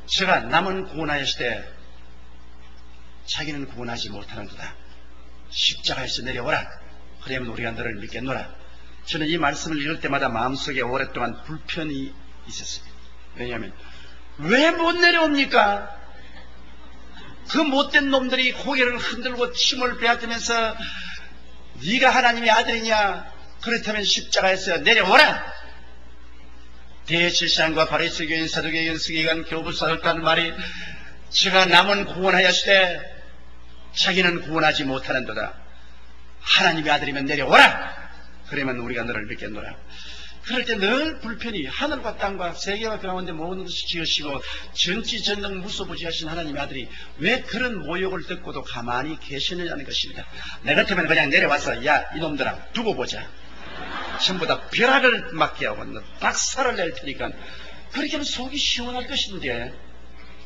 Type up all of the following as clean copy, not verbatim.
제가 남은 구원하였을 때 자기는 구원하지 못하는도다. 십자가에서 내려오라. 그러면 우리가 너를 믿겠노라. 저는 이 말씀을 읽을 때마다 마음속에 오랫동안 불편이 있었습니다. 왜냐하면 왜 못 내려옵니까? 그 못된 놈들이 고개를 흔들고 침을 빼앗으면서 네가 하나님의 아들이냐? 그렇다면 십자가에서 내려오라. 대제사장과 바리새교인 사두개인 서기관 교부사들과는 말이 제가 남은 구원하였을 때 자기는 구원하지 못하는도다. 하나님의 아들이면 내려오라. 그러면 우리가 너를 믿겠노라. 그럴 때 늘 불편이, 하늘과 땅과 세계와 그 가운데 모든 것을 지으시고 전지전능 무소부지하신 하나님의 아들이 왜 그런 모욕을 듣고도 가만히 계시느냐는 것입니다. 내 같으면 그냥 내려와서 야 이놈들아 두고 보자. 전부 다 벼락을 맞게 하고 박살을 낼 테니까 그렇게 하면 속이 시원할 것인데,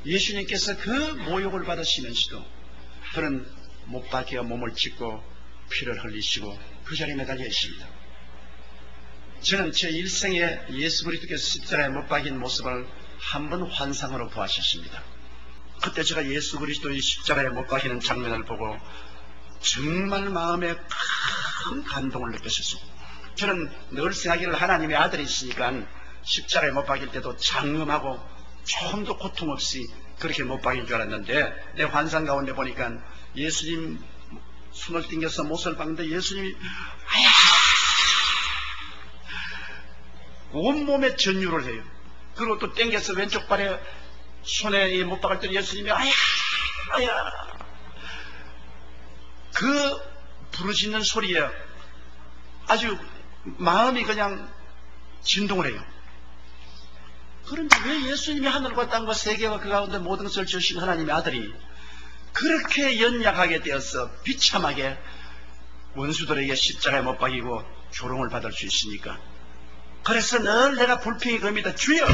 예수님께서 그 모욕을 받으시면서도 그는 못 박혀 몸을 찢고 피를 흘리시고 그 자리에 매달려 있습니다. 저는 제 일생에 예수 그리스도께서 십자가에 못 박인 모습을 한 번 환상으로 보았었습니다. 그때 제가 예수 그리스도의 십자가에 못 박히는 장면을 보고 정말 마음에 큰 감동을 느꼈었습니다. 저는 늘 생각하기를 하나님의 아들이시니까 십자가에 못 박일 때도 장엄하고 조금 더 고통 없이 그렇게 못 박인 줄 알았는데, 내 환상 가운데 보니까 예수님 손을 띵겨서 못을 박는데 예수님이 아야 온몸에 전율을 해요. 그리고 또 땡겨서 왼쪽 발에 손에 못 박을 때 예수님이 아야 그 부르짖는 소리에 아주 마음이 그냥 진동을 해요. 그런데 왜 예수님이 하늘과 땅과 세계와 그 가운데 모든 것을 지으신 하나님의 아들이 그렇게 연약하게 되어서 비참하게 원수들에게 십자가에 못 박이고 조롱을 받을 수 있습니까? 그래서 늘 내가 불평이 겁니다. 주여,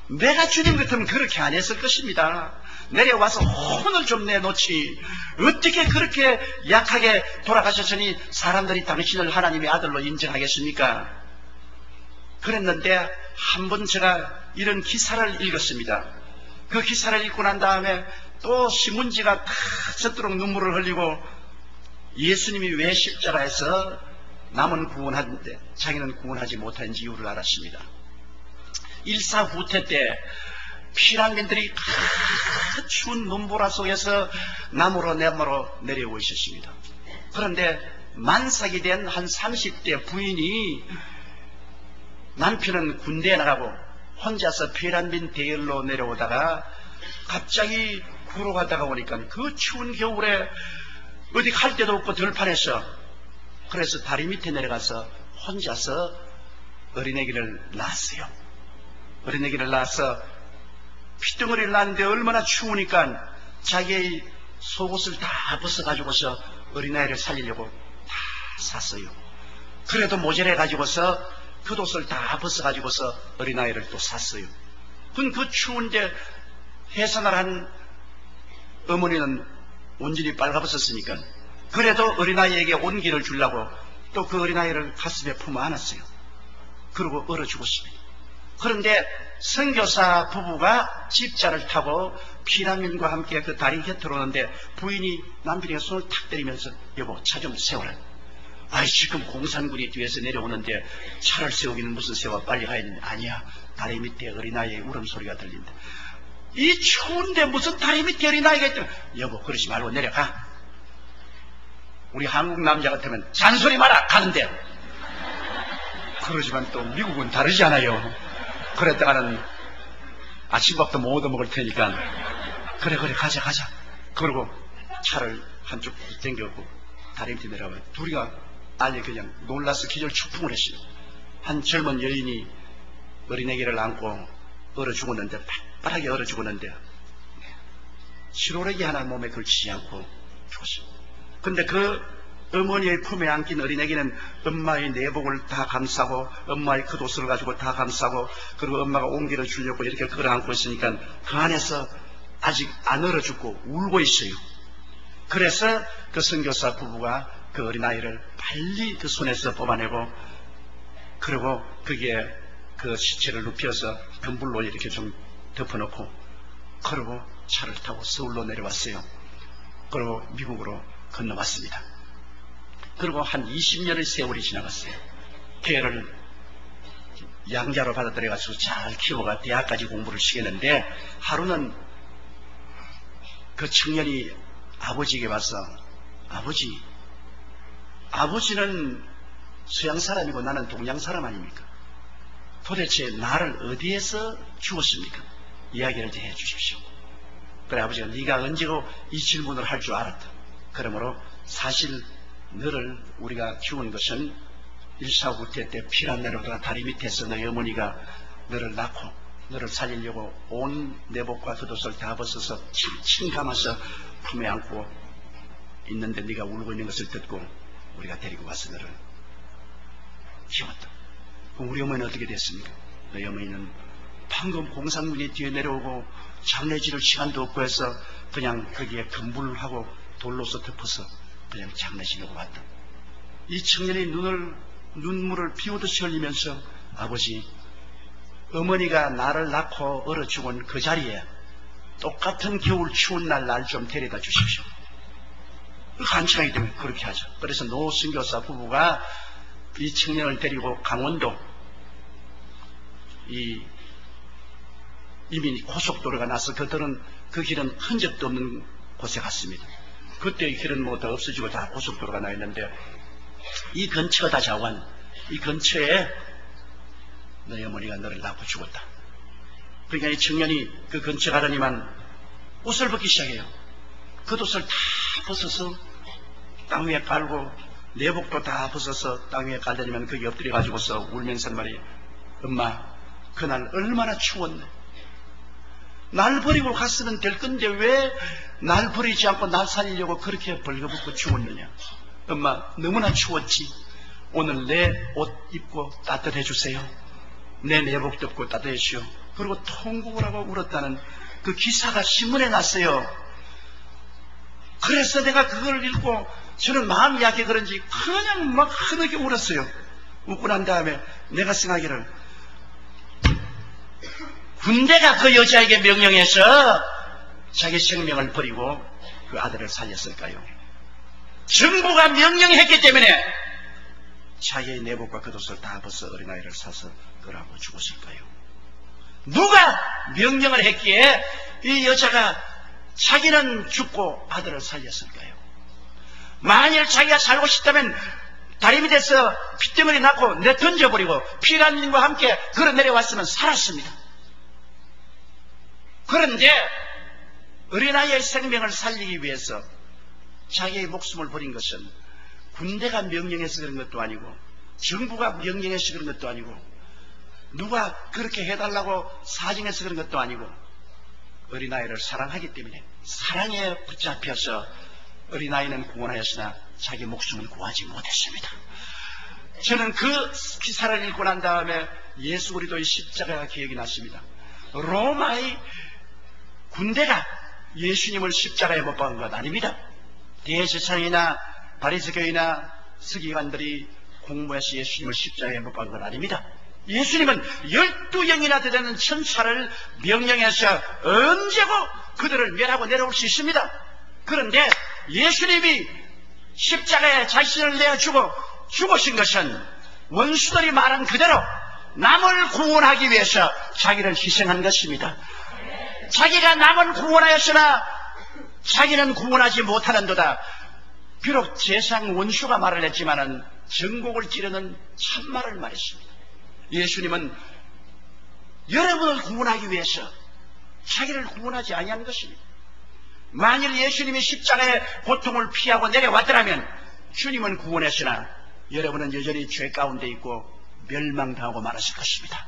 내가 주님 같으면 그렇게 안 했을 것입니다. 내려와서 혼을 좀 내놓지 어떻게 그렇게 약하게 돌아가셨으니 사람들이 당신을 하나님의 아들로 인정하겠습니까? 그랬는데 한 번 제가 이런 기사를 읽었습니다. 그 기사를 읽고 난 다음에 또 신문지가 다 젖도록 눈물을 흘리고 예수님이 왜 십자가에서 남은 구원하는데 자기는 구원하지 못한 이유를 알았습니다. 일사후퇴 때 피난민들이 추운 눈보라 속에서 나무로 내려오고 있었습니다. 그런데 만삭이 된 한 30대 부인이 남편은 군대에 나가고 혼자서 피난민 대열로 내려오다가 갑자기 구로 가다가 오니까 그 추운 겨울에 어디 갈 데도 없고 들판에서, 그래서 다리 밑에 내려가서 혼자서 어린애기를 낳았어요. 어린애기를 낳아서 피덩어리를 낳았는데 얼마나 추우니까 자기의 속옷을 다 벗어가지고서 어린아이를 살리려고 다 샀어요. 그래도 모자라가지고서 겉옷을 다 벗어가지고서 어린아이를 또 샀어요. 그 추운데 해산을 한 어머니는 온전히 빨가벗었으니까 그래도 어린아이에게 온기를 주려고 또 그 어린아이를 가슴에 품어 안았어요. 그리고 얼어 죽었습니다. 그런데 선교사 부부가 집자를 타고 피난민과 함께 그 다리 곁으로 오는데 부인이 남편에게 손을 탁 때리면서 여보 차 좀 세워라. 아이 지금 공산군이 뒤에서 내려오는데 차를 세우기는 무슨 세워, 빨리 가야 되는데. 아니야, 다리 밑에 어린아이의 울음소리가 들린다. 이 추운데 무슨 다리 밑에 어린아이가 있다. 여보 그러지 말고 내려가. 우리 한국 남자 같으면 잔소리 마라 가는데. 그러지만 또 미국은 다르잖아요. 그랬다가는 아침밥도 못 얻어먹을 테니까 그래 가자. 그러고 차를 한쪽 당겨고 다리 밑에 내려가면 둘이가 아니 그냥 놀라서 기절 축풍을 했어요. 한 젊은 여인이 어린애기를 안고 얼어 죽었는데, 빠르게 얼어 죽었는데 실오래기 하나 몸에 걸치지 않고 죽었어요. 근데 그 어머니의 품에 안긴 어린애기는 엄마의 내복을 다 감싸고 엄마의 겉옷을 가지고 다 감싸고 그리고 엄마가 온기를 주려고 이렇게 끌어안고 있으니까 그 안에서 아직 안 얼어 죽고 울고 있어요. 그래서 그 선교사 부부가 그 어린아이를 빨리 그 손에서 뽑아내고 그리고 거기에 그 시체를 눕혀서 금불로 이렇게 좀 덮어놓고 그러고 차를 타고 서울로 내려왔어요. 그리고 미국으로 건너왔습니다. 그리고 한 20년의 세월이 지나갔어요. 걔를 양자로 받아들여가지고 잘 키워가 대학까지 공부를 시켰는데, 하루는 그 청년이 아버지에게 와서, 아버지는 서양 사람이고 나는 동양 사람 아닙니까? 도대체 나를 어디에서 주었습니까? 이야기를 좀 해주십시오. 그래, 아버지가 네가 언제고 이 질문을 할 줄 알았다. 그러므로 사실 너를 우리가 키운 것은 149태 때 피난 내려오다가 다리 밑에서 너희 어머니가 너를 낳고 너를 살리려고 온 내복과 겉옷을 다 벗어서 칭칭 감아서 품에 안고 있는데 네가 울고 있는 것을 듣고 우리가 데리고 와서 너를 키웠다. 그럼 우리 어머니는 어떻게 됐습니까? 너희 어머니는 방금 공산군이 뒤에 내려오고 장례 지를 시간도 없고 해서 그냥 거기에 금불하고 돌로서 덮어서 그냥 장례 지려고 왔다. 이 청년이 눈물을 비오듯이 흘리면서 아버지, 어머니가 나를 낳고 얼어 죽은 그 자리에 똑같은 겨울 추운 날 좀 데려다 주십시오. 간청하기 때문에 그렇게 하죠. 그래서 노 선교사 부부가 이 청년을 데리고 강원도 이미 고속도로가 나서 그들은 그 길은 흔적도 없는 곳에 갔습니다. 그때의 길은 뭐 다 없어지고 다 고속도로가 나 있는데, 이 근처가 다 자원, 이 근처에 너희 어머니가 너를 낳고 죽었다. 그러니까 이 청년이 그 근처 가더니만 옷을 벗기 시작해요. 겉옷을 다 벗어서 땅 위에 깔고 내복도 다 벗어서 땅 위에 깔더니만 거기 엎드려 가지고서 울면서 말이에요. 엄마, 그날 얼마나 추웠네. 날 버리고 갔으면 될 건데 왜 날 버리지 않고 날 살리려고 그렇게 벌거벗고 죽었느냐. 엄마, 너무나 추웠지. 오늘 내 옷 입고 따뜻해 주세요. 내 내복 덮고 따뜻해 주시오. 그리고 통곡을 하고 울었다는 그 기사가 신문에 났어요. 그래서 내가 그걸 읽고 저는 마음이 약해 그런지 그냥 막 흐르게 울었어요. 웃고 난 다음에 내가 생각하기를, 군대가 그 여자에게 명령해서 자기 생명을 버리고 그 아들을 살렸을까요? 정부가 명령했기 때문에 자기의 내복과 겉옷을 다 벗어 어린아이를 사서 끌어안고 죽었을까요? 누가 명령을 했기에 이 여자가 자기는 죽고 아들을 살렸을까요? 만일 자기가 살고 싶다면 다리 밑에서 핏덩어리 낳고 내 던져버리고 피난민과 함께 걸어 내려왔으면 살았습니다. 그런데 어린아이의 생명을 살리기 위해서 자기의 목숨을 버린 것은 군대가 명령해서 그런 것도 아니고 정부가 명령해서 그런 것도 아니고 누가 그렇게 해달라고 사정해서 그런 것도 아니고 어린아이를 사랑하기 때문에 사랑에 붙잡혀서 어린아이는 구원하였으나 자기 목숨은 구하지 못했습니다. 저는 그 기사를 읽고 난 다음에 예수 그리스도의 십자가가 기억이 났습니다. 로마의 군대가 예수님을 십자가에 못 박은 것 아닙니다. 대제사장이나 바리새교이나 서기관들이 공모해서 예수님을 십자가에 못 박은 것 아닙니다. 예수님은 12영이나 되는 천사를 명령해서 언제고 그들을 멸하고 내려올 수 있습니다. 그런데 예수님이 십자가에 자신을 내어주고 죽으신 것은 원수들이 말한 그대로 남을 구원하기 위해서 자기를 희생한 것입니다. 자기가 남을 구원하였으나 자기는 구원하지 못하는도다. 비록 세상 원수가 말을 했지만은 전곡을 찌르는 참말을 말했습니다. 예수님은 여러분을 구원하기 위해서 자기를 구원하지 아니한 것입니다. 만일 예수님이 십자가의 고통을 피하고 내려왔더라면 주님은 구원했으나 여러분은 여전히 죄 가운데 있고 멸망당하고 말았을 것입니다.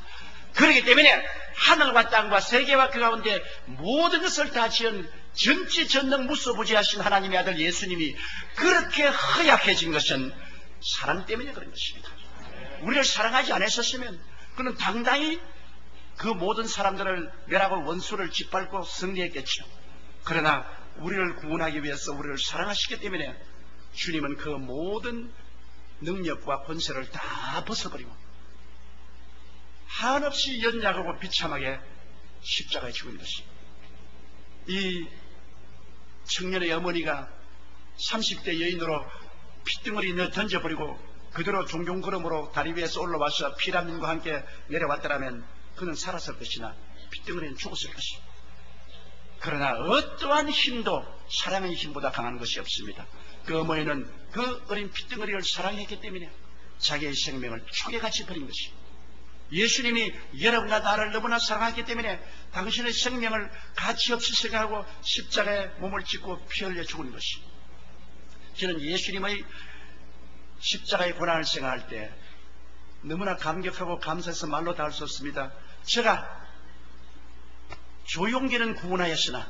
그렇기 때문에 하늘과 땅과 세계와 그 가운데 모든 것을 다 지은 전지전능 무소부지하신 하나님의 아들 예수님이 그렇게 허약해진 것은 사랑 때문에 그런 것입니다. 우리를 사랑하지 않았었으면 그는 당당히 그 모든 사람들을 멸하고 원수를 짓밟고 승리했겠죠. 그러나 우리를 구원하기 위해서 우리를 사랑하시기 때문에 주님은 그 모든 능력과 권세를 다 벗어버리고 한없이 연약하고 비참하게 십자가에 죽은 것입니다. 이 청년의 어머니가 30대 여인으로 핏덩어리 던져버리고 그대로 종종 걸음으로 다리 위에서 올라와서 피라민과 함께 내려왔더라면 그는 살았을 것이나 핏덩어리는 죽었을 것이다. 그러나 어떠한 힘도 사랑의 힘보다 강한 것이 없습니다. 그 어머니는 그 어린 핏덩어리를 사랑했기 때문에 자기의 생명을 초계같이 버린 것이. 예수님이 여러분과 나를 너무나 사랑했기 때문에 당신의 생명을 가치없이 생각하고 십자가에 몸을 찢고 피 흘려 죽은 것이. 저는 예수님의 십자가의 고난을 생각할 때 너무나 감격하고 감사해서 말로 다 할 수 없습니다. 제가 조용기는 구원하였으나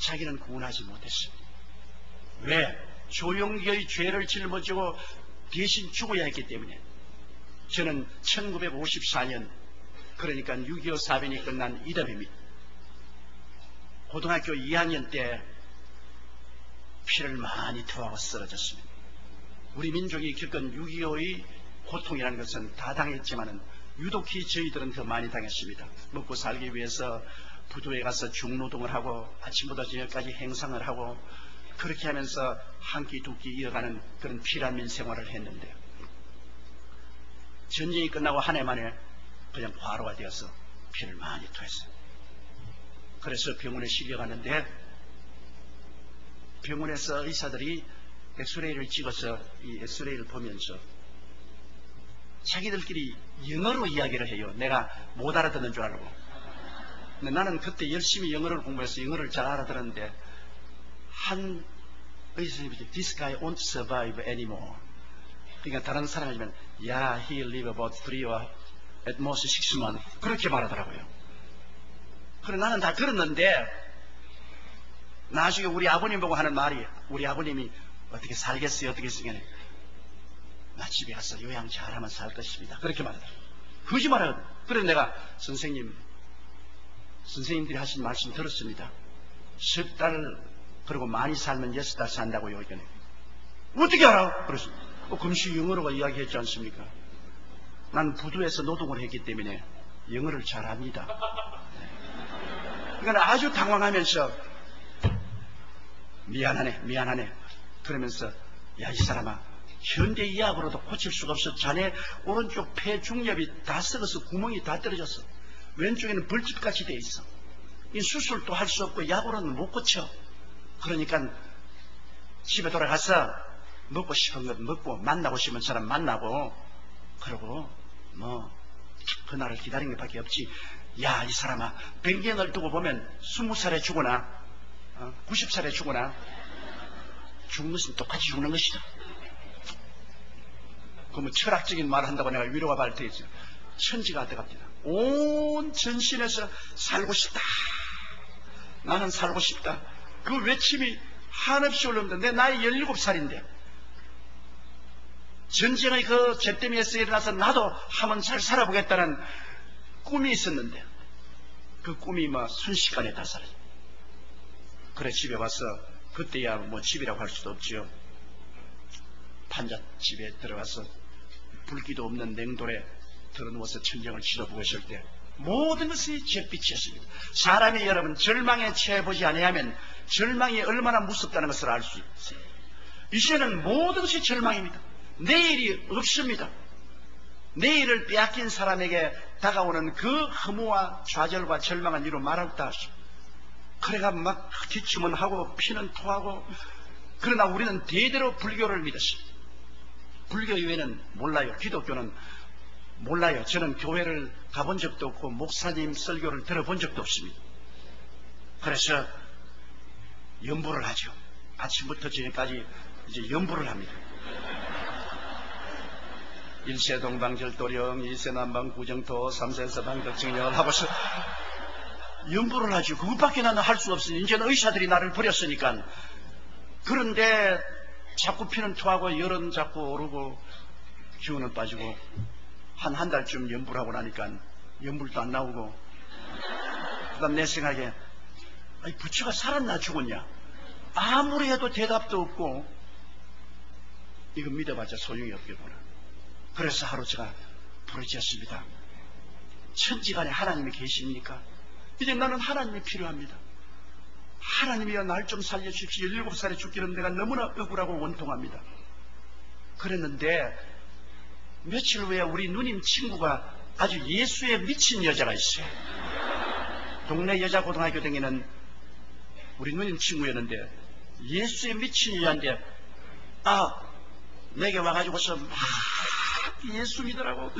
자기는 구원하지 못했습니다. 왜? 조용기의 죄를 짊어지고 대신 죽어야 했기 때문에. 저는 1954년 그러니까 6.25 사변이 끝난 이듬해입니다. 고등학교 2학년 때 피를 많이 토하고 쓰러졌습니다. 우리 민족이 겪은 6.25의 고통이라는 것은 다 당했지만 유독히 저희들은 더 많이 당했습니다. 먹고 살기 위해서 부두에 가서 중노동을 하고 아침부터 저녁까지 행상을 하고 그렇게 하면서 한 끼 두 끼 이어가는 그런 피란민 생활을 했는데 전쟁이 끝나고 한 해 만에 그냥 과로가 되어서 피를 많이 토했어요. 그래서 병원에 실려갔는데 병원에서 의사들이 엑스레이를 찍어서 이 엑스레이를 보면서 자기들끼리 영어로 이야기를 해요. 내가 못 알아듣는 줄 알고. 근데 나는 그때 열심히 영어를 공부해서 영어를 잘 알아들었는데 한 의사님이 This guy won't survive anymore. 그러니까 다른 사람이면 Yeah, he'll live about 3 or at most 6 months. 그렇게 말하더라고요. 그래 나는 다 들었는데 나중에 우리 아버님 보고 하는 말이 우리 아버님이 어떻게 살겠어요? 어떻게 쓰겠네. 나 집에 가서 요양 잘하면 살 것입니다. 그렇게 말하더라고요. 거짓말하거든. 그래서 내가 선생님들이 하신 말씀 들었습니다. 10달 그리고 많이 살면 6달 산다고요. 이거는. 어떻게 알아? 그래서 금시 영어로가 이야기했지 않습니까? 난 부두에서 노동을 했기 때문에 영어를 잘합니다. 그러니까 아주 당황하면서 미안하네 그러면서 야 이 사람아 현대 의학으로도 고칠 수가 없어. 자네 오른쪽 폐 중엽이 다 썩어서 구멍이 다 떨어졌어. 왼쪽에는 벌집같이 돼 있어. 이 수술도 할 수 없고 약으로는 못 고쳐. 그러니까 집에 돌아가서 먹고 싶은 것 먹고 만나고 싶은 사람 만나고 그러고 그날을 기다리는 것밖에 없지. 야 이 사람아 100년을 두고 보면 20살에 죽거나 90살에 죽거나 죽는 것은 똑같이 죽는 것이다. 그러면 철학적인 말을 한다고 내가 위로가 발표했죠. 천지가 되갑니다. 온 전신에서 살고 싶다. 나는 살고 싶다. 그 외침이 한없이 올라옵니다. 내 나이 17살인데 전쟁의 그 잿더미에서 일어나서 나도 한번 잘 살아보겠다는 꿈이 있었는데 그 꿈이 순식간에 다 사라져. 그래 집에 와서 그때야 집이라고 할 수도 없지요. 판잣집에 들어가서 불기도 없는 냉돌에 들어누워서 천정을 치러보고 있을 때 모든 것이 잿빛이었습니다. 사람이 여러분 절망에 처해보지 아니하면 절망이 얼마나 무섭다는 것을 알 수 있어요. 이제는 모든 것이 절망입니다. 내일이 없습니다. 내일을 빼앗긴 사람에게 다가오는 그 허무와 좌절과 절망은 이루 말할 수 없습니다. 그래가 막 기침은 하고 피는 토하고 그러나 우리는 대대로 불교를 믿었습니다. 불교 이외에는 몰라요. 기독교는 몰라요. 저는 교회를 가본 적도 없고 목사님 설교를 들어본 적도 없습니다. 그래서 연부를 하죠. 아침부터 저녁까지 이제 연부를 합니다. 일세 동방절도령, 이세 남방구정토, 삼세 서방덕정열 하고서 연부를 하죠. 그것밖에 나는 할 수 없으니 이제는 의사들이 나를 버렸으니까. 그런데 자꾸 피는 토하고 열은 자꾸 오르고 기운은 빠지고 한 달쯤 연부를 하고 나니까 연불도 안 나오고 그 다음 내 생각에 부처가 살았나 죽었냐 아무리 해도 대답도 없고 이거 믿어봤자 소용이 없겠구나. 그래서 하루 제가 부르짖었습니다. 천지간에 하나님이 계십니까? 이제 나는 하나님이 필요합니다. 하나님이여 날 좀 살려주십시오. 17살에 죽기는 내가 너무나 억울하고 원통합니다. 그랬는데 며칠 후에 우리 누님 친구가 아주 예수에 미친 여자가 있어요. 동네 여자 고등학교 다니는 우리 누님 친구였는데 예수에 미친 여자인데 내게 와가지고서 막 예수 믿으라고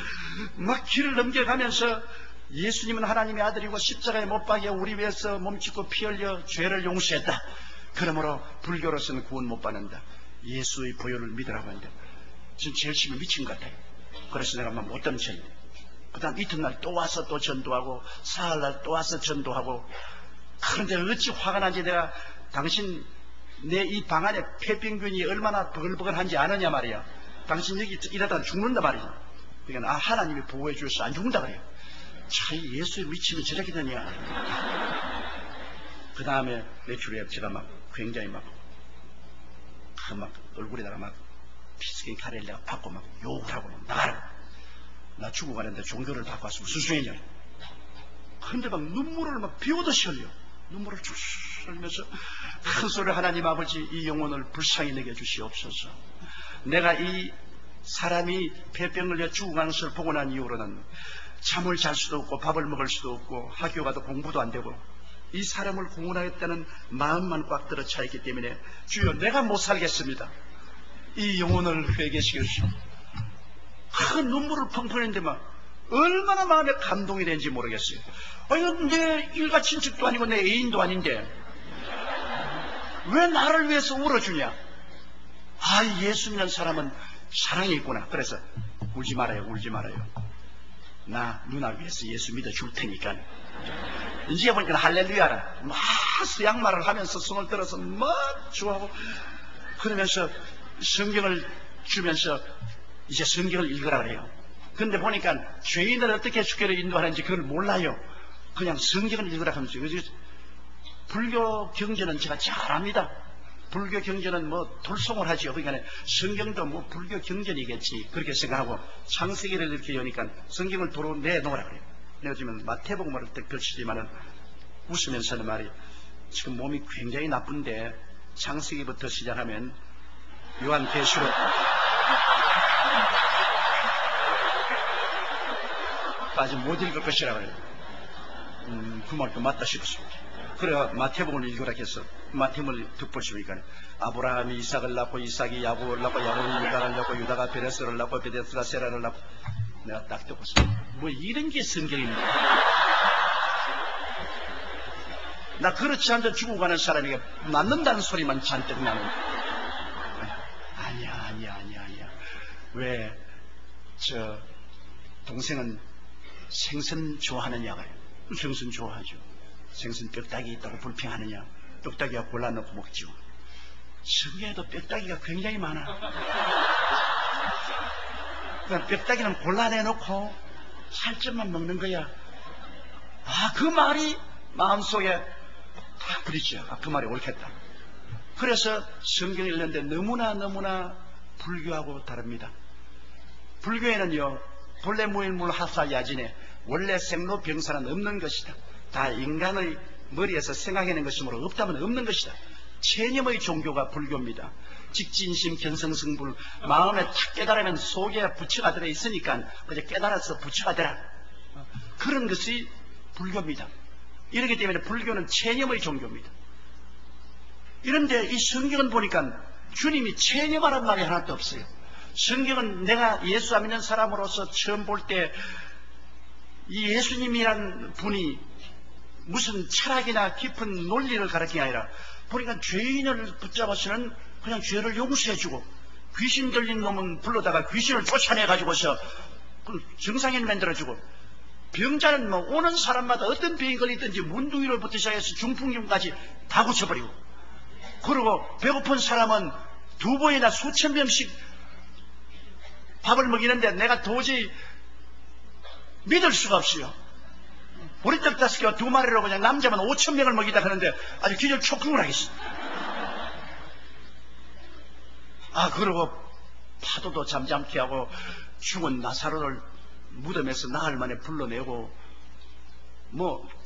막 길을 넘겨가면서 예수님은 하나님의 아들이고 십자가에 못 박여 우리 위해서 몸짓고 피 흘려 죄를 용서했다. 그러므로 불교로서는 구원 못 받는다. 예수의 보혈을 믿으라고 하는데 지금 제일 심히 미친 것 같아요. 그래서 내가 막 못 던져요. 그 다음 이튿날 또 와서 또 전도하고 사흘날 또 와서 전도하고. 그런데 어찌 화가 나지. 내가 당신 내 이 방 안에 폐병균이 얼마나 버글버글한지 아느냐 말이야. 당신 여기 이러다가 죽는다 말이야. 그러니까 하나님이 보호해 주셔서 안 죽는다 그래요. 참 예수에 미치면 저렇게 되냐. 그 다음에 며칠 후에 제가 막 굉장히 막 얼굴에다가 막 피스킨 카레를 내가 받고 막 욕을 하고 막 나가라고. 나 죽고 가는데 종교를 받고 왔으면 무슨 소리냐. 그런데 막 눈물을 막 비오듯이 흘려. 눈물을 쭉 흘리면서 큰 소리로 하나님 아버지 이 영혼을 불쌍히 내게 주시옵소서. 내가 이 사람이 폐병 걸려 죽어가는 것을 보고 난 이후로는 잠을 잘 수도 없고 밥을 먹을 수도 없고 학교 가도 공부도 안 되고 이 사람을 구원하겠다는 마음만 꽉 들어 차 있기 때문에 주여 내가 못 살겠습니다. 이 영혼을 회개시켜 주시오. 그 눈물을 펑펑 했는데 막 얼마나 마음에 감동이 되는지 모르겠어요. 이거 내 일가 친척도 아니고 내 애인도 아닌데 왜 나를 위해서 울어주냐. 예수 믿는 사람은 사랑이 있구나. 그래서 울지 말아요. 나 누나 위해서 예수 믿어 줄 테니까. 이제 보니까 할렐루야라 막 서양말을 하면서 손을 들어서 막 좋아하고 그러면서 성경을 주면서 이제 성경을 읽으라 그래요. 근데 보니까 죄인을 어떻게 주께로 인도하는지 그걸 몰라요. 그냥 성경을 읽으라 하면서. 불교 경전은 제가 잘합니다. 불교 경전은 돌송을 하죠. 그러니까 성경도 불교 경전이겠지 그렇게 생각하고 창세기를 이렇게 여니까 성경을 도로 내놓으라 그래요. 내가 지금 마태복음을 펼치지만은 웃으면서 하는 말이 지금 몸이 굉장히 나쁜데 창세기부터 시작하면 요한계시록 아직 못 읽을 것이라 그래요. 그 말도 맞다 싶었습니다. 그래 마태복음을 읽으라 해서 마태복음을 득볼시니까 아브라함이 이삭을 낳고 이삭이 야곱을 낳고 야곱이 유다를 낳고 유다가 베레스를 낳고 베레스가 세라를 낳고 내가 딱 듣고서 이런 게 성경입니다. 나 그렇지 않도 죽어가는 사람에게 맞는다는 소리만 잔뜩 나는. 아니야. 왜 저 동생은 생선 좋아하느냐 그래요. 생선 좋아하죠. 생선 뼈다귀 있다고 불평하느냐. 뼈다귀가 골라놓고 먹죠. 성경에도 뼈다귀가 굉장히 많아. 그러니까 뼈다귀는 골라내놓고 살점만 먹는 거야. 그 말이 마음속에 다 부딪혀. 그 말이 옳겠다. 그래서 성경을 읽는데 너무나 불교하고 다릅니다. 불교에는요 본래 무일물 하사야진에 원래 생로병사는 없는 것이다. 다 인간의 머리에서 생각해낸 것이므로 없다면 없는 것이다. 체념의 종교가 불교입니다. 직진심 견성승불 마음에 탁 깨달으면 속에 부처가 들어있으니까 그저 깨달아서 부처가 되라. 그런 것이 불교입니다. 이렇기 때문에 불교는 체념의 종교입니다. 이런데 이 성경은 보니까 주님이 체념하라는 말이 하나도 없어요. 성경은 내가 예수 안 믿는 사람으로서 처음 볼 때 이 예수님이란 분이 무슨 철학이나 깊은 논리를 가르치는 게 아니라 보니까 죄인을 붙잡아서는 그냥 죄를 용서해주고 귀신 들린 놈은 불러다가 귀신을 쫓아내가지고서 정상인 만들어주고 병자는 오는 사람마다 어떤 병이 걸리든지 문둥이로부터 시작해서 중풍병까지 다 고쳐버리고 그리고 배고픈 사람은 2번이나 수천 명씩 밥을 먹이는데 내가 도저히 믿을 수가 없어요. 우리 떡 5개와 2마리로 그냥 남자만 5,000명을 먹이다 하는데 아주 기절 촉궁을 하겠어. 그리고 파도도 잠잠케 하고 죽은 나사로를 무덤에서 나흘 만에 불러내고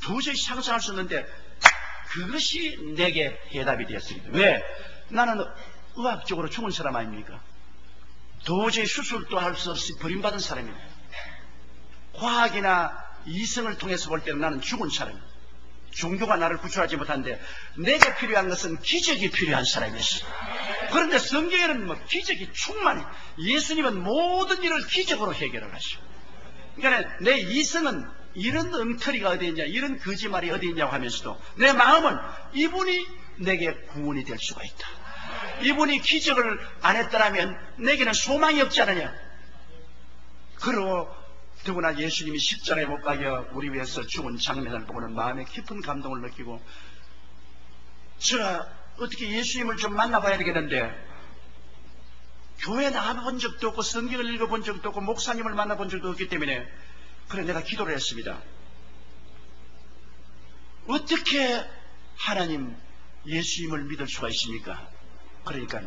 도저히 상상할 수 없는데 그것이 내게 해답이 되었습니다. 왜? 나는 의학적으로 죽은 사람 아닙니까? 도저히 수술도 할 수 없이 버림받은 사람입니다. 과학이나 이성을 통해서 볼 때는 나는 죽은 사람입니다. 종교가 나를 구출하지 못하는데 내게 필요한 것은 기적이 필요한 사람이었어. 그런데 성경에는 뭐 기적이 충만해. 예수님은 모든 일을 기적으로 해결을 하시고, 그러니까 내 이성은 이런 엉터리가 어디 있냐, 이런 거짓말이 어디 있냐고 하면서도 내 마음은 이분이 내게 구원이 될 수가 있다. 이분이 기적을 안 했더라면 내게는 소망이 없지 않느냐. 그리고 더구나 예수님이 십자가에 못 박여 우리 위해서 죽은 장면을 보고는 마음에 깊은 감동을 느끼고, 제가 어떻게 예수님을 좀 만나봐야 되겠는데 교회 나가본 적도 없고 성경을 읽어본 적도 없고 목사님을 만나본 적도 없기 때문에 그래 내가 기도를 했습니다. 어떻게 하나님 예수님을 믿을 수가 있습니까? 그러니까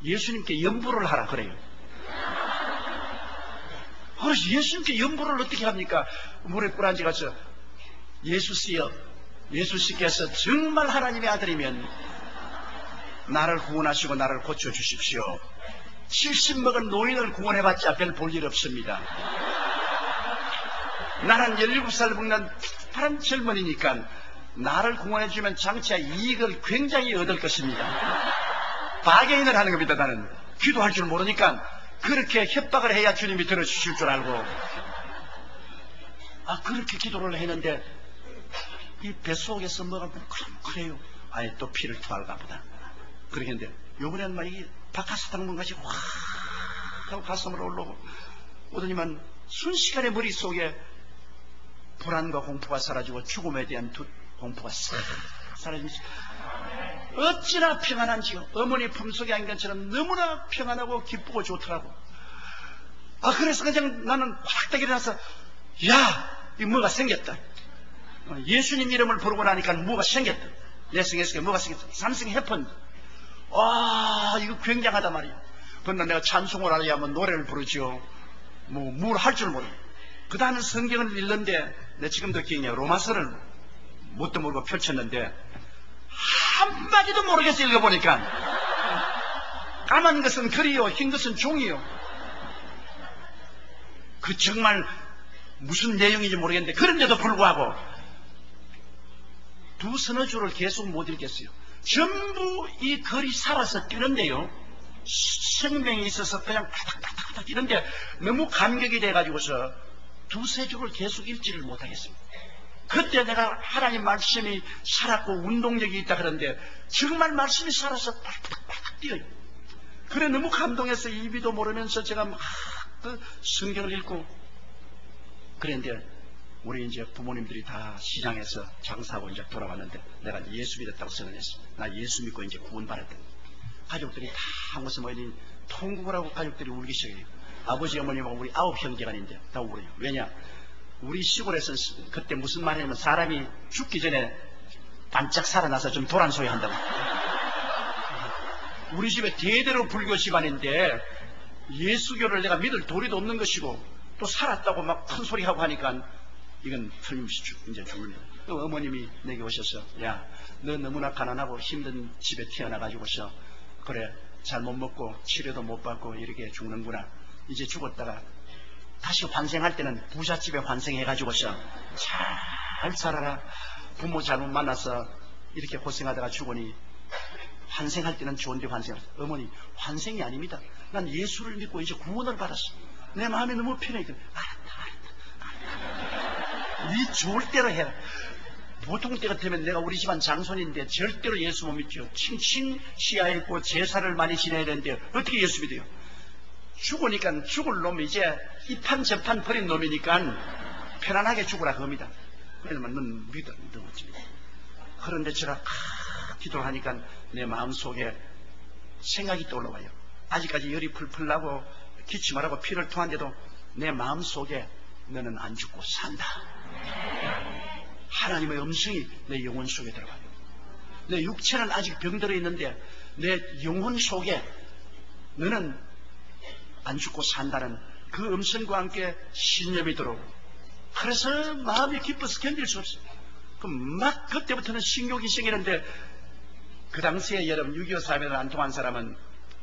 예수님께 연부를 하라 그래요. 그래서 예수님께 연부를 어떻게 합니까? 물에 꿀안지가서 예수씨여, 예수씨께서 정말 하나님의 아들이면 나를 구원하시고 나를 고쳐주십시오. 70 먹은 노인을 구원해봤자 별 볼 일 없습니다. 나는 17살 먹는 파란 젊은이니까 나를 구원해주면 장차 이익을 굉장히 얻을 것입니다. 바게인을 하는 겁니다. 나는 기도할 줄 모르니까 그렇게 협박을 해야 주님이 들어주실 줄 알고 그렇게 기도를 했는데 이 뱃속에서 뭐가 뭉클뭉클해요. 아예 또 피를 토할까 보다. 그러겠는데 요번에는 막 이 박하사탕 같이 확 하고 가슴으로 올라오고 오더니만 순식간에 머릿속에 불안과 공포가 사라지고 죽음에 대한 공포가 싹 사라지면서 어찌나 평안한지요. 어머니 품속에 안긴 것처럼 너무나 평안하고 기쁘고 좋더라고. 그래서 그냥 나는 확 일어나서 이 뭐가 생겼다. 예수님 이름을 부르고 나니까 뭐가 생겼다. 내 생에서 뭐가 생겼다. 삼성 해픈. 이거 굉장하단 말이야. 그런데 내가 찬송을 하려면 노래를 부르지요. 뭘 할 줄 모르고. 그 다음에 성경을 읽는데 내 지금도 기억이냐. 로마서를 뭣도 모르고 펼쳤는데 한마디도 모르겠어. 읽어보니까 까만 것은 글이요 흰 것은 종이요. 그 정말 무슨 내용인지 모르겠는데 그런데도 불구하고 두 서너 줄을 계속 못 읽겠어요. 전부 이 글이 살아서 뛰는데요, 생명이 있어서 그냥 파닥파닥 뛰는데 너무 감격이 돼가지고서 두세 줄을 계속 읽지를 못하겠습니다. 그때 내가 하나님 말씀이 살았고 운동력이 있다 그러는데 정말 말씀이 살아서 팔팔팔 뛰어요. 그래 너무 감동해서 이비도 모르면서 제가 막 그 성경을 읽고 그랬는데 우리 이제 부모님들이 다 시장에서 장사하고 이제 돌아왔는데 내가 예수 믿었다고 선언했어. 나 예수 믿고 이제 구원받았다. 가족들이 다 한 곳에 모이니 통곡을 하고 가족들이 울기 시작해요. 아버지 어머님하고 우리 9 형제간인데 다 울어요. 왜냐? 우리 시골에서는 그때 무슨 말이냐면 사람이 죽기 전에 반짝 살아나서 좀 도란 소리 한다고. 우리 집에 대대로 불교 집안인데 예수교를 내가 믿을 도리도 없는 것이고 또 살았다고 막 큰 소리 하고 하니까 이건 틀림없이 이제 죽는다. 또 어머님이 내게 오셔서 너 너무나 가난하고 힘든 집에 태어나가지고서 그래 잘못 먹고 치료도 못 받고 이렇게 죽는구나. 이제 죽었다가 다시 환생할 때는 부잣집에 환생해가지고서 잘 살아라. 부모 잘못 만나서 이렇게 고생하다가 죽으니 환생할 때는 좋은데 환생할 때. 어머니 환생이 아닙니다. 난 예수를 믿고 이제 구원을 받았어. 내 마음이 너무 편해. 알았다. 네 좋을 대로 해라. 보통 때 같으면 내가 우리 집안 장손인데 절대로 예수 못 믿죠. 칭칭 시야 읽고 제사를 많이 지내야 되는데 어떻게 예수 믿어요? 죽으니까 죽을 놈이 이제 이판 저판 버린 놈이니까 편안하게 죽으라 그겁니다. 그러면 넌 믿어. 그런데 제가 기도를 하니까 내 마음속에 생각이 떠올라와요. 아직까지 열이 풀풀 나고 기침하라고 피를 토하는데도 내 마음속에 너는 안 죽고 산다. 하나님의 음성이 내 영혼 속에 들어가요. 내 육체는 아직 병들어 있는데 내 영혼 속에 너는 안 죽고 산다는 그 음성과 함께 신념이 들어오고, 그래서 마음이 기뻐서 견딜 수 없어요. 막 그때부터는 식욕이 생기는데 그 당시에 여러분 6.25 사회를 안 통한 사람은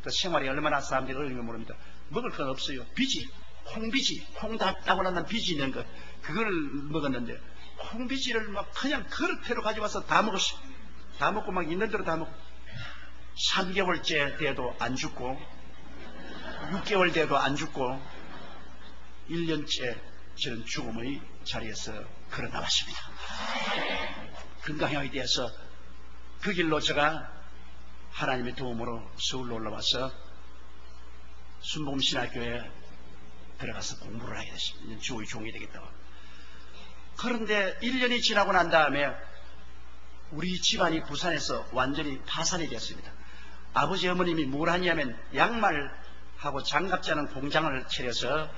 그 생활이 얼마나 사람들이 어려운지 모릅니다. 먹을 건 없어요. 비지, 콩비지, 콩 다 따고 나면 비지 있는 것 그걸 먹었는데 콩비지를 막 그냥 그릇대로 가져와서 다 먹었어요. 다 먹고 막 있는 대로 다 먹고 3개월째 돼도 안 죽고 6개월 돼도 안 죽고 1년째 저는 죽음의 자리에서 걸어 나왔습니다. 건강형에 대해서 그 길로 제가 하나님의 도움으로 서울로 올라와서 순복음신학교에 들어가서 공부를 하게 됐습니다. 주의 종이 되겠다고. 그런데 1년이 지나고 난 다음에 우리 집안이 부산에서 완전히 파산이 되었습니다. 아버지 어머님이 뭘 하냐면 양말하고 장갑 짜는 공장을 차려서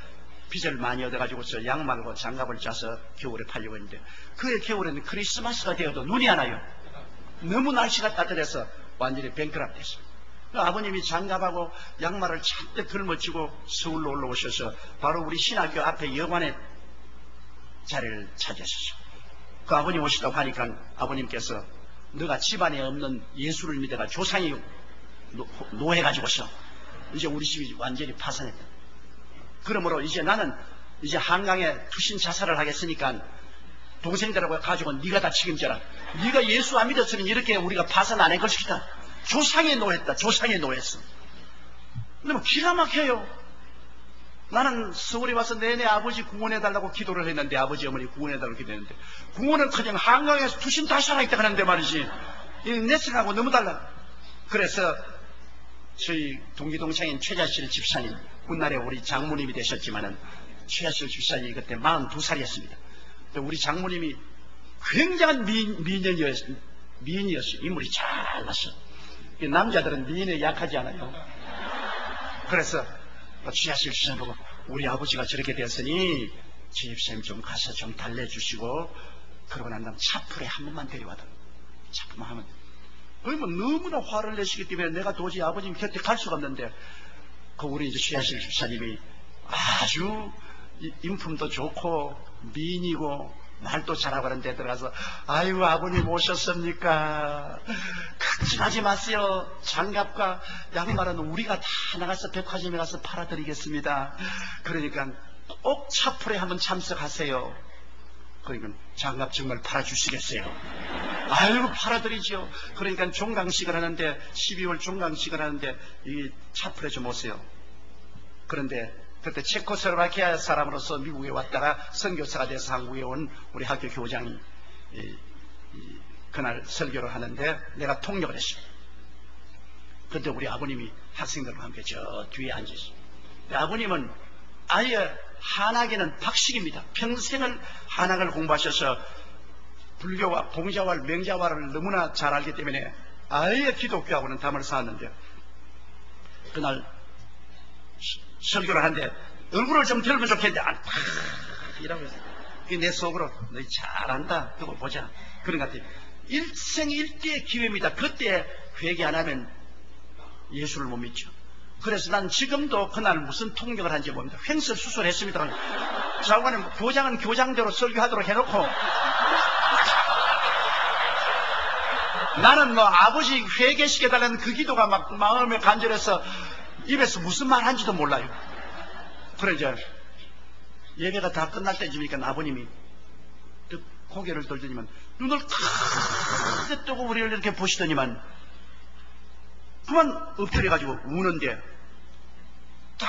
빚을 많이 얻어가지고서 양말과 장갑을 짜서 겨울에 팔려고 했는데 그 겨울에는 크리스마스가 되어도 눈이 안 와요. 너무 날씨가 따뜻해서 완전히 뱅크랍 됐습니다. 아버님이 장갑하고 양말을 잔뜩 걸머쥐고 서울로 올라오셔서 바로 우리 신학교 앞에 여관에 자리를 차지하셨어요. 그 아버님 오시다고 하니까 아버님께서 너가 집안에 없는 예수를 믿어가 조상이 노해가지고서 이제 우리 집이 완전히 파산했다. 그러므로 이제 나는 이제 한강에 투신 자살을 하겠으니까 동생들하고 가지고 네가 다 책임져라. 네가 예수 안 믿었으니 이렇게 우리가 파산 안 할 것이다. 조상에 노했다. 조상에 노했어. 근데 뭐 기가 막혀요. 나는 서울에 와서 내내 아버지 구원해달라고 기도를 했는데 아버지 어머니 구원해달라고 기도했는데 구원은 그냥 한강에서 투신 자살하겠다 하는데 말이지 내 생각하고 너무 달라. 그래서 저희 동기동창인 최자실 집사님 훗날에 우리 장모님이 되셨지만은 최자실 집사님이 그때 42살이었습니다. 우리 장모님이 굉장한 미인이었어요. 인물이 잘났어. 남자들은 미인에 약하지 않아요. 그래서 최자실 집사님 보고 우리 아버지가 저렇게 되었으니 집사님 좀 가서 좀 달래주시고 그러고 난 다음 차풀에 한 번만 데려와도 차풀만 하면 그러면 너무나 화를 내시기 때문에 내가 도저히 아버님 곁에 갈 수가 없는데 그 우리 이제 최하실 집사님이 아주 인품도 좋고 미인이고 말도 잘하고 하는 데 들어가서 아이고 아버님 오셨습니까? 걱정하지 마세요. 장갑과 양말은 우리가 다 나가서 백화점에 가서 팔아드리겠습니다. 그러니까 꼭 차풀에 한번 참석하세요. 그러니까 장갑 정말 팔아주시겠어요? 아이고 팔아드리죠. 그러니까 종강식을 하는데 12월 종강식을 하는데 이 차풀에 좀 오세요. 그런데 그때 체코슬로바키아 사람으로서 미국에 왔다가 선교사가 돼서 한국에 온 우리 학교 교장이 그날 설교를 하는데 내가 통역을 했어요. 그때 우리 아버님이 학생들과 함께 저 뒤에 앉으셨어요. 아버님은 아예 한학에는 박식입니다. 평생을 한학을 공부하셔서 불교와 봉자왈, 맹자왈을 너무나 잘 알기 때문에 아예 기독교하고는 담을 쌓았는데 그날 설교를 하는데 얼굴을 좀 들면 좋겠는데 이라고 했어요. 내 속으로 너희 잘한다. 그거 보자. 그런 것 같아요. 일생일대의 기회입니다. 그때 회개 안 하면 예수를 못 믿죠. 그래서 난 지금도 그날 무슨 통역을 한지 모릅니다. 횡설수설했습니다. 자관은 교장은 교장대로 설교하도록 해놓고 나는 뭐 아버지 회개시켜달라는 그 기도가 막 마음에 간절해서 입에서 무슨 말 한지도 몰라요. 그래 이제 예배가 다 끝날 때쯤이니까 아버님이 고개를 돌더니만 눈을 크게 뜨고 우리를 이렇게 보시더니만 그만 엎드려가지고 우는데 다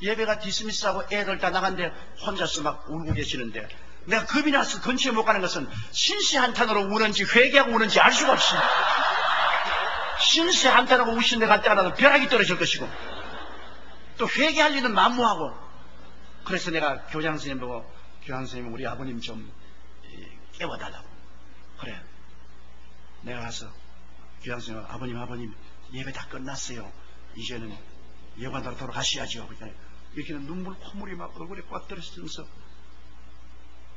예배가 디스미스하고 애들 다 나간데 혼자서 막 울고 계시는데 내가 겁이 나서 근처에 못 가는 것은 신세한탄으로 우는지 회개하고 우는지 알 수가 없이 신세한탄하고 우신 내가 때가 벼락이 떨어질 것이고 또 회개할 일은 만무하고 그래서 내가 교장 선생님 보고 교장 선생님 우리 아버님 좀 깨워달라고 그래 내가 가서 교장 선생님 아버님 예배 다 끝났어요. 이제는 여관으로 돌아가셔야죠. 그러니까 이렇게는 눈물 콧물이 막 얼굴에 꽉 들어있으면서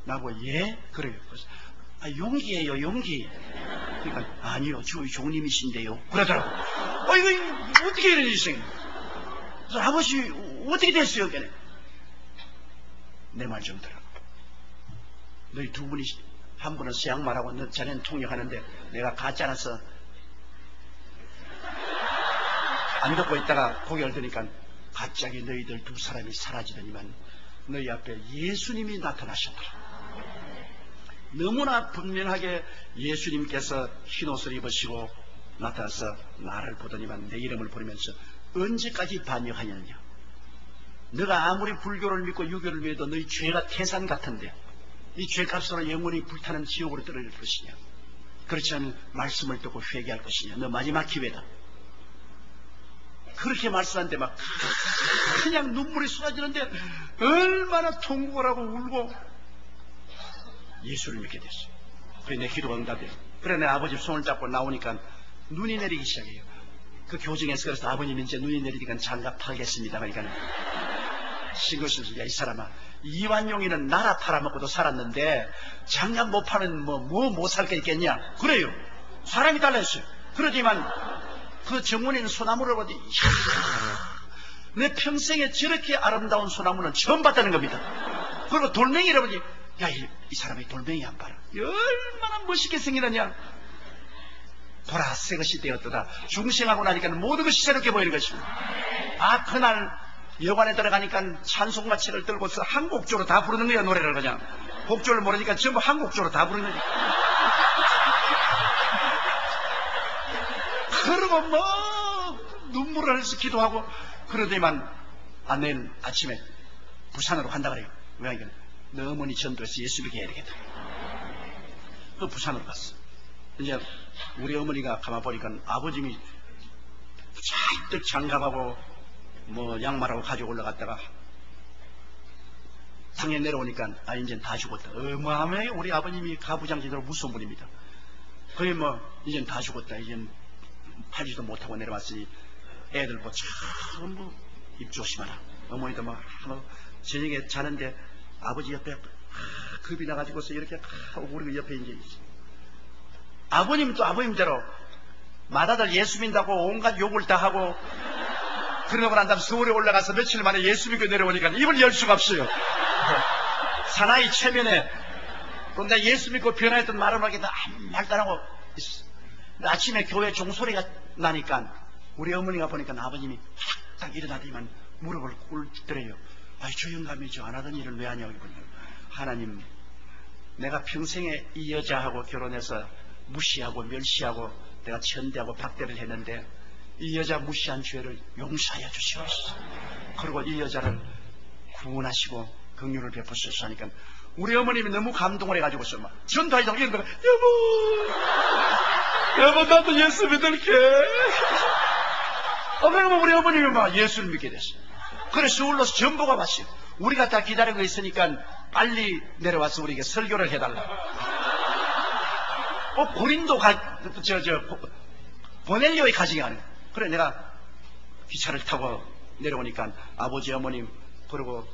나보고 예? 그래요. 그래서 용기예요 용기. 그러니까 아니요 주의 종님이신데요 그러더라고. 이거 어떻게 이런 일이 생겨. 그래서 아버지 어떻게 됐어요? 내 말 좀 들어. 너희 두 분이 한 분은 서양말하고 너 자네는 통역하는데 내가 가짜라서 안 듣고 있다가 고개를 드니까 갑자기 너희들 두 사람이 사라지더니만 너희 앞에 예수님이 나타나셨더라. 너무나 분명하게 예수님께서 흰옷을 입으시고 나타나서 나를 보더니만 내 이름을 부르면서 언제까지 반역하느냐. 너가 아무리 불교를 믿고 유교를 믿어도 너희 죄가 태산 같은데 이 죄값으로 영원히 불타는 지옥으로 떨어질 것이냐. 그렇지 않으면 말씀을 듣고 회개할 것이냐. 너 마지막 기회다. 그렇게 말씀하는데 막 그냥 눈물이 쏟아지는데 얼마나 통곡을 하고 울고 예수를 믿게 됐어요. 그래 내 기도가 응답돼요. 그래 내 아버지 손을 잡고 나오니까 눈이 내리기 시작해요. 그 교정에서 그래서 아버님 이제 눈이 내리니까 장갑 팔겠습니다. 그러니까 신고식이 야 이 사람아 이완용이는 나라 팔아먹고도 살았는데 장갑 못 파는 뭐 못 살 게 있겠냐. 그래요. 사람이 달라졌어요. 그러지만 그 정원에 소나무를 보더니 내 평생에 저렇게 아름다운 소나무는 처음 봤다는 겁니다. 그리고 돌멩이를 보더니 야 이 사람이 돌멩이 안 봐라. 얼마나 멋있게 생기느냐. 보라 새 것이 되었도다. 중생하고 나니까 모든 것이 새롭게 보이는 것입니다. 아 그날 여관에 들어가니까 찬송가치를 들고서 한 곡조로 다 부르는 거야. 노래를 그냥 곡조를 모르니까 전부 한 곡조로 다 부르는 거야. 그러고 뭐 눈물을 흘려서 기도하고 그러더니만 내일 아침에 부산으로 간다 그래요. 왜? 너 어머니 전도해서 예수 믿게 해야 되겠다. 그 부산으로 갔어. 이제 우리 어머니가 가만 보니까 아버님이 잔뜩 장갑하고 뭐 양말하고 가지고 올라갔다가 당에 내려오니까 이제 다 죽었다. 어마어마하게 우리 아버님이 가부장제대로 무서운 분입니다. 거의 뭐 이젠 다 죽었다. 이젠 팔지도 못하고 내려왔으니 애들 뭐 전부 입 조심하라. 어머니도 막 저녁에 자는데 아버지 옆에 겁이 나가지고서 이렇게 우리 옆에 이제 아버님도 아버님대로 맏아들 예수 믿다고 온갖 욕을 다 하고 그러고 난 다음 서울에 올라가서 며칠 만에 예수 믿고 내려오니까 입을 열 수가 없어요. 사나이 체면에 그런데 예수 믿고 변화했던 말을 하기도 아무 말도 안 하고 있어. 아침에 교회 종소리가 나니까 우리 어머니가 보니까 아버님이 딱 일어나더니만 무릎을 꿇더래요. 저 영감이죠. 안 하던 일을 왜 하냐고. 하나님 내가 평생에 이 여자하고 결혼해서 무시하고 멸시하고 내가 천대하고 박대를 했는데 이 여자 무시한 죄를 용서하여 주시옵소서. 그리고 이 여자를 구원하시고 긍휼을 베푸소서 하니까 우리 어머님이 너무 감동을 해가지고서 막 전도하자고 이런 거가 여보 나도 예수 믿을게. 그러면 우리 어머님이 막 예수를 믿게 됐어요. 그래서 서울로서 전보가 왔어요. 우리가 다 기다리고 있으니까 빨리 내려와서 우리에게 설교를 해달라. 고린도 보넬료의 가정이 아니에요. 그래 내가 기차를 타고 내려오니까 아버지 어머님 그리고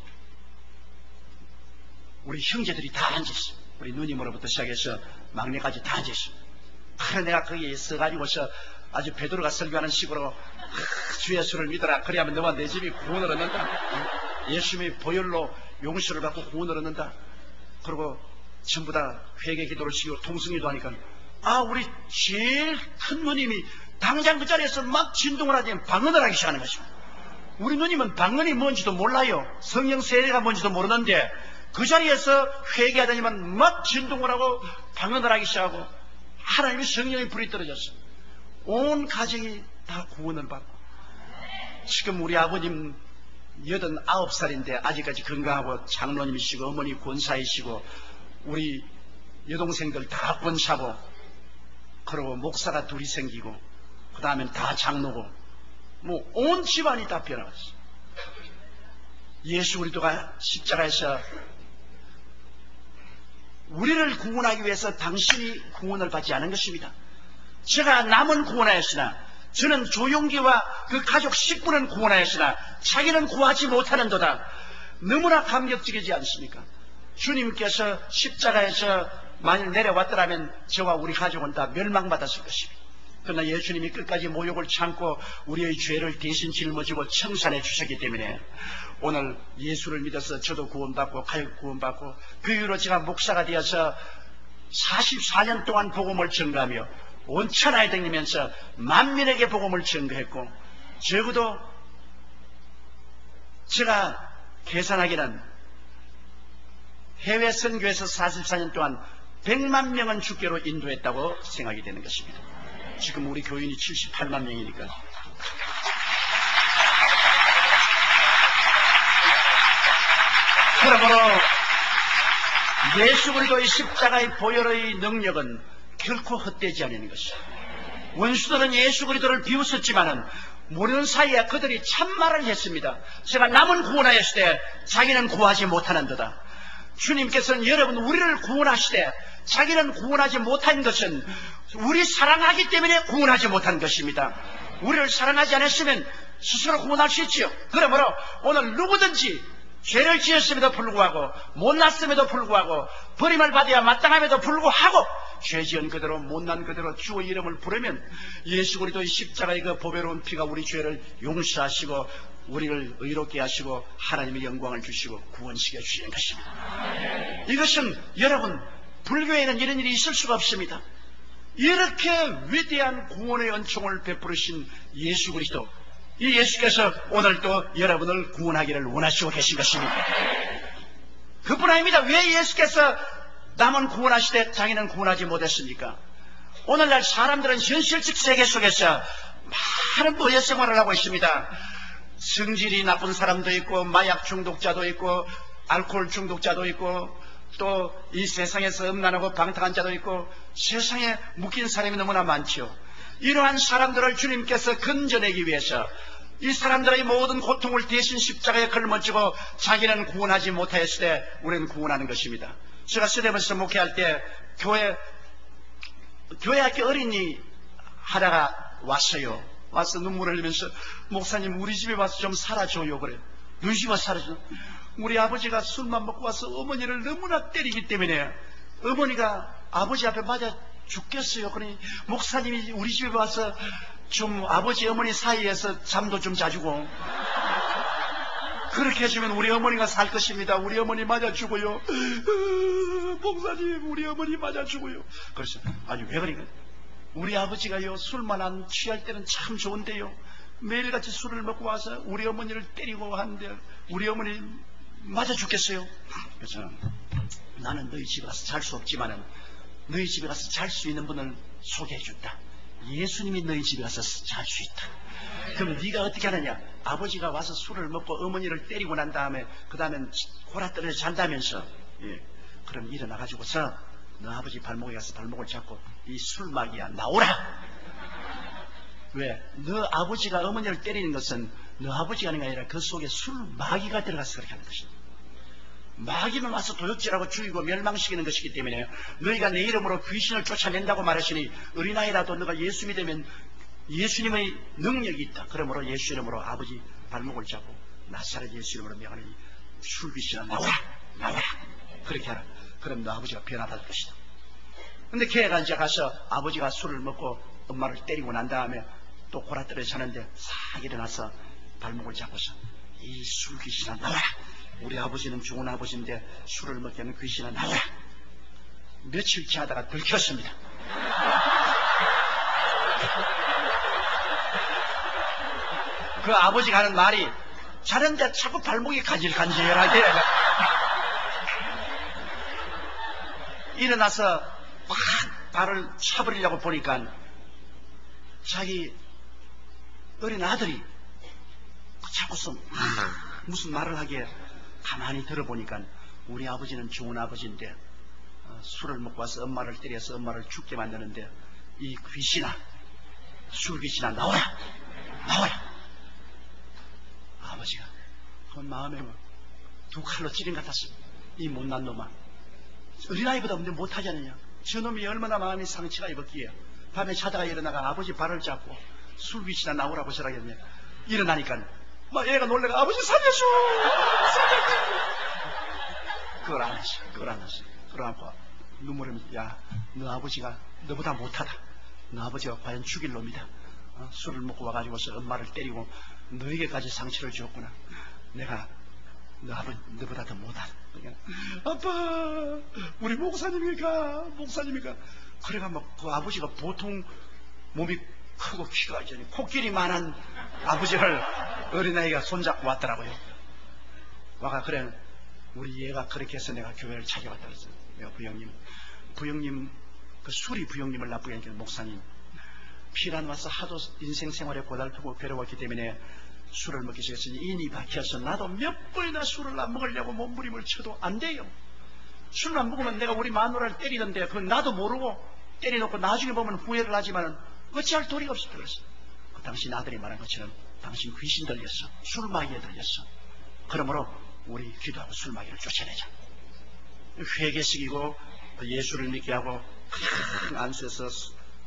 우리 형제들이 다 앉아있어. 우리 누님으로부터 시작해서 막내까지 다 앉아있어. 그래 내가 거기에 서가지고서 아주 베드로가 설교하는 식으로 주 예수를 믿어라. 그래야면 너와 내 집이 구원을 얻는다. 예수님이 보혈로 용서를 받고 구원을 얻는다. 그리고 전부 다 회개 기도를 시키고 통성기도 하니까 우리 제일 큰 누님이 당장 그 자리에서 막 진동을 하더니 방언을 하기 시작하는 것입니다. 우리 누님은 방언이 뭔지도 몰라요. 성령 세례가 뭔지도 모르는데 그 자리에서 회개하더니만 막 진동을 하고 방언을 하기 시작하고 하나님의 성령의 불이 떨어졌어. 온 가정이 다 구원을 받고 지금 우리 아버님 89살인데 아직까지 건강하고 장로님이시고 어머니 권사이시고 우리 여동생들 다 권사고 그리고 목사가 둘이 생기고 그 다음엔 다 장로고 뭐 온 집안이 다 변화했어. 예수 그리스도가 십자가에서 우리를 구원하기 위해서 당신이 구원을 받지 않은 것입니다. 제가 남은 구원하였으나 저는 조용기와 그 가족 10분은 구원하였으나 자기는 구하지 못하는도다. 너무나 감격적이지 않습니까? 주님께서 십자가에서 만일 내려왔더라면 저와 우리 가족은 다 멸망받았을 것입니다. 그러나 예수님이 끝까지 모욕을 참고 우리의 죄를 대신 짊어지고 청산해 주셨기 때문에 오늘 예수를 믿어서 저도 구원받고 가족 구원받고 그 이후로 제가 목사가 되어서 44년 동안 복음을 전가하며 온 천하에 다니면서 만민에게 복음을 전가했고, 적어도 제가 계산하기는 해외 선교에서 44년 동안 100만 명은 주교로 인도했다고 생각이 되는 것입니다. 지금 우리 교인이 78만 명이니까. 그러므로 예수 그리스도의 십자가의 보혈의 능력은 결코 헛되지 않는 것이다. 원수들은 예수 그리스도를 비웃었지만은 모르는 사이에 그들이 참말을 했습니다. 제가 남은 구원하였을 때 자기는 구하지 못하는도다. 주님께서는 여러분 우리를 구원하시되 자기는 구원하지 못한 것은 우리 사랑하기 때문에 구원하지 못한 것입니다. 우리를 사랑하지 않았으면 스스로 구원할 수 있지요. 그러므로 오늘 누구든지 죄를 지었음에도 불구하고 못났음에도 불구하고 버림을 받아야 마땅함에도 불구하고 죄 지은 그대로 못난 그대로 주의 이름을 부르면 예수 그리스도의 십자가의 그 보배로운 피가 우리 죄를 용서하시고 우리를 의롭게 하시고 하나님의 영광을 주시고 구원시켜 주시는 것입니다. 이것은 여러분 불교에는 이런 일이 있을 수가 없습니다. 이렇게 위대한 구원의 은총을 베푸르신 예수 그리스도, 이 예수께서 오늘 또 여러분을 구원하기를 원하시고 계신 것입니다. 그뿐 아닙니다. 왜 예수께서 남은 구원하시되 자기는 구원하지 못했습니까? 오늘날 사람들은 현실적 세계 속에서 많은 노예 생활을 하고 있습니다. 성질이 나쁜 사람도 있고 마약 중독자도 있고 알코올 중독자도 있고 또 이 세상에서 음란하고 방탕한 자도 있고 세상에 묶인 사람이 너무나 많죠. 이러한 사람들을 주님께서 건져내기 위해서 이 사람들의 모든 고통을 대신 십자가에 걸머지고 자기는 구원하지 못하였을 때 우리는 구원하는 것입니다. 제가 스데반에서 목회할 때 교회 학교 어린이 하다가 왔어요. 와서 눈물을 흘리면서 목사님 우리 집에 와서 좀 살아줘요. 그래요. 너희 집에 와서 살아줘. 우리 아버지가 술만 먹고 와서 어머니를 너무나 때리기 때문에 어머니가 아버지 앞에 맞아 죽겠어요. 그러니 목사님이 우리 집에 와서 좀 아버지 어머니 사이에서 잠도 좀 자주고 그렇게 해주면 우리 어머니가 살 것입니다. 우리 어머니 맞아 죽어요. 목사님 우리 어머니 맞아 죽어요. 그래서 아니 왜 그러니까 우리 아버지가요 술만 안 취할 때는 참 좋은데요 매일같이 술을 먹고 와서 우리 어머니를 때리고 하는데 우리 어머니 맞아 죽겠어요. 그래서 나는 너희 집에 가서 잘 수 없지만은 너희 집에 가서 잘 수 있는 분을 소개해 준다. 예수님이 너희 집에 가서 잘 수 있다. 그럼 네가 어떻게 하느냐? 아버지가 와서 술을 먹고 어머니를 때리고 난 다음에 그 다음엔 골아 떨어져 잔다면서 그럼 일어나가지고서 너 아버지 발목에 가서 발목을 잡고 이 술마귀야 나오라. 왜? 너 아버지가 어머니를 때리는 것은 너 아버지가 하는 게 아니라 그 속에 술마귀가 들어가서 그렇게 하는 것이다. 마귀는 와서 도둑질하고 죽이고 멸망시키는 것이기 때문에 너희가 내 이름으로 귀신을 쫓아낸다고 말하시니 어린아이라도 너가 예수 믿으면 예수님의 능력이 있다. 그러므로 예수 이름으로 아버지 발목을 잡고 나사렛 예수 이름으로 명하니 술귀신아 나와라 나와라 그렇게 하라. 그럼 너 아버지가 변화받을 것이다. 근데 걔가 이제 가서 아버지가 술을 먹고 엄마를 때리고 난 다음에 또 골아 떨어져 자는데 싹 일어나서 발목을 잡고서 이 술귀신아 나와라. 우리 아버지는 좋은 아버지인데 술을 먹게 하는 귀신아 나와라. 며칠째 하다가 들켰습니다. 그 아버지가 하는 말이 자는데 자꾸 발목이 간질간질하게 일어나서 막 발을 차버리려고 보니까 자기 어린 아들이 자꾸서 무슨 말을 하기에 가만히 들어보니까 우리 아버지는 좋은 아버지인데 술을 먹고 와서 엄마를 때려서 엄마를 죽게 만드는데 이 귀신아 술귀신아 나와라 나와라. 아버지가 그 마음에 두 칼로 찌른 것 같았습니다. 이 못난 놈아 어린아이보다 못하지 않느냐. 저놈이 얼마나 마음이 상처가 입었기에 밤에 자다가 일어나가 아버지 발을 잡고 술귀신아 나오라고 저라겠네. 일어나니까 막 얘가 놀래가 아버지 살려줘 그걸 안 했어. 그걸 안 했어. 그러고 눈물을 야 너 아버지가 너보다 못하다. 너 아버지가 과연 죽일 놈이다. 술을 먹고 와가지고서 엄마를 때리고 너에게까지 상처를 주었구나. 내가 너보다 더 못하. 아빠, 우리 목사님이가. 그래가 막 그 아버지가 보통 몸이 크고 키가 이제 코끼리만한 아버지를 어린아이가 손잡고 왔더라고요. 와가 그래, 우리 얘가 그렇게 해서 내가 교회를 찾아왔다 그랬어요. 내가 부형님, 그 수리 부형님을 나쁘게 하니까 목사님, 피난 와서 하도 인생 생활에 고달프고 괴로웠기 때문에 술을 먹기 시작해서 인이 박혀서 나도 몇 번이나 술을 안 먹으려고 몸부림을 쳐도 안 돼요. 술을 안 먹으면 내가 우리 마누라를 때리던데 그건 나도 모르고 때려놓고 나중에 보면 후회를 하지만 어찌할 도리가 없었다 그랬어. 그 당신 아들이 말한 것처럼 당신 귀신 들렸어. 술마귀에 들렸어. 그러므로 우리 기도하고 술마귀를 쫓아내자. 회개식이고 예수를 믿게 하고 큰 안수에서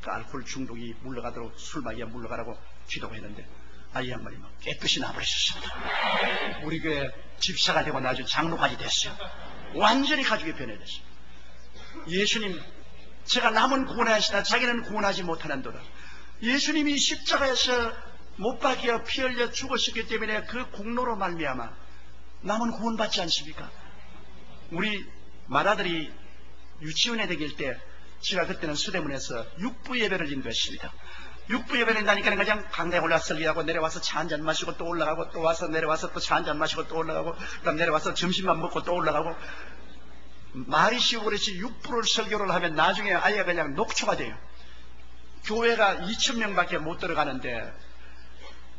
그 알코올 중독이 물러가도록 술마귀가 물러가라고 기도가 했는데 이 양반이 막 깨끗이 나버리셨습니다. 우리 교회 집사가 되고 나중에 장로까지 됐어요. 완전히 가족이 변해졌어요. 예수님, 제가 남은 구원하시나 자기는 구원하지 못하는도다. 예수님이 십자가에서 못 박혀 피 흘려 죽으셨기 때문에 그 공로로 말미암아 남은 구원받지 않습니까? 우리 맏아들이 유치원에 다닐 때 제가 그때는 수대문에서 육부 예배를 인도했습니다. 육부 예배를 한다니까 그냥 강당에 올라서 설교하고 내려와서 차 한잔 마시고 또 올라가고 또 와서 내려와서 또 차 한잔 마시고 또 올라가고 그다음 내려와서 점심만 먹고 또 올라가고 말이 쉬우고 그렇지 육부를 설교를 하면 나중에 아예 그냥 녹초가 돼요. 교회가 2,000명밖에 못 들어가는데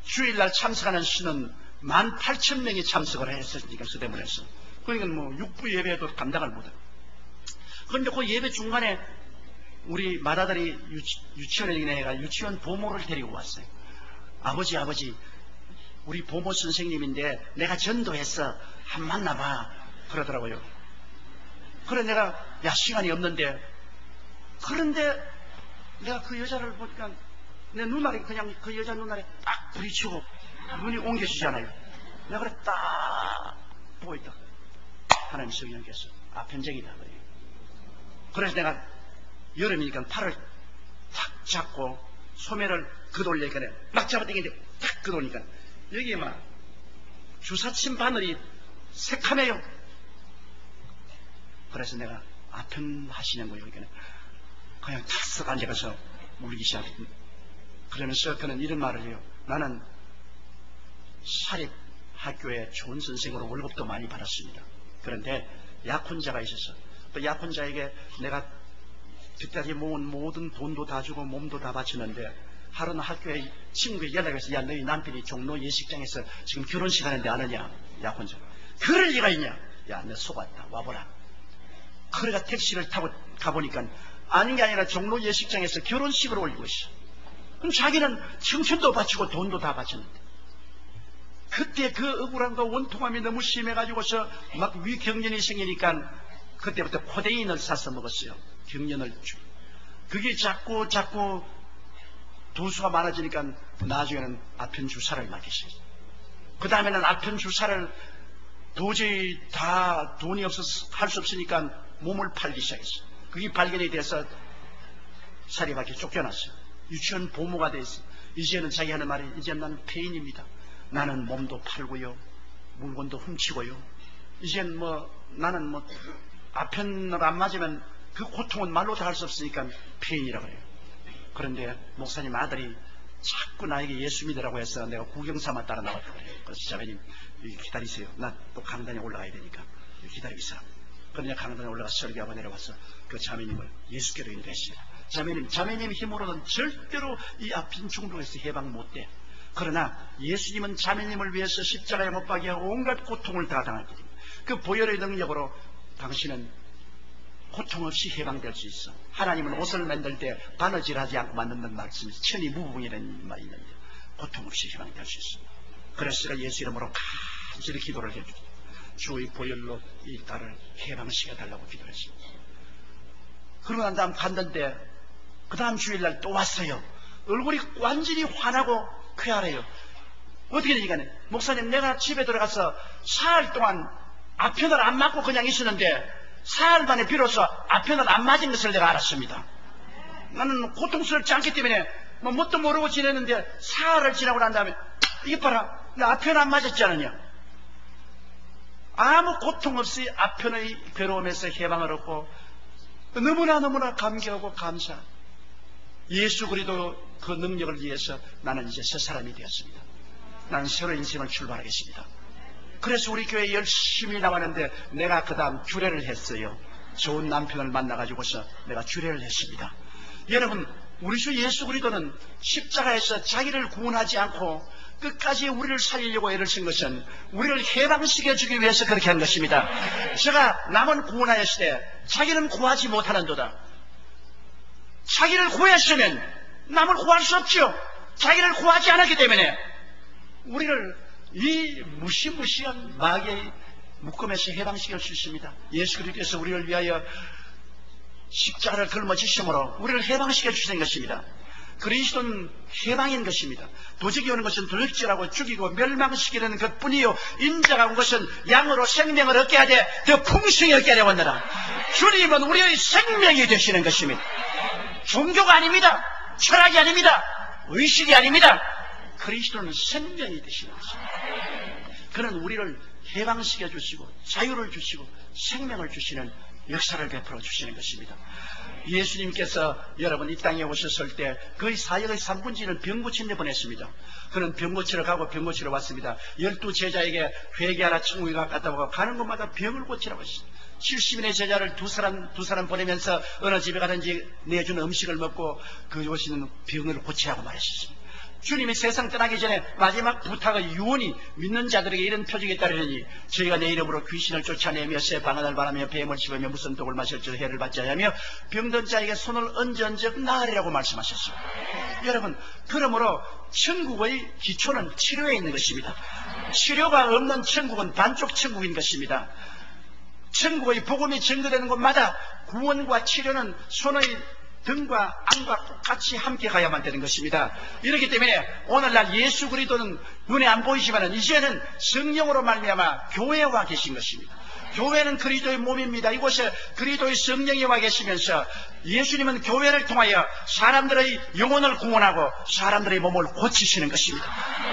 주일날 참석하는 시는 18,000명이 참석을 했으니까 수대문에서. 그러니까 뭐 육부 예배도 감당을 못해요. 그런데 그 예배 중간에 우리 맏아들이 유치원에 있는 애가 유치원 보모를 데리고 왔어요. 아버지 우리 보모 선생님인데 내가 전도했어. 한 만나봐 그러더라고요. 그래 내가 시간이 없는데 그런데 내가 그 여자를 보니까 내 눈알이 그냥 그 여자 눈알에 딱 부딪히고 눈이 옮겨지잖아요. 내가 그래 딱 보고 있다. 하나님 성령께서 아편쟁이다 그래요. 그래서 내가 여름이니까 팔을 탁 잡고 소매를 그돌리니까 막 잡아당기는데 탁 그돌니까 여기에 막 주사침 바늘이 새카매요. 그래서 내가 아편하시는 거예요. 그냥 탁 앉아서 울기 시작했거든요. 그러면서 그는 이런 말을 해요. 나는 사립학교에 좋은 선생으로 월급도 많이 받았습니다. 그런데 약혼자가 있어서 또 약혼자에게 내가 그때까지 모은 모든 돈도 다 주고 몸도 다 바쳤는데 하루는 학교에 친구에게 연락해서 야 너희 남편이 종로 예식장에서 지금 결혼식 하는데 안 오냐. 약혼자. 그럴 리가 있냐. 야 너 속았다 와보라. 그래가 택시를 타고 가보니까 아닌 게 아니라 종로 예식장에서 결혼식을 올리고 있어. 그럼 자기는 청춘도 바치고 돈도 다 바쳤는데 그때 그 억울함과 원통함이 너무 심해가지고서 막 위경련이 생기니까 그때부터 코데인을 사서 먹었어요. 경련을 그게 자꾸 도수가 많아지니까 나중에는 아편 주사를 맞게 시작했어요. 그 다음에는 아편 주사를 도저히 다 돈이 없어서 할 수 없으니까 몸을 팔기 시작했어요. 그게 발견이 돼서 사립학교 쫓겨났어요. 유치원 보모가 돼서 이제는 자기 하는 말이 이제 나는 폐인입니다. 나는 몸도 팔고요 물건도 훔치고요 이젠 나는 아편을 안 맞으면 그 고통은 말로 다 할 수 없으니까 폐인이라고 해요. 그런데 목사님 아들이 자꾸 나에게 예수 믿으라고 해서 내가 구경삼아 따라 나왔다 그래요. 그래서 자매님 기다리세요. 나 또 강단에 올라가야 되니까 기다리고 있어라. 그러냐 강단에 올라가서 설교하고 내려와서 그 자매님을 예수께로 인도했습니다. 자매님 힘으로는 절대로 이 아픈 중독에서 해방 못돼. 그러나 예수님은 자매님을 위해서 십자가에 못 박게 하고 온갖 고통을 다 당하게 됩니다. 그 보혈의 능력으로 당신은 고통 없이 해방될 수 있어. 하나님은 옷을 만들 때 바느질하지 않고 만든다는 말씀이 천이무궁이라는 말이 있는데 고통 없이 해방될 수 있어. 그래서 제가 예수 이름으로 간절히 기도를 해주죠. 주의 보혈로 이 딸을 해방시켜달라고 기도했습니다. 그러고 난 다음 갔는데 그 다음 주일날 또 왔어요. 얼굴이 완전히 환하고 쾌활해요. 어떻게 되니까 목사님 내가 집에 들어가서 사흘 동안 아편을 안 맞고 그냥 있었는데 사흘 만에 비로소 아편을 안 맞은 것을 내가 알았습니다. 나는 고통스럽지 않기 때문에 뭣도 모르고 지냈는데 사흘을 지나고 난 다음에 이게 봐라 나 아편 안 맞았지 않느냐. 아무 고통 없이 아편의 괴로움에서 해방을 얻고 너무나 감격하고 감사. 예수 그리스도 그 능력을 위해서 나는 이제 새 사람이 되었습니다. 나는 새로운 인생을 출발하겠습니다. 그래서 우리 교회에 열심히 나왔는데 내가 그 다음 주례를 했어요. 좋은 남편을 만나가지고서 내가 주례를 했습니다. 여러분, 우리 주 예수 그리스도는 십자가에서 자기를 구원하지 않고 끝까지 우리를 살리려고 애를 쓴 것은 우리를 해방시켜주기 위해서 그렇게 한 것입니다. 제가 남은 구원하였을 때 자기는 구하지 못하는도다. 자기를 구했으면 남을 구할 수 없죠. 자기를 구하지 않았기 때문에 우리를 이 무시무시한 마귀의 묶음에서 해방시킬 수 있습니다. 예수 그리스도께서 우리를 위하여 십자가를 걸머지심으로 우리를 해방시켜 주신 것입니다. 그리스도는 해방인 것입니다. 도적이 오는 것은 도적질하고 죽이고 멸망시키는 것뿐이요, 인자가 온 것은 양으로 생명을 얻게 하되 더 풍성히 얻게 하려 원하라. 주님은 우리의 생명이 되시는 것입니다. 종교가 아닙니다. 철학이 아닙니다. 의식이 아닙니다. 그리스도는 생명이 되시는 것입니다. 그는 우리를 해방시켜 주시고 자유를 주시고 생명을 주시는 역사를 베풀어 주시는 것입니다. 예수님께서 여러분 이 땅에 오셨을 때 거의 사역의 3분지는 병 고치는 데 보냈습니다. 그는 병 고치러 가고 병 고치러 왔습니다. 12 제자에게 회개하라 천국에 가깝다고 가는 곳마다 병을 고치라고 했습니다. 70인의 제자를 두 사람 보내면서 어느 집에 가든지 내주는 음식을 먹고 그 오시는 병을 고치라고 말했습니다. 주님이 세상 떠나기 전에 마지막 부탁의 유언이 믿는 자들에게 이런 표적이 따르니 저희가 내 이름으로 귀신을 쫓아내며 새 방언을 바라며 뱀을 씹으며 무슨 독을 마실지도 해를 받지 하며 병든 자에게 손을 얹은즉 나으리라고 말씀하셨습니다. 여러분, 그러므로 천국의 기초는 치료에 있는 것입니다. 치료가 없는 천국은 반쪽 천국인 것입니다. 천국의 복음이 전거되는 곳마다 구원과 치료는 손의 등과 안과 똑같이 함께 가야만 되는 것입니다. 이렇기 때문에 오늘날 예수 그리스도는 눈에 안 보이지만 이제는 성령으로 말미암아 교회와 계신 것입니다. 교회는 그리스도의 몸입니다. 이곳에 그리스도의 성령이 와 계시면서 예수님은 교회를 통하여 사람들의 영혼을 구원하고 사람들의 몸을 고치시는 것입니다.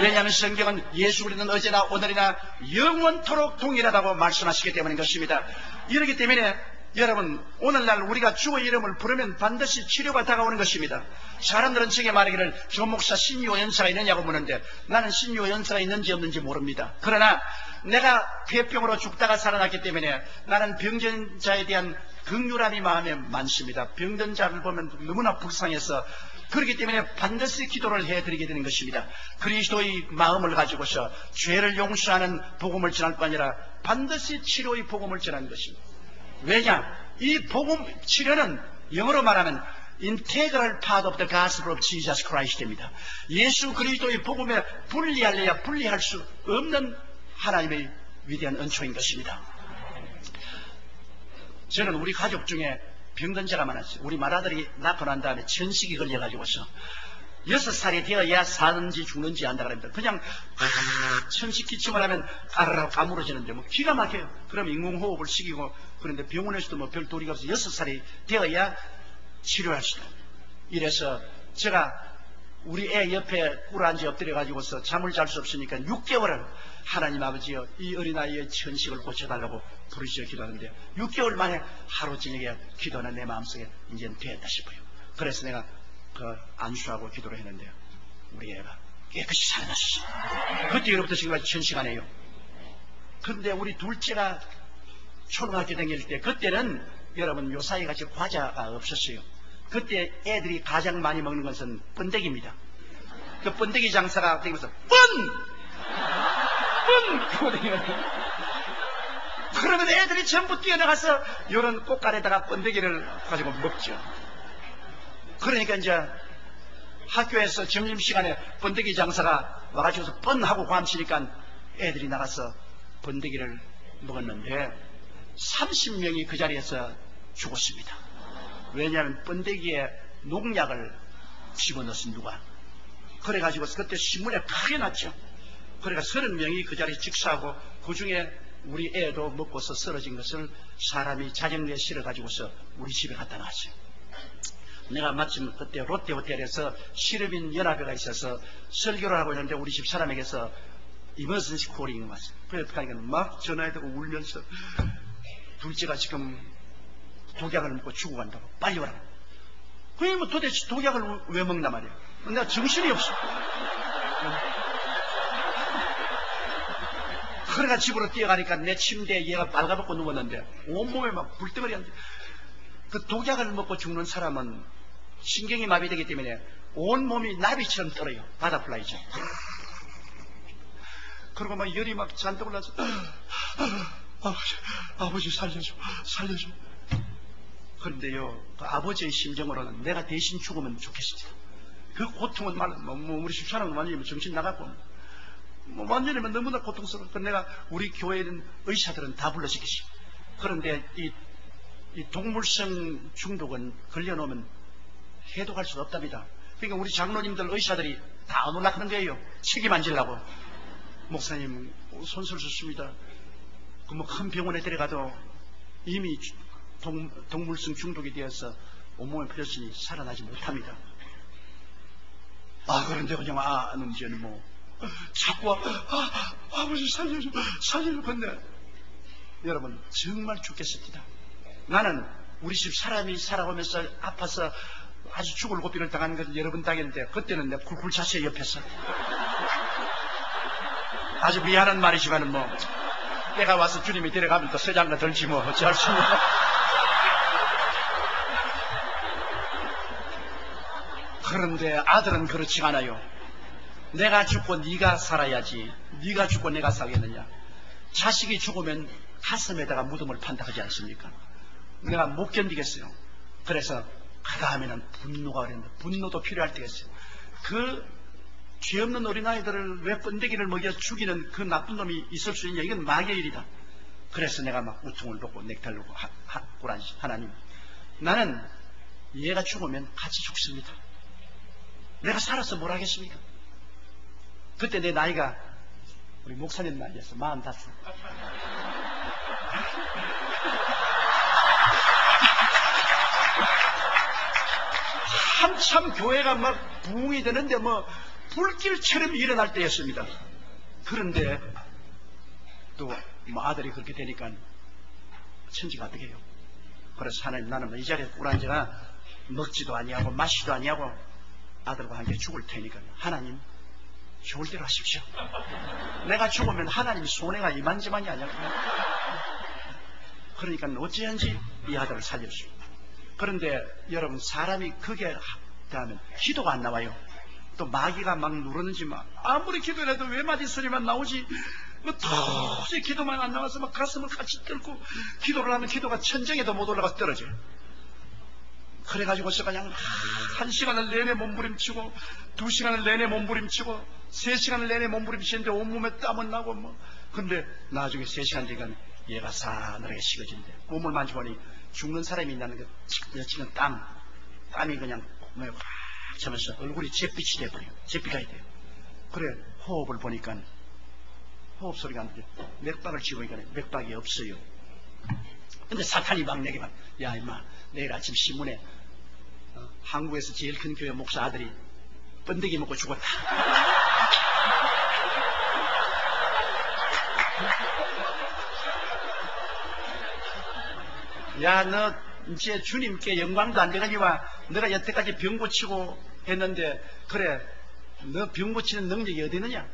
왜냐하면 성경은 예수 그리스도는 어제나 오늘이나 영원토록 동일하다고 말씀하시기 때문인 것입니다. 이렇기 때문에 여러분, 오늘날 우리가 주의 이름을 부르면 반드시 치료가 다가오는 것입니다. 사람들은 제게 말하기를 조 목사 신유호 연사가 있느냐고 묻는데 나는 신유호 연사가 있는지 없는지 모릅니다. 그러나 내가 폐병으로 죽다가 살아났기 때문에 나는 병든 자에 대한 긍휼함이 마음에 많습니다. 병든 자를 보면 너무나 불쌍해서 그렇기 때문에 반드시 기도를 해드리게 되는 것입니다. 그리스도의 마음을 가지고서 죄를 용서하는 복음을 전할 뿐 아니라 반드시 치료의 복음을 전하는 것입니다. 왜냐? 이 복음 치료는 영어로 말하면 integral part of the gospel of Jesus Christ입니다. 예수 그리스도의 복음에 분리할래야 분리할 수 없는 하나님의 위대한 은총인 것입니다. 저는 우리 가족 중에 병든 자가 많았어요. 우리 맏아들이 낳고 난 다음에 천식이 걸려가지고서 6살이 되어야 사는지 죽는지 안다 그럽니다. 그냥 천식 기침을 하면 까르르 까무러지는데 뭐 기가 막혀요. 그럼 인공호흡을 시키고 그런데 병원에서도 뭐 별 도리가 없어 6살이 되어야 치료할 수 있다. 이래서 제가 우리 애 옆에 꿇어앉아 엎드려가지고서 잠을 잘 수 없으니까 6개월을 하나님 아버지여 이 어린아이의 천식을 고쳐달라고 부르짖어 기도하는데 6개월 만에 하루 저녁에 기도는 내 마음속에 이제는 되었다 싶어요. 그래서 내가 안수하고 기도를 했는데요. 우리 애가 깨끗이 살아났어요. 그때 이후부터 지금까지 천시간이에요. 그런데 우리 둘째가 초등학교 다닐 때 그때는 여러분 요사이 같이 과자가 없었어요. 그때 애들이 가장 많이 먹는 것은 번데기입니다. 그 번데기 장사가 되면서 그러면 애들이 전부 뛰어나가서 이런 꽃갈에다가 번데기를 가지고 먹죠. 그러니까 이제 학교에서 점심시간에 번데기 장사가 와가지고서 뻔하고 감치니까 애들이 나가서 번데기를 먹었는데 30명이 그 자리에서 죽었습니다. 왜냐하면 번데기에 농약을 집어넣었습니다. 누가. 그래가지고 그때 신문에 크게 났죠. 그러니까 30명이 그 자리에 직사하고 그 중에 우리 애도 먹고서 쓰러진 것을 사람이 자전거에 실어가지고서 우리 집에 갖다 놨어요. 내가 마침 그때 롯데호텔에서 시르빈 연합회가 있어서 설교를 하고 있는데 우리 집 사람에게서 이머전시 콜링이 왔어요. 그래서 가니까 막 전화해대고 울면서 둘째가 지금 독약을 먹고 죽어간다고 빨리 오라고. 그게 뭐 도대체 독약을 왜 먹나 말이야. 내가 정신이 없어. 그래가 집으로 뛰어가니까 내 침대에 얘가 빨가벗고 누웠는데 온몸에 막 불덩어리 한데, 그 독약을 먹고 죽는 사람은 신경이 마비되기 때문에 온몸이 나비처럼 떨어요. 바다플라이죠. 그리고 막 열이 막 잔뜩 올라서 아버지 살려줘. 그런데요, 그 아버지의 심정으로는 내가 대신 죽으면 좋겠습니다. 그 고통은 우리 집사람은 완전히 정신 나갔고 완전히 너무나 고통스러워. 내가 우리 교회에 있는 의사들은 다 불러시키시. 그런데 이 동물성 중독은 걸려놓으면 해독할 수가 없답니다. 그러니까 우리 장로님들 의사들이 다 놀라는 거예요. 책임 안 지려고. 목사님 손설수습니다. 그 뭐 큰 병원에 데려가도 이미 동물성 중독이 되어서 온몸에 풀렸으니 살아나지 못합니다. 그런데 그냥 문제는 뭐 자꾸 아버지 살려줘 건데, 여러분 정말 죽겠습니다. 나는 우리 집 사람이 살아오면서 아파서 아주 죽을 고비를 당한 건 여러분 당했는데, 그때는 내가 굴굴 잤어요 옆에서. 아주 미안한 말이지만은 뭐 때가 와서 주님이 데려가면 또 서장가 들지 뭐 어찌할 수 없는. 그런데 아들은 그렇지 않아요. 내가 죽고 네가 살아야지, 네가 죽고 내가 살겠느냐. 자식이 죽으면 가슴에다가 무덤을 판다 하지 않습니까? 내가 못 견디겠어요. 그래서 그 다음에는 분노가 그랬는데, 분노도 필요할 때가 있어요. 그 죄 없는 어린아이들을 왜 번데기를 먹여 죽이는 그 나쁜 놈이 있을 수 있냐. 이건 마귀의 일이다. 그래서 내가 막 우통을 놓고 넥타이를 놓고 하나님, 나는 얘가 죽으면 같이 죽습니다. 내가 살아서 뭘 하겠습니까? 그때 내 나이가 우리 목사님 나이였어. 45. 한참 교회가 막 부흥이 되는데 뭐 불길처럼 일어날 때였습니다. 그런데 또 아들이 그렇게 되니까 천지가 어떻게 해요? 그래서 하나님, 나는 이 자리에 꿀한지나 먹지도 아니하고 마시지도 아니하고 아들과 함께 죽을 테니까 하나님 좋을 대로 하십시오. 내가 죽으면 하나님 손해가 이만저만이 아니야. 그러니까 어찌한지 이 아들을 살려주시오. 그런데 여러분, 사람이 그게 하면 기도가 안 나와요. 또 마귀가 막 누르는지 막 아무리 기도해도 외마디 소리만 나오지 뭐 도저히 기도만 안 나와서 막 가슴을 같이 뚫고 기도를 하면 기도가 천정에도 못 올라가서 떨어져요. 그래가지고서 그냥 1시간을 내내 몸부림치고 2시간을 내내 몸부림치고 3시간을 내내 몸부림치는데 온몸에 땀은 나고 뭐. 근데 나중에 3시간 뒤간 얘가 싸늘하게 식어진대. 몸을 만져보니 죽는 사람이 있다는 게 여치는 땀이 그냥 몸에 확 차면서 얼굴이 잿빛이 돼버려요. 잿빛이 돼요. 그래 호흡을 보니까 호흡 소리가 안 돼. 맥박을 쥐보니까 맥박이 없어요. 근데 사탄이 막 내게 막, 야 임마, 내일 아침 신문에 한국에서 제일 큰 교회 목사 아들이 번데기 먹고 죽었다. 야, 너 이제 주님께 영광도 안 되가니와 너가 여태까지 병 고치고 했는데, 그래 너 병 고치는 능력이 어디 있느냐?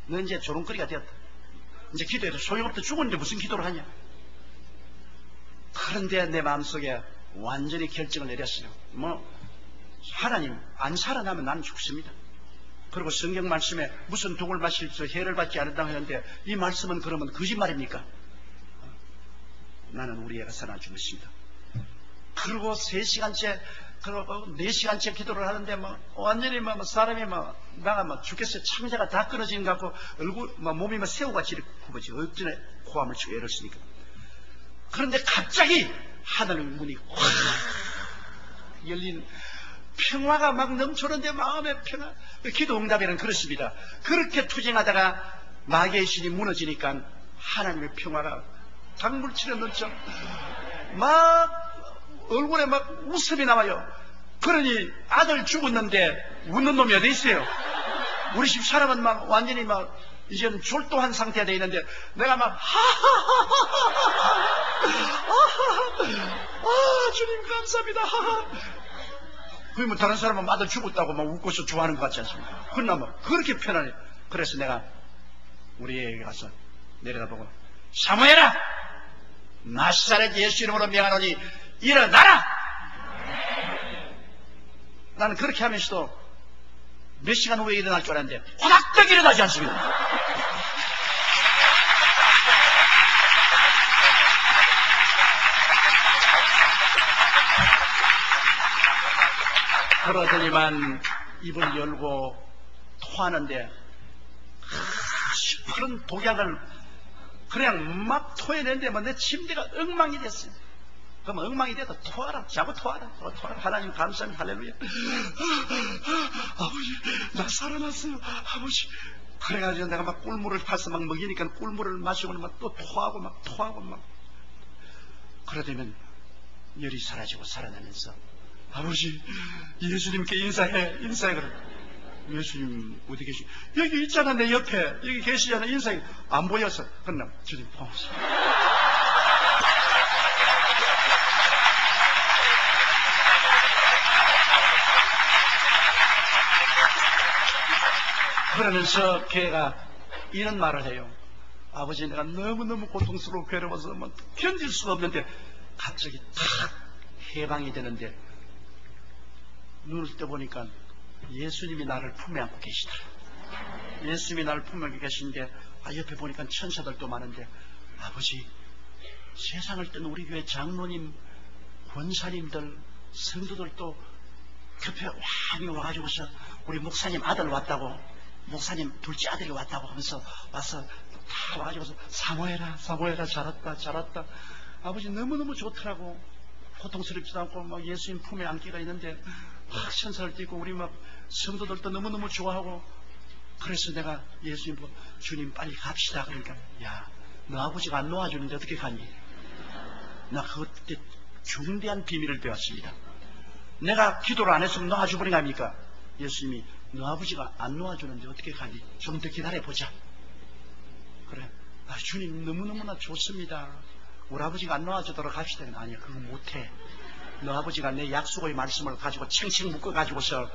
너 이제 조롱거리가 되었다. 이제 기도해도 소용없다. 죽었는데 무슨 기도를 하냐? 그런데 내 마음속에 완전히 결정을 내렸어요. 하나님, 안 살아나면 나는 죽습니다. 그리고 성경 말씀에 무슨 독을 마실지 해를 받지 않는다고 하는데, 이 말씀은 그러면 거짓말입니까? 나는 우리 애가 살아나 죽었습니다. 그리고 3시간째, 그리고 4시간째 기도를 하는데, 완전히 사람이 나가 죽겠어요. 창자가 다 끊어진 것 같고, 얼굴, 몸이 새우같이 이렇게 굽어지. 어쩌네, 고함을 치고 애를 쓰니까. 그런데 갑자기 하늘 문이 확 열린, 평화가 막 넘쳐는데 마음의 평화. 기도 응답에는 그렇습니다. 그렇게 투쟁하다가 마귀의 신이 무너지니까 하나님의 평화가 강물처럼 넘쳐 막 얼굴에 막 웃음이 나와요. 그러니 아들 죽었는데 웃는 놈이 어디 있어요? 우리 집 사람은 막 완전히 막 이제는 졸도한 상태가 돼 있는데 내가 막 주님 감사합니다. 그러면 다른 사람은 아들 죽었다고 막 웃고서 좋아하는 것 같지 않습니까? 그러나 뭐 그렇게 편안해. 그래서 내가 우리 애에게 가서 내려다보고 사무엘아, 나사렛 예수 이름으로 명하노니 일어나라. 나는 그렇게 하면서도 몇 시간 후에 일어날 줄 알았는데 호닥닥 일어나지 않습니다. 그러더니만 입을 열고 토하는데 그런 독약을 그냥 막 토해낸데 뭐 내 침대가 엉망이 됐어요. 그럼 엉망이 돼도 토하라. 자고 토하라. 토하라. 하나님 감사합니다. 할렐루야. 아버지 나 살아났어요. 아버지. 그래가지고 내가 막 꿀물을 타서 막 먹이니까 꿀물을 마시고 막 또 토하고 막 그러다면 열이 사라지고 살아나면서 아버지 예수님께 인사해 그래. 예수님 어디 계시? 여기 있잖아. 내 옆에 여기 계시잖아. 인사해. 안 보여서 그럼 주님 고맙습니다. 그러면서 걔가 이런 말을 해요. 아버지 내가 너무너무 고통스럽고 괴로워서 뭐 견딜 수가 없는데 갑자기 탁 해방이 되는데 눈을 떠보니까 예수님이 나를 품에 안고 계시더라. 예수님이 나를 품에 안고 계신데 옆에 보니까 천사들도 많은데 아버지 세상을 뜬 우리 교회 장로님 권사님들 성도들도 겹에 많이 와가지고서 우리 목사님 아들 왔다고 목사님 둘째 아들이 왔다고 하면서 와서 다 와가지고서 사모해라 잘했다 아버지 너무너무 좋더라고. 고통스럽지도 않고 막 예수님 품에 안기가 있는데 막 천사를 띄고 우리 막 성도들도 너무너무 좋아하고 그래서 내가 예수님 보고 주님 빨리 갑시다. 그러니까 야 너 아버지가 안 놓아주는데 어떻게 가니? 나 그때 중대한 비밀을 배웠습니다. 내가 기도를 안 했으면 놓아주버린 거 아닙니까? 예수님이 너 아버지가 안 놓아주는데 어떻게 가니? 좀 더 기다려보자. 그래. 주님 너무너무나 좋습니다. 우리 아버지가 안 놓아주도록 합시다. 아니야 그거 못해. 너 아버지가 내 약속의 말씀을 가지고 챙챙 묶어가지고서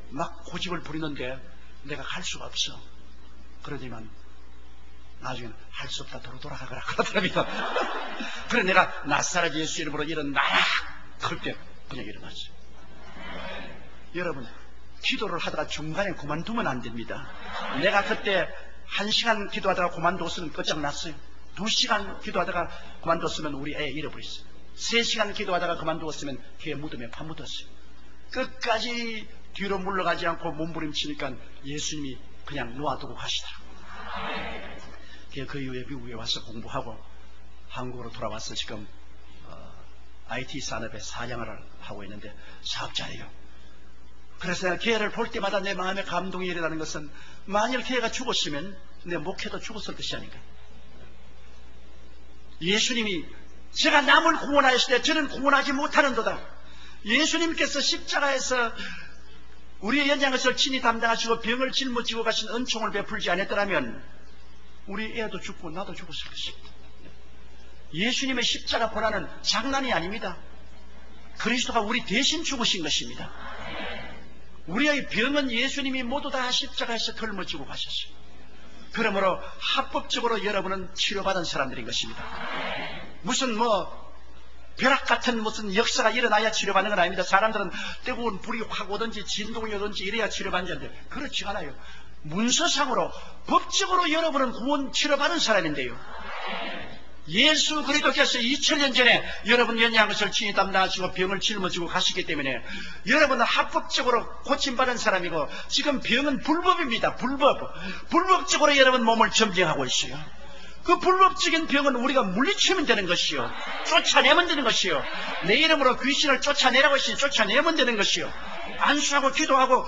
막 고집을 부리는데 내가 갈 수가 없어. 그러지만 나중에는 할 수 없다 도로 돌아가거라 그러더랍니다. 그래 내가 나사렛 예수 이름으로 일어나라 그럴 때 그냥 일어났어요. 여러분 기도를 하다가 중간에 그만두면 안 됩니다. 내가 그때 1시간 기도하다가 그만뒀으면 끝장났어요. 2시간 기도하다가 그만뒀으면 우리 애 잃어버렸어요. 3시간 기도하다가 그만두었으면 걔 무덤에 파묻었어요. 끝까지 뒤로 물러가지 않고 몸부림치니까 예수님이 그냥 놓아두고 가시더라고요. 그 이후에 미국에 와서 공부하고 한국으로 돌아와서 지금 IT 산업에 사장을 하고 있는데 사업자예요. 그래서 내가 걔를 볼 때마다 내 마음에 감동이 일어나는 것은 만일 걔가 죽었으면 내 목회도 죽었을 것이 아닌가. 예수님이 제가 남을 구원하였을 때 저는 구원하지 못하는도다. 예수님께서 십자가에서 우리의 연약한 것을 친히 담당하시고 병을 짊어지고 가신 은총을 베풀지 않았더라면 우리 애도 죽고 나도 죽었을 것입니다. 예수님의 십자가 고난은 장난이 아닙니다. 그리스도가 우리 대신 죽으신 것입니다. 우리의 병은 예수님이 모두 다 십자가에서 짊어지고 가셨어요. 그러므로 합법적으로 여러분은 치료받은 사람들인 것입니다. 무슨 벼락 같은 무슨 역사가 일어나야 치료받는 건 아닙니다. 사람들은 뜨거운 불이 확 오든지 진동이 오든지 이래야 치료받는데 그렇지 않아요. 문서상으로 법적으로 여러분은 구원 치료받은 사람인데요. 예수 그리스도께서 2000년 전에 여러분 연약한 것을 친히 담당하시고 병을 짊어지고 가시기 때문에 여러분은 합법적으로 고침받은 사람이고 지금 병은 불법입니다. 불법적으로 여러분 몸을 점령하고 있어요. 그 불법적인 병은 우리가 물리치면 되는 것이요, 쫓아내면 되는 것이요, 내 이름으로 귀신을 쫓아내라고 했으니 쫓아내면 되는 것이요, 안수하고 기도하고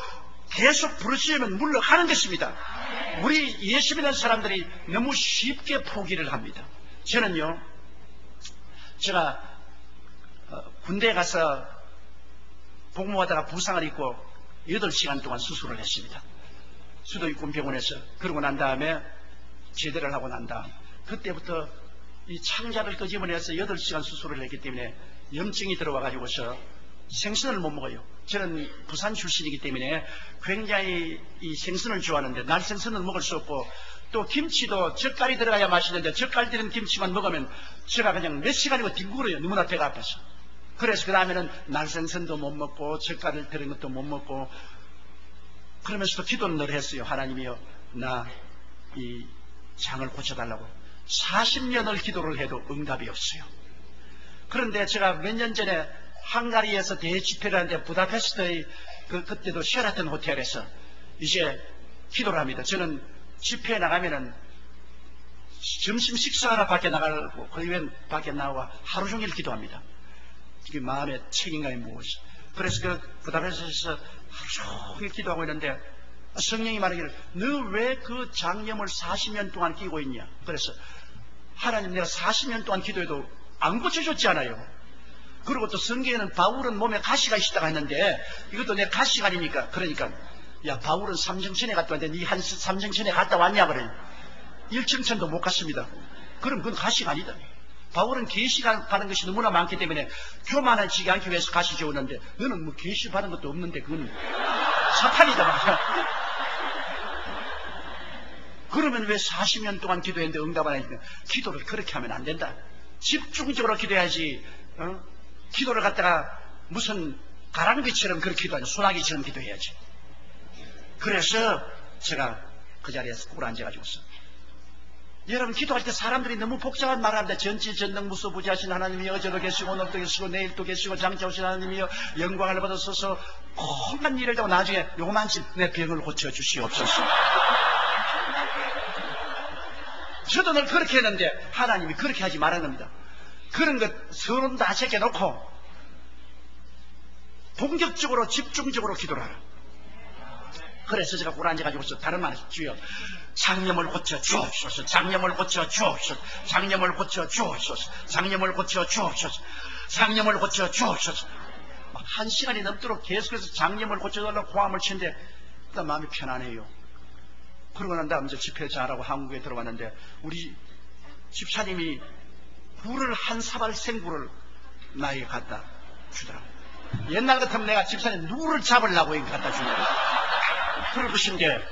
계속 부르시면 물러가는 것입니다. 우리 예수 믿는 사람들이 너무 쉽게 포기를 합니다. 저는요, 제가 군대에 가서 복무하다가 부상을 입고 8시간 동안 수술을 했습니다. 수도육군병원에서. 그러고 난 다음에 제대를 하고 난 다음 그때부터 이 창자를 끄집어내서 8시간 수술을 했기 때문에 염증이 들어와 가지고서 생선을 못 먹어요. 저는 부산 출신이기 때문에 굉장히 이 생선을 좋아하는데 날생선을 먹을 수 없고 또 김치도 젓갈이 들어가야 맛있는데 젓갈 들은 김치만 먹으면 제가 그냥 몇 시간이고 뒹굴어요. 너무나 배가 아파서. 그래서 그 다음에는 날생선도 못 먹고 젓갈을 들은 것도 못 먹고 그러면서도 기도는 늘 했어요. 하나님이여 나 이 장을 고쳐달라고. 40년을 기도를 해도 응답이 없어요. 그런데 제가 몇 년 전에 헝가리에서 대집회를 하는데 부다페스트의 그때도 쉐라튼 호텔에서 이제 기도를 합니다. 저는 집회에 나가면은 점심 식사하러 밖에 나가고 그 이후엔 밖에 나와 하루 종일 기도합니다. 이게 마음의 책임감이 무엇이. 그래서 그 부다페스트에서 하루 종일 기도하고 있는데 성령이 말하기를 너 왜 그 장염을 40년 동안 끼고 있냐. 그래서 하나님 내가 40년 동안 기도해도 안 고쳐줬지 않아요. 그리고 또 성경에는 바울은 몸에 가시가 있다고 했는데 이것도 내 가시가 아니니까. 그러니까 야 바울은 삼정천에 갔다 왔는데 니 한 삼정천에 갔다 왔냐 그래. 1청천도 못 갔습니다. 그럼 그건 가시가 아니다. 바울은 계시가 받은 것이 너무나 많기 때문에 교만해지지 않기 위해서 가시 재우는데 너는 뭐 계시 받은 것도 없는데 그건 사탄이다 말이야. 그러면 왜 40년 동안 기도했는데 응답 안 하니까 기도를 그렇게 하면 안 된다. 집중적으로 기도해야지. 기도를 갖다가 무슨 가랑비처럼 그렇게 기도하지 소나기처럼 기도해야지. 그래서 제가 그 자리에서 꿇어 앉아가지고서 여러분 기도할 때 사람들이 너무 복잡한 말을 합니다. 전지전능무소부지하신 하나님이 어제도 계시고 오늘도 계시고 내일도 계시고 장차오신 하나님이여 영광을 받으소서 험한 일을 하고 나중에 요만치 내 병을 고쳐주시옵소서. 저도 늘 그렇게 했는데 하나님이 그렇게 하지 말라는 겁니다. 그런 것 서론 다 제껴놓고 본격적으로 집중적으로 기도를 하라. 그래서 제가 꿇어 앉아가지고서 다른 말 주여 장염을 고쳐 주옵소서. 장염을 고쳐 주옵소서. 장염을 고쳐 주옵소서. 장염을 고쳐 주옵소서. 장염을 고쳐 주옵소서. 1시간이 넘도록 계속해서 장염을 고쳐달라고 고함을 치는데 일단 마음이 편안해요. 그러고 난 다음 이제 집회 잘하고 한국에 들어왔는데 우리 집사님이 굴을 한 사발 생굴을 나에게 갖다 주더라고요. 옛날 같으면 내가 집사님 누구를 잡으려고 갖다 주더라고요. 그러신데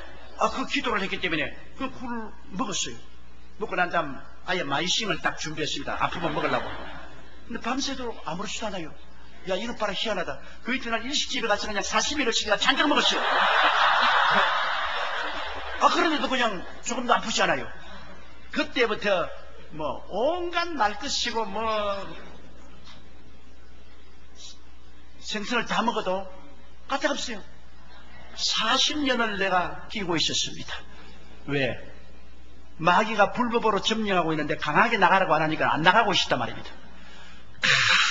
그 기도를 했기 때문에 그 굴을 먹었어요. 먹고 난 다음 아예 마이싱을 딱 준비했습니다. 아프면 먹으려고. 근데 밤새도록 아무렇지도 않아요. 야 이거 봐라 희한하다. 그 이튿날 일식집에 가서 그냥 사시미를 잔뜩 먹었어요. 그런데도 그냥 조금도 아프지 않아요. 그때부터 뭐 온갖 말끝이고 뭐 생선을 다 먹어도 까딱없어요. 40년을 내가 끼고 있었습니다. 왜? 마귀가 불법으로 점령하고 있는데 강하게 나가라고 안 하니까 안 나가고 있단 말입니다.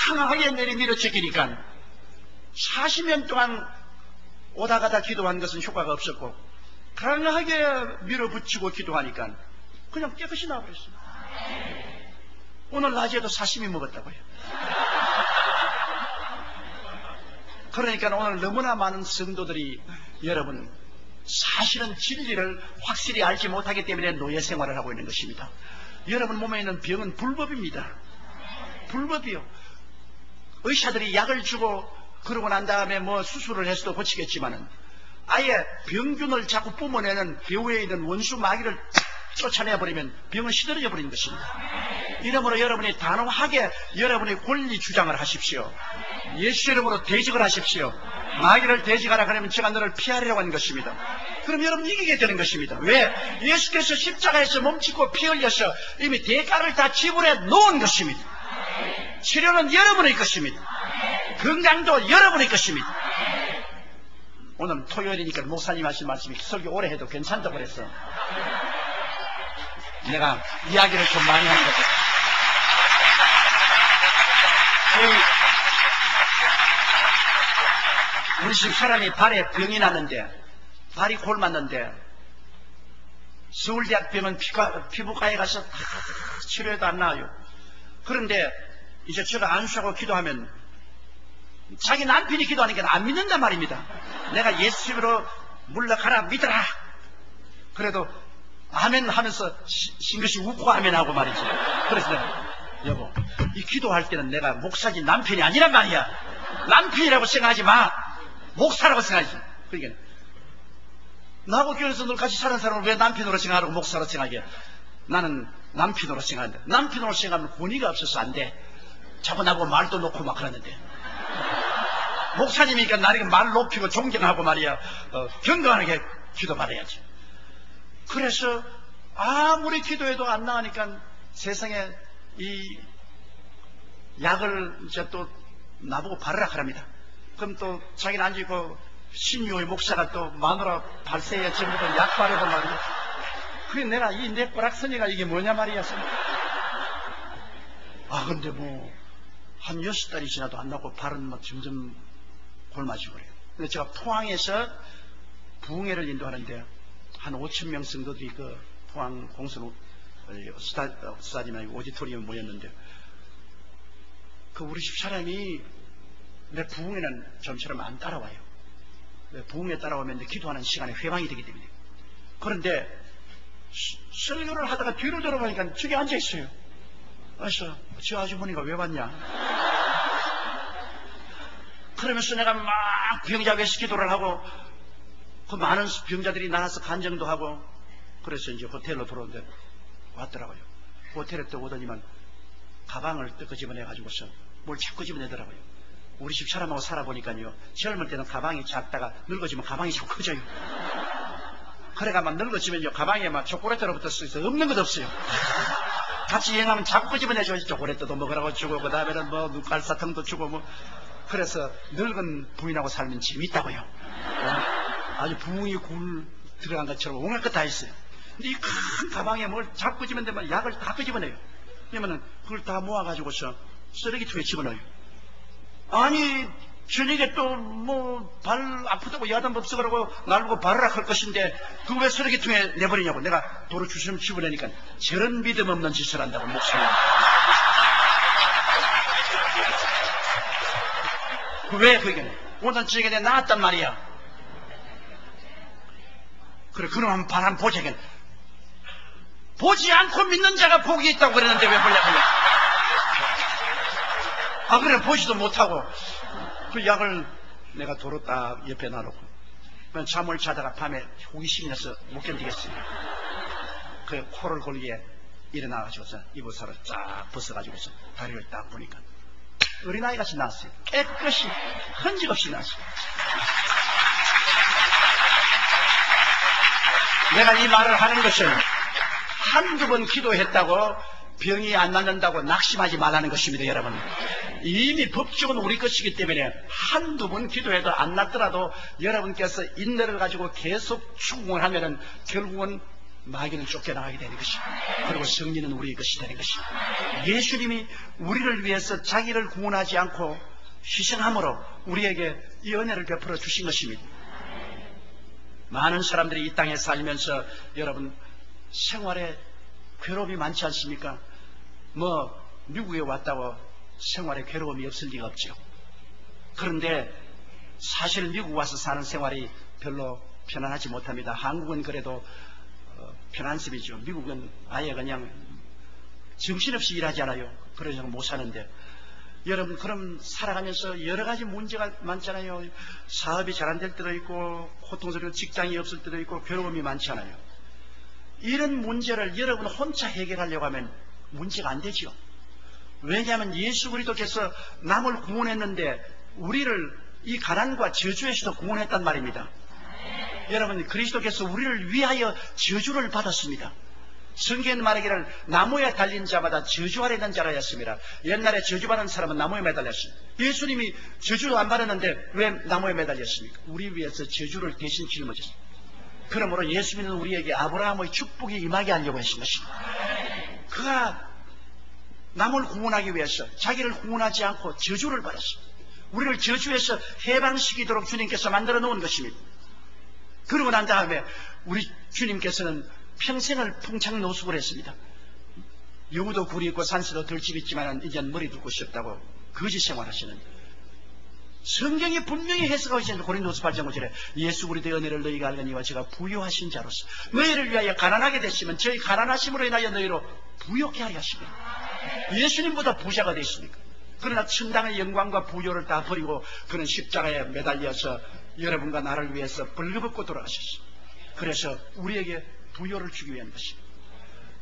강하게 밀어치기니까 40년 동안 오다 가다 기도한 것은 효과가 없었고 강하게 밀어붙이고 기도하니까 그냥 깨끗이 나와버렸어요. 오늘 낮에도 사시미 먹었다고요. 그러니까 오늘 너무나 많은 성도들이 여러분 사실은 진리를 확실히 알지 못하기 때문에 노예 생활을 하고 있는 것입니다. 여러분 몸에 있는 병은 불법입니다. 불법이요. 의사들이 약을 주고 그러고 난 다음에 뭐 수술을 해서도 고치겠지만은 아예 병균을 자꾸 뿜어내는 배후에 있는 원수 마귀를 쫓아내버리면 병은 시들어져 버리는 것입니다. 이러므로 여러분이 단호하게 여러분의 권리 주장을 하십시오. 예수 이름으로 대적을 하십시오. 마귀를 대적하라 그러면 제가 너를 피하려고 하는 것입니다. 그럼 여러분 이기게 되는 것입니다. 왜? 예수께서 십자가에서 몸짓고 피 흘려서 이미 대가를 다 지불해 놓은 것입니다. 치료는 여러분의 것입니다. 건강도 여러분의 것입니다. 오늘 토요일이니까 목사님 하신 말씀이 설교 오래 해도 괜찮다고 그랬어. 내가 이야기를 좀 많이 하는 거죠. 우리 집 사람이 발에 병이 났는데 발이 골맞는데 서울대학병원 피부과에 가서 다 치료해도 안 나와요. 그런데 이제 제가 안수하고 기도하면 자기 남편이 기도하니까 안 믿는단 말입니다. 내가 예수 이름으로 물러가라 믿어라. 그래도 아멘 하면서 싱긋이 웃고 아멘 하고 말이지. 그래서 내가 여보, 이 기도할 때는 내가 목사지 남편이 아니란 말이야. 남편이라고 생각하지 마. 목사라고 생각하지. 그러니까 나하고 교회에서 늘 같이 사는 사람을 왜 남편으로 생각하고 목사로 생각해? 나는 남편으로 생각한다. 남편으로 생각하면 권위가 없어서 안 돼. 자꾸 나보고 말도 놓고 막 그러는데. 목사님이니까 나에게 말 높이고 존경하고 말이야. 경건하게 기도 받아야지. 그래서 아무리 기도해도 안 나가니까 세상에 이 약을 이제 또 나보고 바르라 하랍니다. 그럼 또 자기는 앉아있고 신유의 목사가 또 마누라 발세에 전부 다 약 바르고 말이야. 그래 내가 이 내 꼬락서니가 이게 뭐냐 말이야. 근데 뭐 한 6달이 지나도 안 나고 발은 막 점점 골마지고 그래요. 근데 제가 포항에서 부흥회를 인도하는데 한 5,000명 성도들이 그 포항 공선 스타디움 오디토리움에 모였는데 그 우리 집 사람이 내 부흥회는 좀처럼 안 따라와요. 부흥회 따라오면 기도하는 시간에 회방이 되기 때문에. 그런데 설교를 하다가 뒤로 돌아보니까 저기 앉아있어요. 그래서 저 아주머니가 왜 왔냐? 그러면서 내가 막 병자 외식 기도를 하고 그 많은 병자들이 나와서 간증도 하고 그래서 이제 호텔로 들어오는데 왔더라고요. 호텔에 또 오더니만 가방을 뜯어 집어내가지고서 뭘 자꾸 집어내더라고요. 우리 집 사람하고 살아보니까요. 젊을 때는 가방이 작다가 늙어지면 가방이 자꾸 커져요. 그래가 막 늙어지면요. 가방에 막 초콜릿으로 붙어 있어. 없는 것 없어요. 같이 여행하면 자꾸 집어내줘. 초콜릿도 먹으라고 주고 그 다음에는 뭐 눈깔사탕도 주고 뭐. 그래서 늙은 부인하고 살면 재밌다고요. 아주 부흥이 굴 들어간 것처럼 온갖 것 다 있어요. 근데 이 큰 가방에 뭘 자꾸 집어내면 약을 다 끄집어내요. 그러면은 그걸 다 모아가지고서 쓰레기통에 집어넣어요. 아니 저녁에 또 뭐 발 아프다고 야단 법석하라고 날보고 바르라 할 것인데 그거 왜 쓰레기통에 내버리냐고. 내가 도로 주시면 집어내니까 저런 믿음 없는 짓을 한다고 목사님. 왜 그게 오늘 저녁에 내가 나왔단 말이야. 그래 그럼 한번 발 한번 보자. 보지 않고 믿는 자가 복이 있다고 그랬는데 왜 보려고. 그래 보지도 못하고 그 약을 내가 도로 딱 옆에 놔놓고 잠을 자다가 밤에 호기심이 나서 못 견디겠어요. 그 코를 골기에 일어나가지고서 이불사를 쫙 벗어가지고서 다리를 딱 보니까 어린아이같이 나왔어요. 깨끗이 흔적 없이 나왔어요. 내가 이 말을 하는 것은 한두 번 기도했다고 병이 안 낫는다고 낙심하지 말라는 것입니다. 여러분, 이미 법적은 우리 것이기 때문에 한두 번 기도해도 안 낫더라도 여러분께서 인내를 가지고 계속 추궁을 하면은 결국은 마귀는 쫓겨나가게 되는 것입니다. 그리고 승리는 우리의 것이 되는 것입니다. 예수님이 우리를 위해서 자기를 구원하지 않고 희생함으로 우리에게 이 은혜를 베풀어 주신 것입니다. 많은 사람들이 이 땅에 살면서 여러분 생활에 괴로움이 많지 않습니까? 뭐 미국에 왔다고 생활에 괴로움이 없을 리가 없죠. 그런데 사실 미국 와서 사는 생활이 별로 편안하지 못합니다. 한국은 그래도 편안습이죠. 미국은 아예 그냥 정신없이 일하지 않아요. 그래서 못 사는데 여러분 그럼 살아가면서 여러 가지 문제가 많잖아요. 사업이 잘 안 될 때도 있고 고통스러운 직장이 없을 때도 있고 괴로움이 많잖아요. 이런 문제를 여러분 혼자 해결하려고 하면 문제가 안 되죠. 왜냐하면 예수 그리스도께서 남을 구원했는데 우리를 이 가난과 저주에서도 구원했단 말입니다. 여러분 그리스도께서 우리를 위하여 저주를 받았습니다. 성경에 말하기를 나무에 달린 자마다 저주 아래 있는 자라 했습니다. 옛날에 저주받은 사람은 나무에 매달렸습니다. 예수님이 저주도 안 받았는데 왜 나무에 매달렸습니까? 우리 위해서 저주를 대신 짊어졌습니다. 그러므로 예수님은 우리에게 아브라함의 축복이 임하게 하려고 하신 것입니다. 그가 남을 구원하기 위해서 자기를 구원하지 않고 저주를 받았습니다. 우리를 저주에서 해방시키도록 주님께서 만들어 놓은 것입니다. 그러고 난 다음에 우리 주님께서는 평생을 풍창노숙을 했습니다. 여우도 굴이 있고 산새도 들집 있지만 이젠 머리 둘 곳이 없다고 거지 생활하시는 성경이 분명히 해석하고 있습니다. 고린도서 8장 5절에 예수 그리스도의 은혜를 너희가 알거니와 제가 부요하신 자로서 너희를 위하여 가난하게 됐으면 저희 가난하심으로 인하여 너희로 부요케 하려 하시면 예수님보다 부자가 되십니까? 그러나 천당의 영광과 부요를 다 버리고 그는 십자가에 매달려서 여러분과 나를 위해서 벌거벗고 돌아가셨습니다. 그래서 우리에게 부요를 주기 위한 것입니다.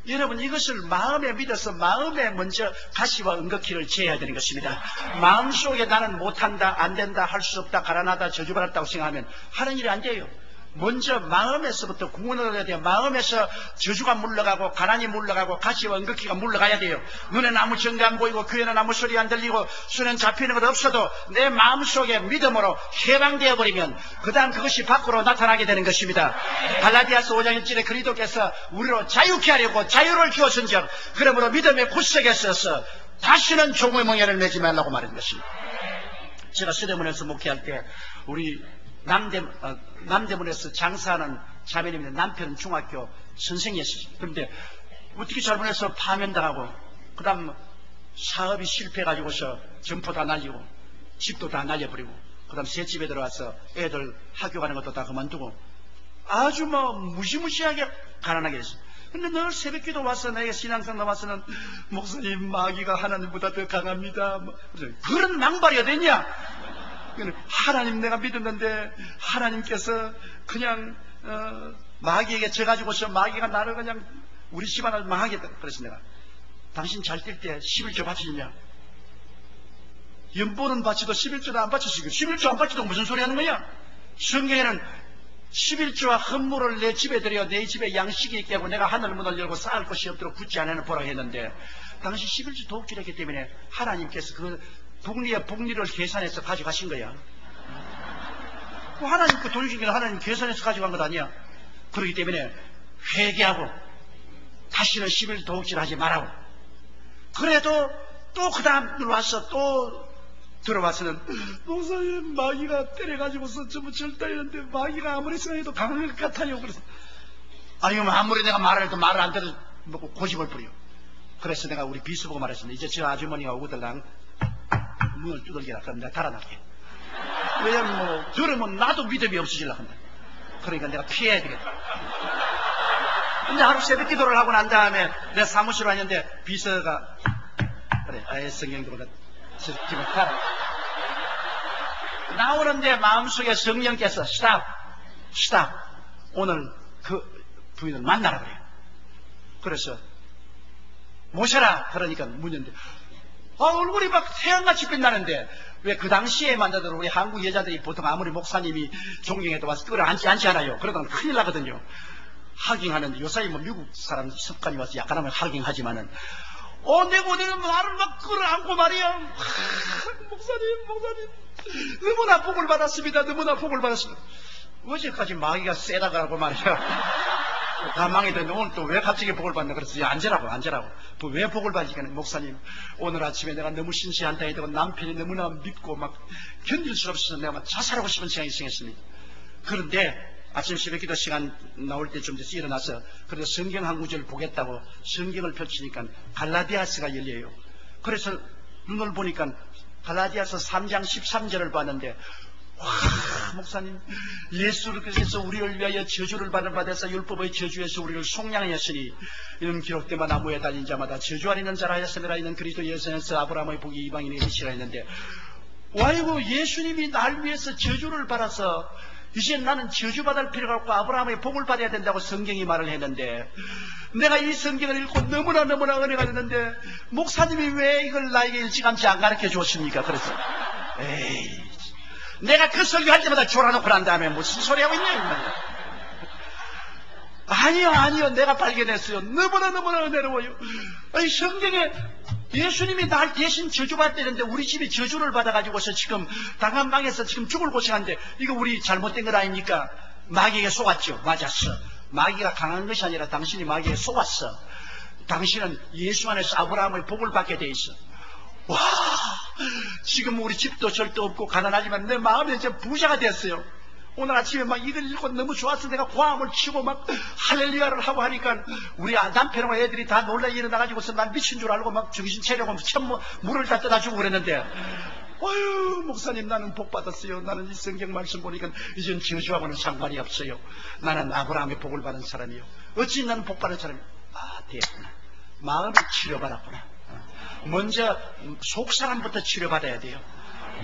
여러분, 이것을 마음에 믿어서 마음에 먼저 가시와 은극기를 제해야 되는 것입니다. 마음속에 나는 못한다, 안된다, 할 수 없다, 가난하다, 저주받았다고 생각하면 하는 일이 안 돼요. 먼저 마음에서부터 구원을 얻어야 돼요. 마음에서 저주가 물러가고 가난이 물러가고 가시와 은극기가 물러가야 돼요. 눈에는 아무 증거 안 보이고 귀에는 아무 소리 안 들리고 손에는 잡히는 것 없어도 내 마음속에 믿음으로 해방되어 버리면 그 다음 그것이 밖으로 나타나게 되는 것입니다. 갈라디아서 5장 1절에 그리스도께서 우리로 자유케 하려고 자유를 주었은즉 그러므로 믿음의 굳세게 서서 다시는 종의 멍에를 매지 말라고 말한 것입니다. 제가 서대문에서 목회할 때 우리 남대문에서 장사하는 자매님인데 남편은 중학교 선생이었어요. 그런데 어떻게 잘못해서 파면당하고 그 다음 사업이 실패해가지고서 점포 다 날리고 집도 다 날려버리고 그 다음 새 집에 들어와서 애들 학교 가는 것도 다 그만두고 아주 무시무시하게 가난하게 됐어요. 근데 늘 새벽기도 와서 내가 신앙상 나와서는 목사님 마귀가 하나님보다 더 강합니다. 그런 망발이 어딨냐? 하나님 내가 믿었는데 하나님께서 그냥 마귀에게 져가지고서 마귀가 나를 그냥 우리 집안을 망하겠다. 그래서 내가 당신 잘 뛸 때 11조 바치냐? 연보는 바치도 11조도 안 바치시고 11조 안 바치도 무슨 소리 하는 거냐? 성경에는 11조와 헌물을 내 집에 들여 내 집에 양식이 있게 하고 내가 하늘 문을 열고 쌓을 것이 없도록 굳지 않으면 보라고 했는데 당신 11조 도둑질했기 때문에 하나님께서 그 복리를 계산해서 가져가신 거야. 하나님 그 돈 주기는 하나님 계산해서 가져간 것 아니야. 그렇기 때문에 회개하고 다시는 11조 도둑질 하지 말라고. 그래도 또 그 다음 들어와서 또 들어와서는 목사님 마귀가 때려가지고서 전부 절단했는데 마귀가 아무리 생각해도 강한 것 같아요. 그래서 아니 아무리 내가 말을 해도 말을 안 들어 먹고 고집을 부려. 그래서 내가 우리 비서 보고 말했습니다. 이제 저 아주머니가 오거들랑 문을 두들기라. 그럼 내가 달아날게. 왜냐면 들으면 나도 믿음이 없어지려고 한다. 그러니까 내가 피해야 되겠다. 근데 하루 새벽 기도를 하고 난 다음에 내가 사무실로 왔는데 비서가 그래 아예 성경도 보다 지금 가라. 나오는데 마음속에 성령께서 스탑 오늘 그 부인을 만나라 그래요. 그래서 모셔라. 그러니까 문 연대 얼굴이 막 태양같이 빛나는데 왜 그 당시에 만나던 우리 한국 여자들이 보통 아무리 목사님이 존경해도 와서 끌어안지 않아요. 그러다가 큰일 나거든요. 하깅하는데 요사이 미국 사람 습관이 와서 약간 하면 하깅하지만은 내가 나를 막 끌어안고 말이야. 목사님 너무나 복을 받았습니다. 너무나 복을 받았습니다. 어제까지 마귀가 세다고 하고 말이야. 다 망했는데 오늘 또 왜 갑자기 복을 받나? 그래서 앉으라고. 또 왜 복을 받으니까 목사님 오늘 아침에 내가 너무 신세한다 해도 남편이 너무나 밉고 막 견딜 수 없어서 내가 막 자살하고 싶은 생각이 생겼습니다. 그런데 아침 새벽 기도 시간 나올 때쯤 돼서 일어나서 그래서 성경 한 구절 보겠다고 성경을 펼치니까 갈라디아서가 열려요. 그래서 눈을 보니까 갈라디아서 3장 13절을 봤는데 와, 목사님 예수께서 우리를 위하여 저주를 받은 바에서 율법의 저주에서 우리를 속량하였으니 이는 기록되마 나무에 달린 자마다 저주 아니는 자라 하였으므라. 이는 그리스도 예수에서 아브라함의 복이 이방인에게 미치라 했는데 와이고 예수님이 날 위해서 저주를 받아서 이제 나는 저주받을 필요가 없고 아브라함의 복을 받아야 된다고 성경이 말을 했는데 내가 이 성경을 읽고 너무나 은혜가 됐는데 목사님이 왜 이걸 나에게 일찌감치 안 가르쳐 주었습니까? 그래서 에이 내가 그 설교할 때마다 졸아놓고 난 다음에 무슨 소리 하고 있냐? 아니요. 내가 발견했어요. 너무나 은혜로워요. 아니, 성경에 예수님이 날 대신 저주받았다는데 우리 집이 저주를 받아가지고서 지금 당한 방에서 지금 죽을 고생하는데 이거 우리 잘못된 것 아닙니까? 마귀에게 속았죠. 맞았어. 마귀가 강한 것이 아니라 당신이 마귀에게 속았어. 당신은 예수 안에서 아브라함의 복을 받게 돼 있어. 와, 지금 우리 집도 절도 없고 가난하지만 내 마음에 이제 부자가 됐어요. 오늘 아침에 막 이걸 읽고 너무 좋아서 내가 고함을 치고 막 할렐루야를 하고 하니까 우리 남편하고 애들이 다 놀라 일어나가지고서 난 미친 줄 알고 막 정신 차리고 물을 다 떠다 주고 그랬는데 어휴, 목사님, 나는 복 받았어요. 나는 이 성경 말씀 보니까 이젠 저주하고는 상관이 없어요. 나는 아브라함의 복을 받은 사람이요. 어찌 나는 복 받은 사람이요. 아, 됐구나. 마음이 치료받았구나. 먼저 속 사람부터 치료받아야 돼요.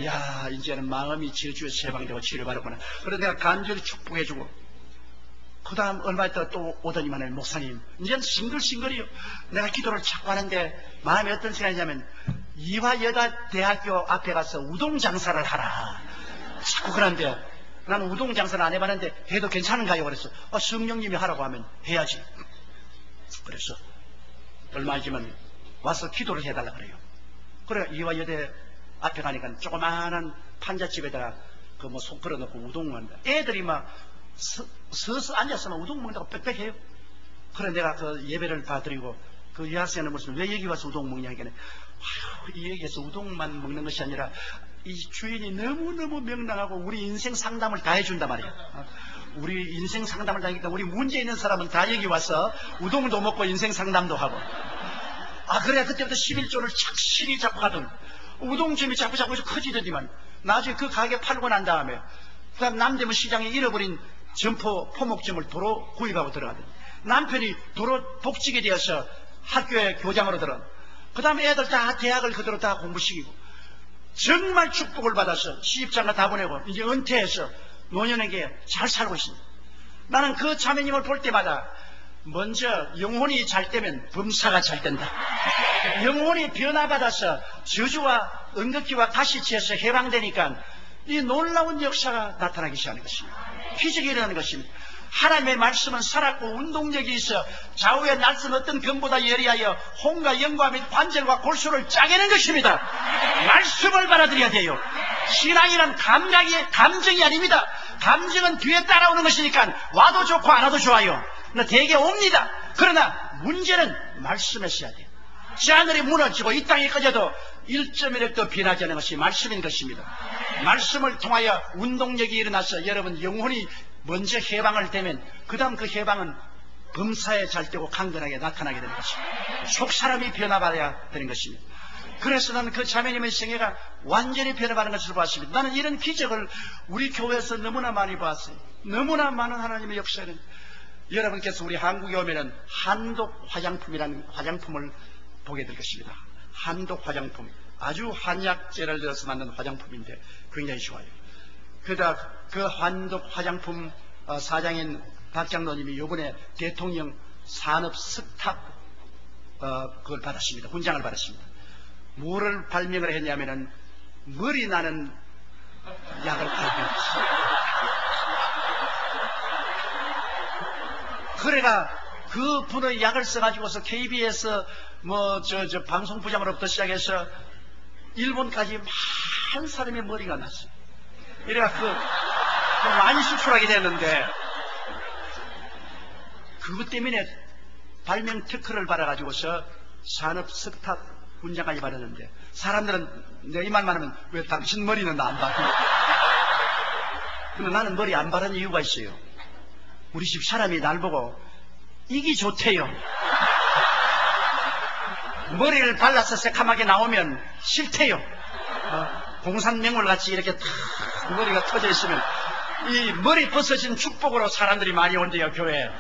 야, 이제는 마음이 저주에서 해방되고 치료받았구나. 그래서 내가 간절히 축복해주고, 그 다음 얼마 있다가 또 오더니만, 목사님, 이제는 싱글싱글이요. 내가 기도를 자꾸 하는데 마음에 어떤 생각이냐면, 이화여자대학교 앞에 가서 우동 장사를 하라. 자꾸 그러는데, 나는 우동 장사를 안 해봤는데 해도 괜찮은가요? 그래서 성령님이 하라고 하면 해야지. 그래서 얼마 있으면 와서 기도를 해달라 그래요. 그래, 이화여대 앞에 가니까 조그마한 판잣집에다가 그 뭐 속 걸어놓고 우동을 한다. 애들이 막 서서 앉아서 막 우동 먹는다고 빽빽해요. 그래, 내가 그 예배를 봐드리고 그 여학생을 물으면 왜 여기 와서 우동 먹냐 하니까, 이 여기에서 우동만 먹는 것이 아니라 이 주인이 너무너무 명랑하고 우리 인생 상담을 다 해준단 말이야. 우리 인생 상담을 다 하니까 우리 문제 있는 사람은 다 여기 와서 우동도 먹고 인생 상담도 하고. 아, 그래, 그때부터 11조를 착실히 잡고 가던 우동점이 자꾸 커지더니만 나중에 그 가게 팔고 난 다음에 그 다음 남대문 시장에 잃어버린 점포 포목점을 도로 구입하고 들어가더니 남편이 도로 복직이 되어서 학교에 교장으로 들어. 그 다음에 애들 다 대학을 그대로 다 공부시키고 정말 축복을 받아서 시집장가 다 보내고 이제 은퇴해서 노년에게 잘 살고 있습니다. 나는 그 자매님을 볼 때마다 먼저 영혼이 잘 되면 범사가 잘 된다. 영혼이 변화받아서 저주와 응급기와 가시치에서 해방되니까 이 놀라운 역사가 나타나기 시작하는 것입니다. 기적이 일어나는 것입니다. 하나님의 말씀은 살았고 운동력이 있어 좌우의 날선 어떤 검보다 예리하여 홍과 영과 및 관절과 골수를 짜게는 것입니다. 말씀을 받아들여야 돼요. 신앙이란 감정이 아닙니다. 감정은 뒤에 따라오는 것이니까 와도 좋고 안 와도 좋아요. 대개 옵니다. 그러나 문제는 말씀에 써야 돼요. 저 하늘이 무너지고 이 땅이 꺼져도 1.1획도 변하지 않는 것이 말씀인 것입니다. 말씀을 통하여 운동력이 일어나서 여러분 영혼이 먼저 해방을 되면 그 다음 그 해방은 범사에 잘 되고 강건하게 나타나게 되는 것입니다. 속 사람이 변화받아야 되는 것입니다. 그래서 나는 그 자매님의 생애가 완전히 변화받는 것을 봤습니다. 나는 이런 기적을 우리 교회에서 너무나 많이 봤어요. 너무나 많은 하나님의 역사는 여러분께서 우리 한국에 오면은 한독 화장품이라는 화장품을 보게 될 것입니다. 한독 화장품, 아주 한약재를 들어서 만든 화장품인데 굉장히 좋아요. 그러다 그 한독 화장품 사장인 박 장로님이 이번에 대통령 산업 스탑 그걸 받았습니다. 훈장을 받았습니다. 뭐를 발명을 했냐면은 머리 나는 약을 발명했어요. 그래가 그 분의 약을 써가지고서 KBS 방송부장으로부터 시작해서 일본까지 많은 사람의 머리가 났어요. 이래가 많이 수출하게 됐는데 그것 때문에 발명 특허를 받아가지고서 산업 스탑 훈장까지 받았는데 사람들은 내 이 말만 하면 왜 당신 머리는 안 받아? 근데 나는 머리 안 바른 이유가 있어요. 우리 집 사람이 날 보고 이게 좋대요. 머리를 발라서 새카맣게 나오면 싫대요. 공산맹물같이 이렇게 탁 머리가 터져 있으면 이 머리 벗어진 축복으로 사람들이 많이 온대요, 교회에.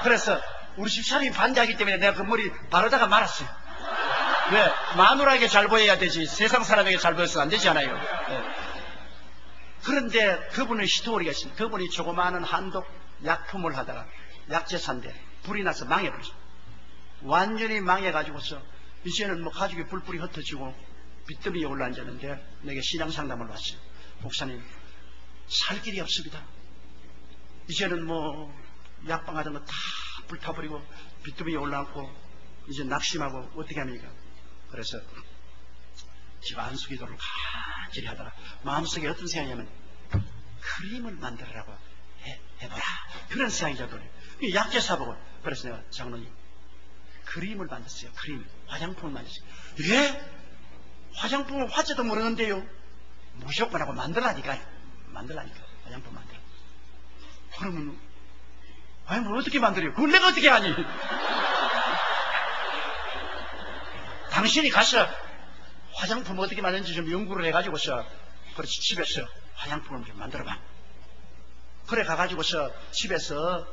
그래서 우리 집 사람이 반대하기 때문에 내가 그 머리 바르다가 말았어요. 왜? 마누라에게 잘 보여야 되지 세상 사람에게 잘 보여서는 안 되지 않아요. 네. 그런데 그분의 스토리가 있습니다. 그분이 조그마한 한독 약품을 하다가 약재산데 불이 나서 망해버렸어요. 완전히 망해가지고서 이제는 뭐 가족이 뿔뿔이 흩어지고 빚더미에 올라앉았는데 내게 신앙 상담을 왔어요. 목사님, 살 길이 없습니다. 이제는 뭐 약방 하던 거 다 불타버리고 빚더미에 올라앉고 이제 낙심하고 어떻게 합니까? 그래서 집 안수기도를 간절히 하다가 마음속에 어떤 생각이냐면 크림을 만들으라고 해봐라. 그런 생각이 들어요. 약재 사보고 그래서 내가 장로님 크림을 만들었어요. 크림, 화장품을 만들었어요. 예? 화장품을 화제도 모르는데요. 무조건 하고 만들라니까 화장품 만들어. 그러면 아니 뭘 어떻게 만들어요? 그걸 내가 어떻게 하니? 당신이 가서 화장품 어떻게 만드는지 좀 연구를 해가지고서 그렇지 집에서 화장품을 좀 만들어봐. 그래 가가지고서 집에서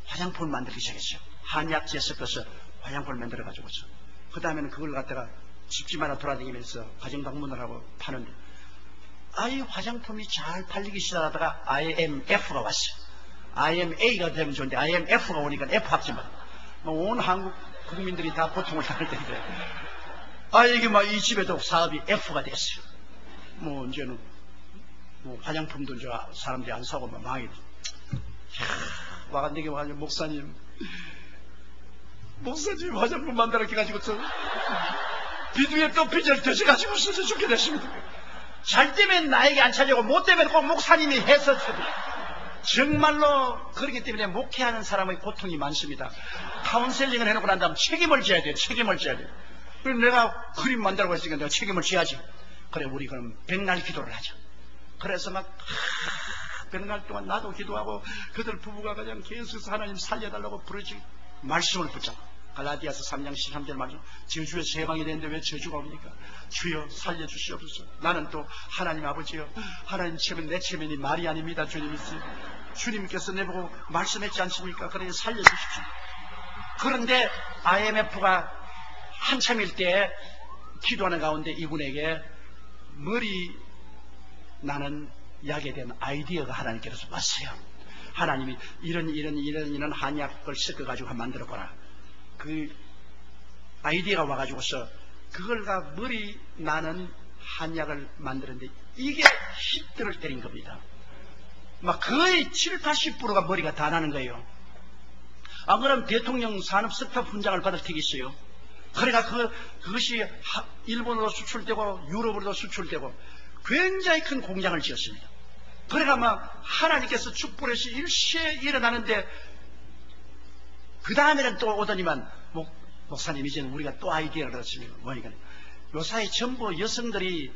화장품을 만들기 시작했어요. 한약재 섞어서 화장품을 만들어가지고서 그 다음에는 그걸 갖다가 집집마다 돌아다니면서 가정방문을 하고 파는데 이 화장품이 잘 팔리기 시작하다가 IMF가 왔어요. IMA가 되면 좋은데 IMF가 오니까 F 합치면 온 한국 국민들이 다 고통을 당할 텐데 이게 막 이 집에도 사업이 F가 됐어요. 이제는 화장품도 이제 사람들이 안 사고 막 망해. 와간되게 와가지고 목사님 화장품 만들어 가지고 비두에 또 피자를 드셔가지고 쓰셔 죽게 됐습니다. 잘 되면 나에게 안 차지고 못 되면 꼭 목사님이 해서 정말로 그렇기 때문에 목회하는 사람의 고통이 많습니다. 카운셀링을 해놓고 난 다음 책임을 져야 돼요. 책임을 져야 돼요. 그래서 내가 그림 만들라고 했으니까 내가 책임을 져야지. 그래 우리 그럼 백날 기도를 하자. 그래서 막 백날 동안 나도 기도하고 그들 부부가 그냥 계속해서 하나님 살려달라고 부르지 말씀을 붙잡고 갈라디아서 3장 13절 말씀 저주에서 해방이 되는데 왜 저주가 옵니까? 주여 살려주시옵소서. 나는 또 하나님 아버지여 하나님 체면 내 체면이 말이 아닙니다. 주님께서 내보고 말씀했지 않습니까? 그러니 살려주십시오. 그런데 IMF가 한참일 때 기도하는 가운데 이분에게 머리 나는 약에 대한 아이디어가 하나님께서 왔어요. 하나님이 이런 한약을 섞어가지고 만들어보라. 그 아이디어가 와가지고서 그걸가 머리 나는 한약을 만드는데 이게 히트를 때린 겁니다. 막 거의 70~80%가 머리가 다 나는 거예요. 안 그러면 대통령 산업 스타트 훈장을 받을 테겠어요. 그러니까 그것이 일본으로 수출되고 유럽으로도 수출되고 굉장히 큰 공장을 지었습니다. 그러니까 막 하나님께서 축복해서 일시에 일어나는데 그 다음에는 또 오더니만 목사님 이제는 우리가 또 아이디어를 얻었습니다. 뭐니까 요사이 전부 여성들이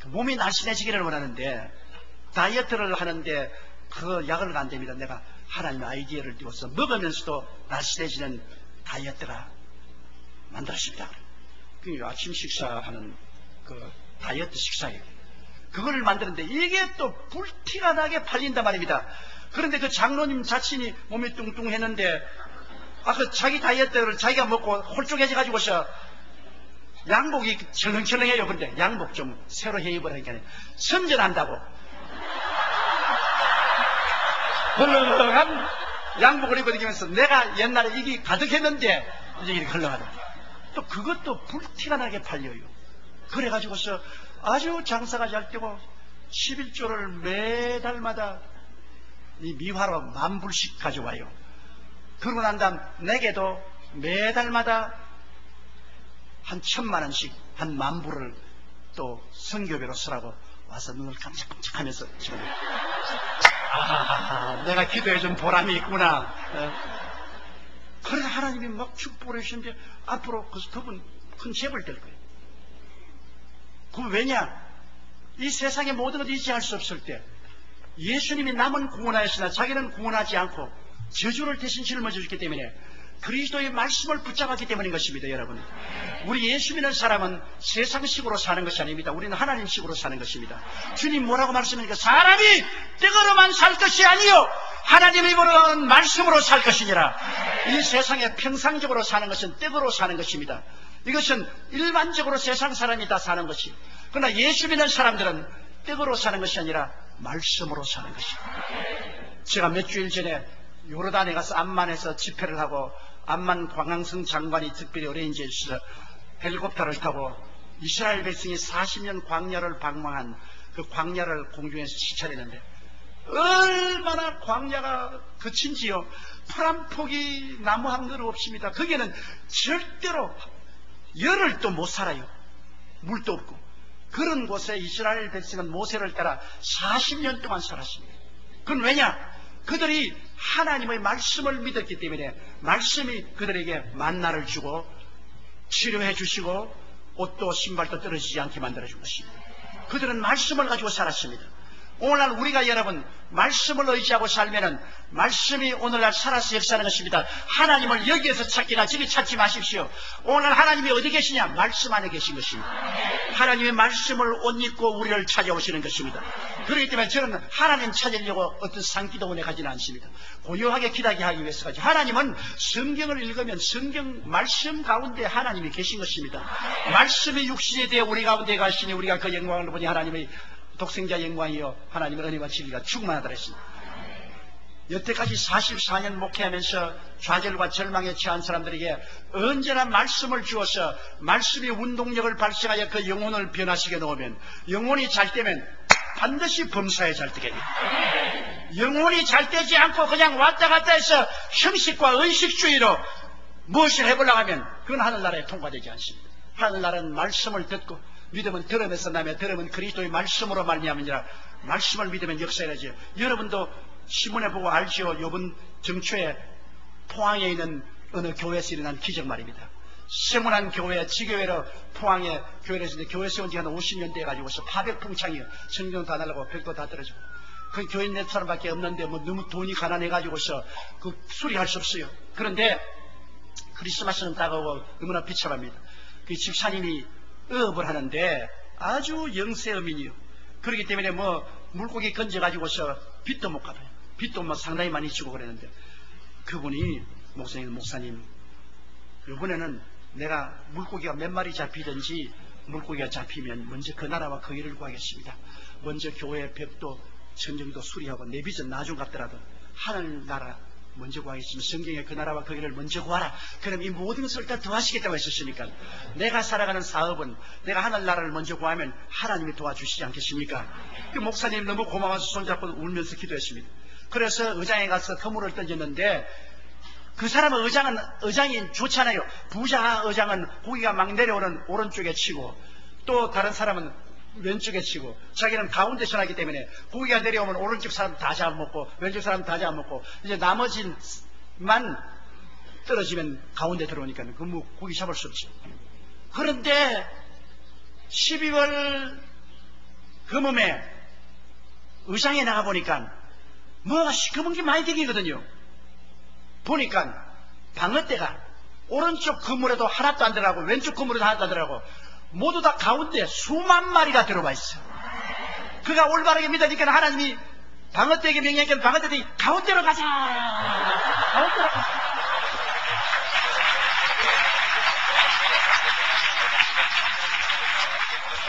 몸이 날씬해지기를 원하는데 다이어트를 하는데 그 약을 안 됩니다. 내가 하나님의 아이디어를 띄워서 먹으면서도 날씬해지는 다이어트가 만들었습니다. 그 아침 식사하는 그 다이어트 식사예요. 그걸 만드는데 이게 또 불티가 나게 팔린단 말입니다. 그런데 그 장로님 자신이 몸이 뚱뚱했는데 그 자기 다이어트를 자기가 먹고 홀쭉해져가지고서 양복이 철렁철렁해요. 근데 양복 좀 새로 해입으라니까 선전한다고 헐렁한 양복을 입고 다니면서 내가 옛날에 이게 가득했는데 이제 이렇게 흘러가는 또 그것도 불티가 나게 팔려요. 그래가지고서 아주 장사가 잘 되고 11조를 매달마다 이 미화로 10,000불씩 가져와요. 그러고 난 다음 내게도 매달마다 한 1,000,000원씩 한 10,000불을 또 선교배로 쓰라고 와서 눈을 깜짝깜짝하면서 지금 내가 기도해준 보람이 있구나. 그래서 하나님이 막 축복을 해주시는데 앞으로 그분 큰 재벌 될 거예요. 그 왜냐? 이 세상의 모든 것을 의지할 수 없을 때 예수님이 남은 구원하였으나 자기는 구원하지 않고 저주를 대신 짊어졌기 때문에 그리스도의 말씀을 붙잡았기 때문인 것입니다. 여러분, 우리 예수 믿는 사람은 세상식으로 사는 것이 아닙니다. 우리는 하나님식으로 사는 것입니다. 주님 뭐라고 말씀하니까 사람이 떡으로만 살 것이 아니요 하나님의 입으로는 말씀으로 살 것이니라. 이 세상에 평상적으로 사는 것은 떡으로 사는 것입니다. 이것은 일반적으로 세상 사람이 다 사는 것이. 그러나 예수 믿는 사람들은 떡으로 사는 것이 아니라 말씀으로 사는 것입니다. 제가 몇 주일 전에 요르단에 가서 암만에서 집회를 하고 암만 관광성 장관이 특별히 어레인지해 주셔서 헬리콥터를 타고 이스라엘 백성이 40년 광야를 방황한 그 광야를 공중에서 시찰했는데 얼마나 광야가 거친지요. 파란 폭이 나무 한 그루 없습니다. 거기에는 절대로 열을 또 못 살아요. 물도 없고. 그런 곳에 이스라엘 백성은 모세를 따라 40년 동안 살았습니다. 그건 왜냐? 그들이 하나님의 말씀을 믿었기 때문에 말씀이 그들에게 만나를 주고 치료해 주시고 옷도 신발도 떨어지지 않게 만들어준 것입니다. 그들은 말씀을 가지고 살았습니다. 오늘날 우리가 여러분 말씀을 의지하고 살면은 말씀이 오늘날 살아서 역사하는 것입니다. 하나님을 여기에서 찾기나 저기 찾지 마십시오. 오늘날 하나님이 어디 계시냐? 말씀 안에 계신 것입니다. 하나님의 말씀을 옷 입고 우리를 찾아오시는 것입니다. 그렇기 때문에 저는 하나님 찾으려고 어떤 상기도원에 가지는 않습니다. 고요하게 기다리게 하기 위해서 가지. 하나님은 성경을 읽으면 성경 말씀 가운데 하나님이 계신 것입니다. 말씀이 육신에 대해 우리 가운데 가시니 우리가 그 영광을 보니 하나님의 독생자 영광이요 하나님의 은혜와 진리가 충만하더라 했습니다. 여태까지 44년 목회하면서 좌절과 절망에 처한 사람들에게 언제나 말씀을 주어서 말씀이 운동력을 발생하여 그 영혼을 변화시켜 놓으면 영혼이 잘 되면 반드시 범사에 잘 되게 됩니다. 영혼이 잘 되지 않고 그냥 왔다 갔다 해서 형식과 의식주의로 무엇을 해보려고 하면 그건 하늘나라에 통과되지 않습니다. 하늘나라는 말씀을 듣고 믿음은 들음에서 나며 들음은 그리스도의 말씀으로 말미암으니라. 말씀을 믿으면 역사해야죠. 여러분도 신문에 보고 알지요. 이번 정초에 포항에 있는 어느 교회에서 일어난 기적 말입니다. 세문안 교회, 지교회로 포항에 교회를 했는데 교회 세운 지 한 50년 돼가지고서 파백풍창이요. 성경 다 날라고 벽도 다 떨어지고 그 교인 몇 사람밖에 없는데 뭐 너무 돈이 가난해가지고서 그 수리할 수 없어요. 그런데 크리스마스는 다가오고 너무나 비참합니다. 그 집사님이 어업을 하는데 아주 영세어민이요. 그렇기 때문에 뭐 물고기 건져가지고서 빚도 못 갚아요. 빚도 뭐 상당히 많이 주고 그랬는데 그분이 목사님 이번에는 내가 물고기가 몇 마리 잡히든지 물고기가 잡히면 먼저 그 나라와 그 일을 구하겠습니다. 먼저 교회 벽도 전정도 수리하고 내 빚은 나중 갚더라도 하늘나라 먼저 구하겠습니다. 성경에 그 나라와 그 일을 먼저 구하라. 그럼 이 모든 것을 다 더하시겠다고 했었으니까 내가 살아가는 사업은 내가 하늘나라를 먼저 구하면 하나님이 도와주시지 않겠습니까? 그 목사님 너무 고마워서 손잡고 울면서 기도했습니다. 그래서 의장에 가서 그물을 던졌는데 그 사람은 의장이 좋잖아요. 부자 의장은 고기가 막 내려오는 오른쪽에 치고 또 다른 사람은 왼쪽에 치고 자기는 가운데 전하기 때문에 고기가 내려오면 오른쪽 사람 다 잡아먹고 왼쪽 사람 다 잡아먹고 이제 나머지만 떨어지면 가운데 들어오니까 그 뭐 고기 잡을 수 없죠. 그런데 12월 금음에 의장에 나가보니까 뭐가 시커먼 게 많이 되거든요. 보니까 방어대가 오른쪽 그물에도 하나도 안 들어가고 왼쪽 그물에도 하나도 안 들어가고 모두 다 가운데 수만 마리가 들어와 있어요. 그가 올바르게 믿으니까 하나님이 방어대에게 명령하니까 방어대들이 가운데로 가자. 가운데로 가자.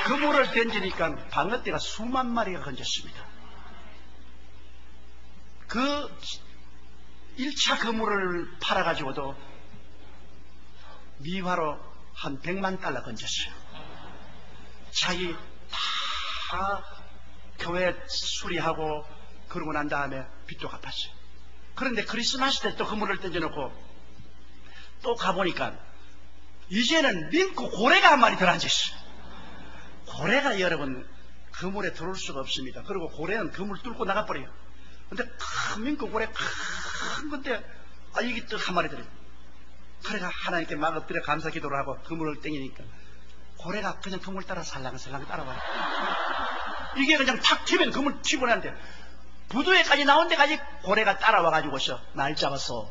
그물을 던지니까 방어대가 수만 마리가 건졌습니다. 그 1차 그물을 팔아가지고도 미화로 한 100만 달러 건졌어요. 자기 다 교회 수리하고 그러고 난 다음에 빚도 갚았어요. 그런데 크리스마스 때 또 그물을 던져놓고 또 가보니까 이제는 민코 고래가 한 마리 더 앉아있어요. 고래가 여러분 그물에 들어올 수가 없습니다. 그리고 고래는 그물 뚫고 나가버려요. 근데 큰 민코 고래 큰 건데 이게 또 한 마리 들어요. 고래가 하나님께 막 엎드려 감사 기도를 하고 그물을 땡기니까 고래가 그냥 그물 따라 살랑살랑 따라와요. 이게 그냥 탁 튀면 그물 튀고 나는데 부두에까지 나온 데까지 고래가 따라와가지고서 날 잡았어.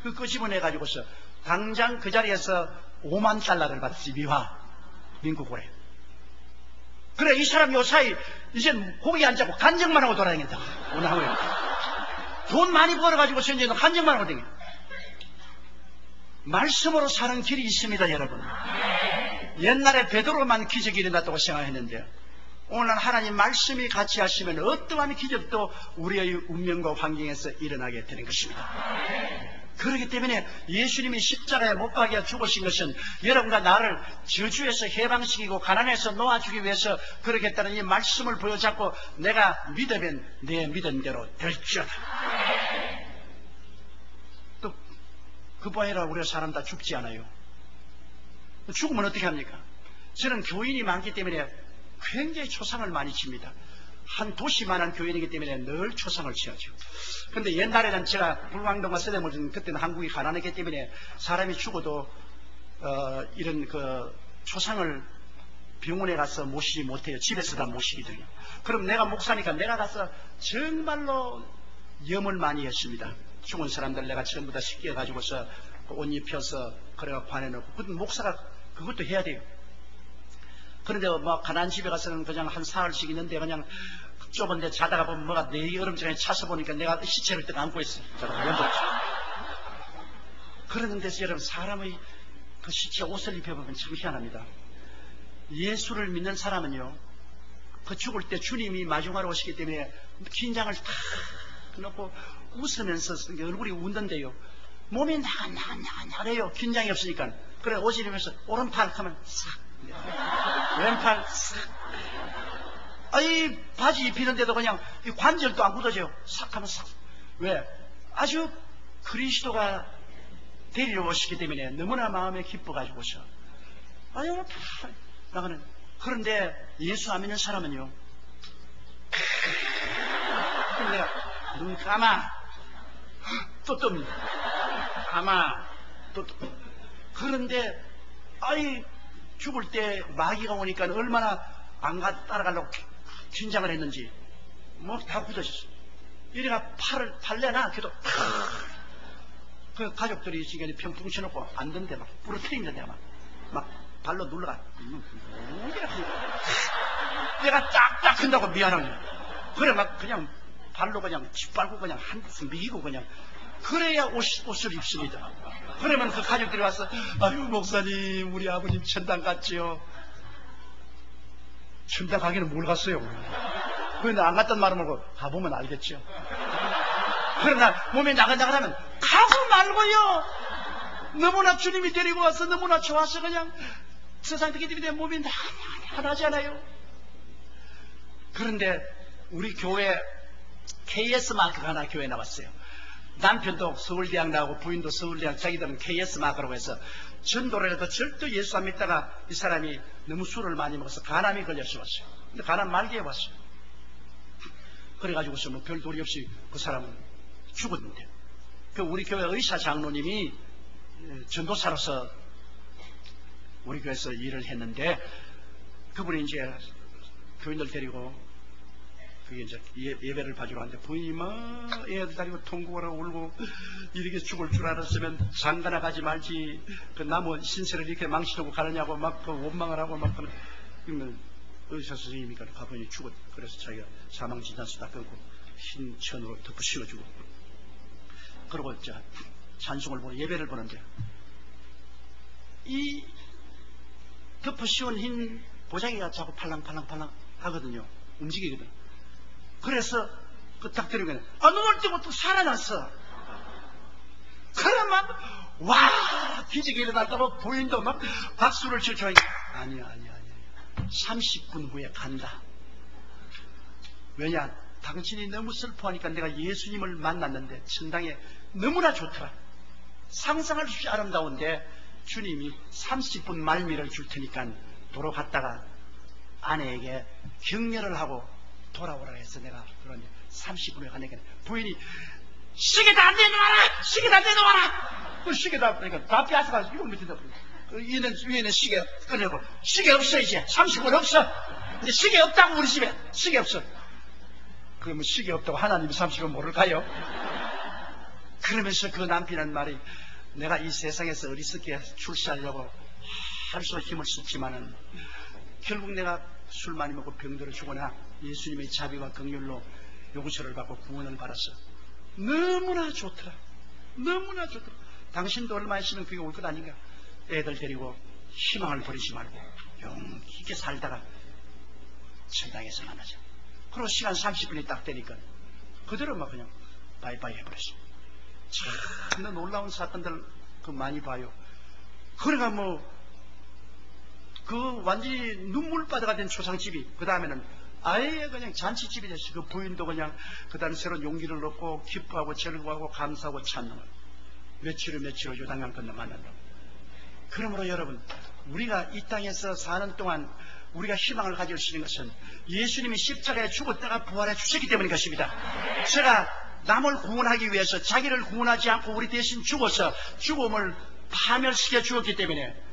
그 끄집어내가지고서 당장 그 자리에서 5만 달러를 받았지. 미화 민국 고래. 그래 이 사람 요사이 이젠 고기 안 잡고 간증만 하고 돌아다닌다. 오늘 하고요. 돈 많이 벌어가지고 현재는 간증만 하고 다니고. 말씀으로 사는 길이 있습니다, 여러분. 옛날에 베드로만 기적이 일어났다고 생각했는데 오늘 하나님 말씀이 같이 하시면 어떠한 기적도 우리의 운명과 환경에서 일어나게 되는 것입니다. 그렇기 때문에 예수님이 십자가에 못 박여 죽으신 것은 여러분과 나를 저주에서 해방시키고 가난에서 놓아주기 위해서 그러겠다는 이 말씀을 보여잡고 내가 믿으면 내 믿은 대로 될지어다. 또 그뿐 아니라 우리가 사람 다 죽지 않아요. 죽으면 어떻게 합니까? 저는 교인이 많기 때문에 굉장히 초상을 많이 칩니다. 한 도시만한 교인이기 때문에 늘 초상을 치하죠. 근데 옛날에는 제가 불광동과 서대문은 그때는 한국이 가난했기 때문에 사람이 죽어도 이런 그 초상을 병원에 가서 모시지 못해요. 집에서 다 모시거든요. 그럼 내가 목사니까 내가 가서 정말로 염을 많이 했습니다. 죽은 사람들 내가 전부 다 씻겨가지고서 옷 입혀서 그래가 관해놓고. 그것도 목사가 그것도 해야 돼요. 그런데 뭐 가난한 집에 가서는 그냥 한 사흘씩 있는데 그냥 좁은데 자다가 보면 뭐가 내 여름장에 차서 보니까 내가 시체를 딱 안고 있어. 그러는 데서 여러분 사람의 그 시체 옷을 입혀보면 참 희한합니다. 예수를 믿는 사람은요, 그 죽을 때 주님이 마중하러 오시기 때문에 긴장을 탁 넣고 웃으면서 얼굴이 웃는데요. 몸이 나가나가나래요. 긴장이 없으니까. 그래 오시면서 오른팔 하면 싹, 왼팔 싹. 아이 바지 입히는데도 그냥 관절도 안 굳어져요. 싹 하면 싹. 왜? 아주 그리스도가 데리러 오시기 때문에 너무나 마음에 기뻐가지고 오셔. 아유 나가는. 그런데 예수 안 믿는 사람은요, 내가 눈 감아 또 뜹니다. 감아 또 뜹니다. 그런데 아이 죽을 때 마귀가 오니까 얼마나 안 따라가려고 긴장을 했는지 뭐 다 굳어졌어. 이래가 팔 내놔 걔도 그 가족들이 지금 평풍 쳐놓고 안 된대 막 부러뜨립니다. 내가 막 발로 눌러가. 내가 짝짝 한다고 미안하네. 그래 막 그냥 발로 그냥 짓밟고 그냥 한 곳을 미기고 그냥 그래야 옷을 입습니다. 그러면 그 가족들이 와서 아유 목사님 우리 아버님 천당 갔지요. 천당 가기는 뭘 갔어요. 그런데 안 갔단 말은 말고 가보면 알겠죠. 그러나 몸이 나가면 가고 말고요. 너무나 주님이 데리고 와서 너무나 좋아서 그냥 세상 되기 때문에 몸이 나하잖아요. 그런데 우리 교회 KS 마크가 하나 교회에 나왔어요. 남편도 서울대학 나오고 부인도 서울대학, 자기들은 KS 마크라고 해서 전도를 해도 절대 예수 안 믿다가 이 사람이 너무 술을 많이 먹어서 간암이 걸려서 왔어요. 근데 간암 말기에 왔어요. 그래가지고서 뭐 별 도리 없이 그 사람은 죽었는데, 그 우리 교회 의사 장로님이 전도사로서 우리 교회에서 일을 했는데, 그분이 이제 교인들 데리고 그게 이제 예배를 봐주러 왔는데 부인이 막 애들 데리고 통곡하고 울고, 이렇게 죽을 줄 알았으면 장가나 가지 말지 그 나무 신세를 이렇게 망치려고 가느냐고 막 그 원망을 하고 막 그러면 의사 선생님이 가보니 죽었. 그래서 자기가 사망 진단서 다 끊고 흰 천으로 덮어 씌워주고, 그러고 이제 찬송을 보고 예배를 보는데 이 덮어 씌운 흰 보자기가 자꾸 팔랑팔랑 하거든요. 움직이거든. 그래서 그 딱 들으면 눈을 뜨고 또 살아났어. 그러면 와 기적이 일어났다고 부인도 막 박수를 칠 아니야 30분 후에 간다. 왜냐? 당신이 너무 슬퍼하니까 내가 예수님을 만났는데 천당에 너무나 좋더라. 상상할 수 없이 아름다운데 주님이 30분 말미를 줄 테니까 도로 갔다가 아내에게 격려를 하고 돌아오라 해서 내가 그러니 30분에 가니까 부인이 시계 다 내놓아라! 시계 다 내놓아라! 그 시계 다, 그러니까 다 빼앗아가지고 이걸 밑에다 버리고. 위에는 시계 꺼내고, 시계 없어, 이제. 30분 없어! 이제 시계 없다고, 우리 집에. 시계 없어. 그러면 시계 없다고 하나님이 30분 모를까요? 그러면서 그 남편한 말이, 내가 이 세상에서 어리석게 출세하려고 할 수 힘을 썼지만은, 결국 내가 술 많이 먹고 병들어 죽거나 예수님의 자비와 긍휼로 용서를 받고 구원을 받았어. 너무나 좋더라. 너무나 좋더라. 당신도 얼마 있으면 그게 올 것 아닌가. 애들 데리고 희망을 버리지 말고 용기 있게 살다가 천당에서 만나자. 그리고 시간 30분이 딱 되니까 그대로 막 그냥 바이바이 해버렸어. 참 놀라운 사건들 그 많이 봐요. 그래가 뭐 그 완전히 눈물바다가 된 초상집이 그 다음에는 아예 그냥 잔치집이 됐어요. 그 부인도 그냥 그 다음에 새로운 용기를 얻고 기뻐하고 즐거워하고 감사하고 찬양을 며칠을 요단강 건너 만난다고. 그러므로 여러분, 우리가 이 땅에서 사는 동안 우리가 희망을 가질 수 있는 것은 예수님이 십자가에 죽었다가 부활해 주셨기 때문인 것입니다. 제가 남을 구원하기 위해서 자기를 구원하지 않고 우리 대신 죽어서 죽음을 파멸시켜 주었기 때문에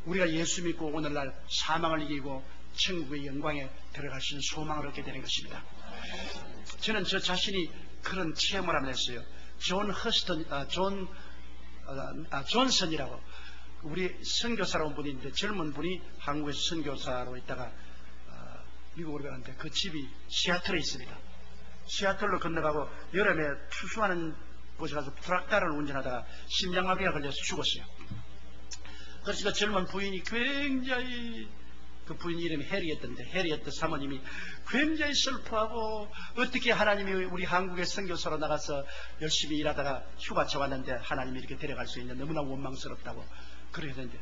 우리가 예수 믿고 오늘날 사망을 이기고 천국의 영광에 들어갈 수 있는 소망을 얻게 되는 것입니다. 저는 저 자신이 그런 체험을 한번 했어요. 존슨이라고 우리 선교사로 온 분이 있는데, 젊은 분이 한국에서 선교사로 있다가 미국으로 가는데 그 집이 시애틀에 있습니다. 시애틀로 건너가고 여름에 투수하는 곳에 가서 트럭터를 운전하다가 심장마비가 걸려서 죽었어요. 그래서 그 젊은 부인이 굉장히, 그 부인 이름이 해리였던데, 해리였던 사모님이 굉장히 슬퍼하고, 어떻게 하나님이 우리 한국의 선교사로 나가서 열심히 일하다가 휴가차 왔는데 하나님이 이렇게 데려갈 수 있는, 너무나 원망스럽다고 그러게 했는데,